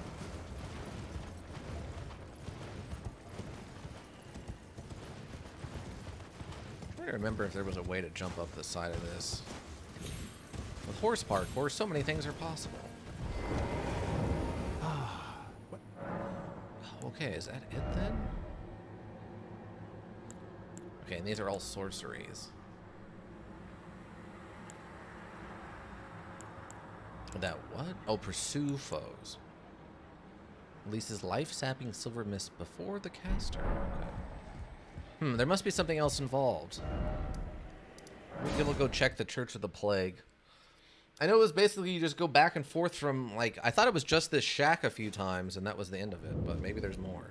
A: I'm trying to remember if there was a way to jump up the side of this. With horse parkour, so many things are possible. Okay, is that it then? Okay, and these are all sorceries. That what? Oh, pursue foes. Releases life-sapping silver mist before the caster. Okay. There must be something else involved. We'll go check the Church of the Plague. I know it was basically you just go back and forth from, like, I thought it was just this shack a few times and that was the end of it, but maybe there's more.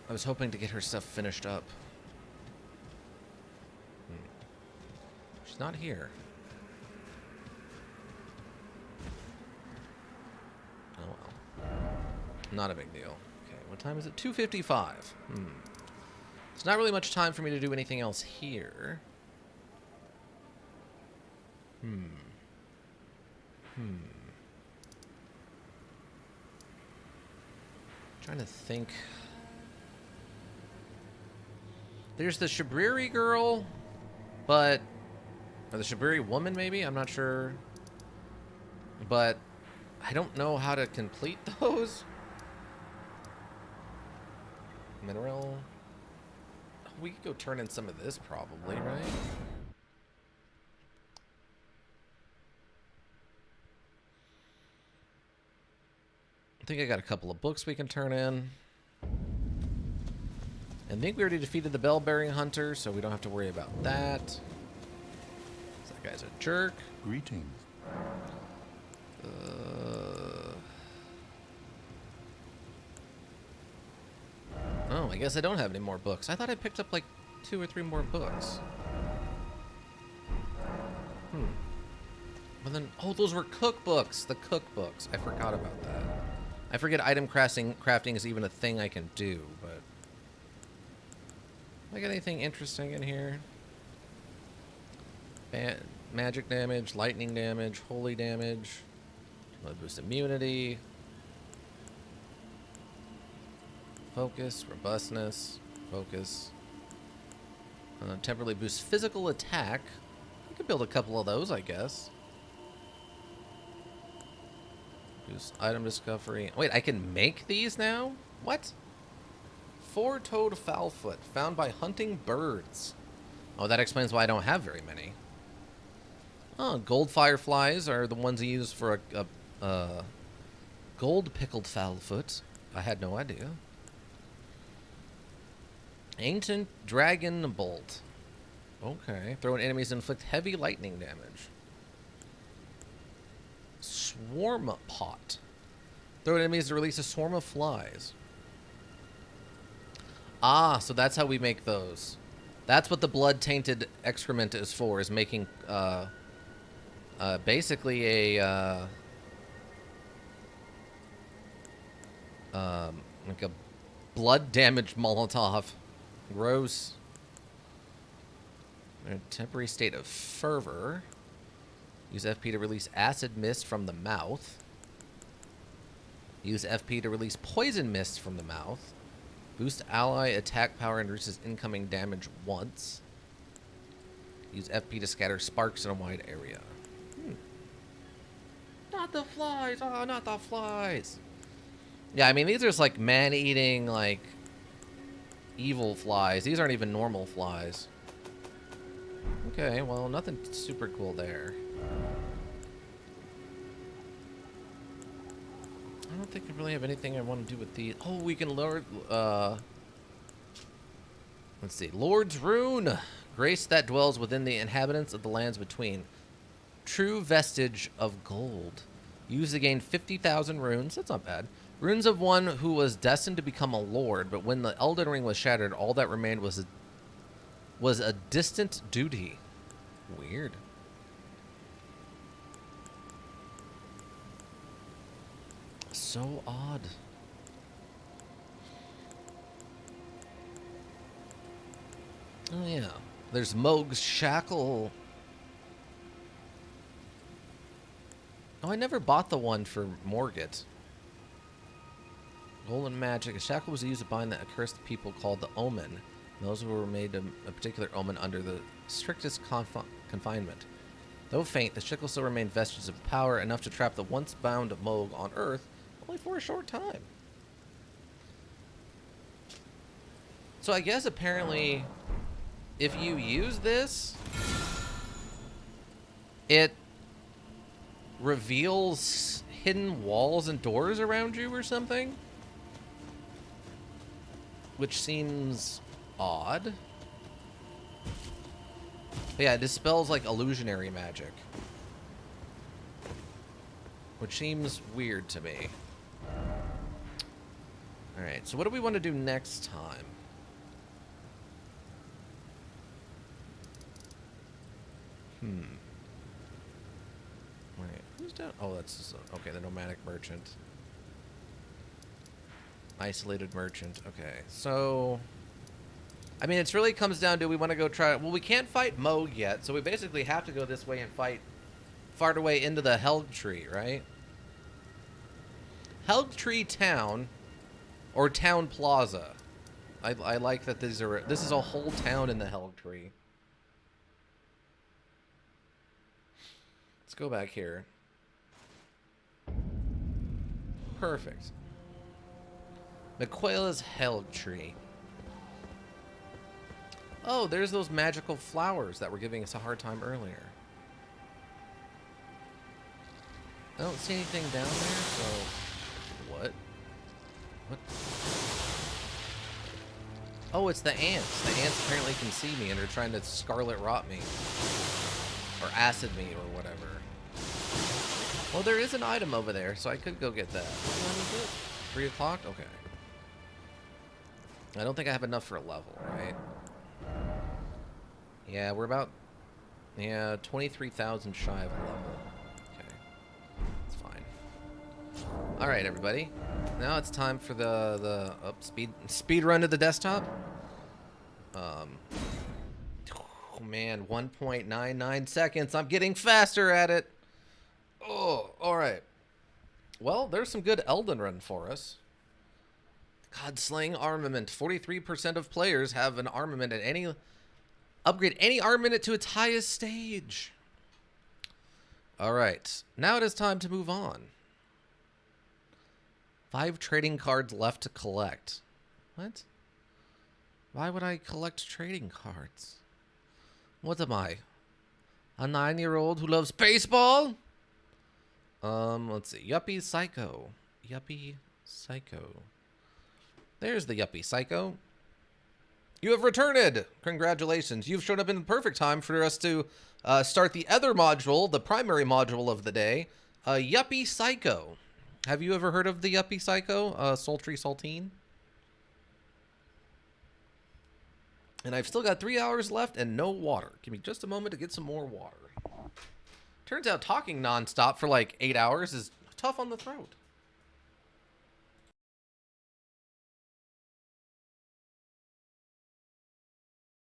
A: I was hoping to get her stuff finished up. She's not here. Oh well. Not a big deal. Okay, what time is it? 2:55. It's not really much time for me to do anything else here. Trying to think. There's the Shabriri girl, but... Or the Shabriri woman, maybe? I'm not sure. But I don't know how to complete those. Mineral. We could go turn in some of this probably, right? I think I got a couple of books we can turn in. I think we already defeated the bell-bearing hunter, so we don't have to worry about that. That guy's a jerk.
I: Greetings.
A: Oh, I guess I don't have any more books. I thought I picked up like 2 or 3 more books. Well then, oh, those were cookbooks. The cookbooks. I forgot about that. I forget item crafting is even a thing I can do, but... I got anything interesting in here? magic damage, lightning damage, holy damage. Boost immunity. Focus, robustness, focus. Temporarily boost physical attack. I could build a couple of those, I guess. Boost item discovery. Wait, I can make these now? What? Four-toed fowlfoot, found by hunting birds. Oh, that explains why I don't have very many. Oh, gold fireflies are the ones you use for a gold pickled fowlfoot. I had no idea. Ancient dragon bolt. Okay. Throw at enemies and inflict heavy lightning damage. Swarm pot. Throw at enemies to release a swarm of flies. Ah, so that's how we make those. That's what the blood-tainted excrement is for, is making, basically a, like a blood-damaged Molotov. Gross. A temporary state of fervor. Use FP to release acid mist from the mouth. Use FP to release poison mist from the mouth. Boost ally attack power and reduces incoming damage once. Use FP to scatter sparks in a wide area. Not the flies! Oh, not the flies! Yeah, I mean, these are just like man-eating, like, evil flies. These aren't even normal flies. Okay, well, nothing super cool there. I don't think I really have anything I want to do with these. Oh, we can lower, let's see. Lord's Rune. Grace that dwells within the inhabitants of the lands between. True vestige of gold. Use to gain 50,000 runes. That's not bad. Runes of one who was destined to become a lord, but when the Elden Ring was shattered, all that remained was a distant duty. Weird. So odd. Oh yeah. There's Mohg's Shackle. Oh, I never bought the one for Morgott. Golden magic. A shackle was used to bind the accursed people called the Omen. Those who were made a particular omen under the strictest confinement. Though faint, the shackle still remained vestiges of power, enough to trap the once bound Mohg on Earth, only for a short time. So I guess apparently, if you use this, it reveals hidden walls and doors around you or something? Which seems odd. But yeah, it dispels like illusionary magic. Which seems weird to me. Alright, so what do we want to do next time? Wait, who's down? Oh, that's... okay, the nomadic merchant. Isolated merchant. Okay, so... I mean, it really comes down to we want to go try... Well, we can't fight Mohg yet, so we basically have to go this way and fight far away into the Helg Tree, right? Helg Tree Town, or Town Plaza. I like that these are... This is a whole town in the Helg Tree. Let's go back here. Perfect. Miquela's Helg Tree. Oh, there's those magical flowers that were giving us a hard time earlier. I don't see anything down there, so... What? What? Oh, it's the ants. The ants apparently can see me and are trying to scarlet rot me. Or acid me, or whatever. Well, there is an item over there, so I could go get that. What time is it? 3 o'clock? Okay. I don't think I have enough for a level, right? Yeah, we're about... Yeah, 23,000 shy of a level. Okay. It's fine. Alright, everybody. Now it's time for speed run to the desktop. Oh, man. 1.99 seconds. I'm getting faster at it. Oh, all right. Well, there's some good Elden Ring for us. God-slaying armament. 43% of players have an armament at any... Upgrade any armament to its highest stage. All right. Now it is time to move on. 5 trading cards left to collect. What? Why would I collect trading cards? What am I? A 9-year-old who loves baseball? Let's see. Yuppie Psycho. Yuppie Psycho. There's the Yuppie Psycho. You have returned! Congratulations. You've shown up in perfect time for us to start the other module, the primary module of the day, Yuppie Psycho. Have you ever heard of the Yuppie Psycho, Sultry Saltine? And I've still got 3 hours left and no water. Give me just a moment to get some more water. Turns out talking nonstop for like 8 hours is tough on the throat.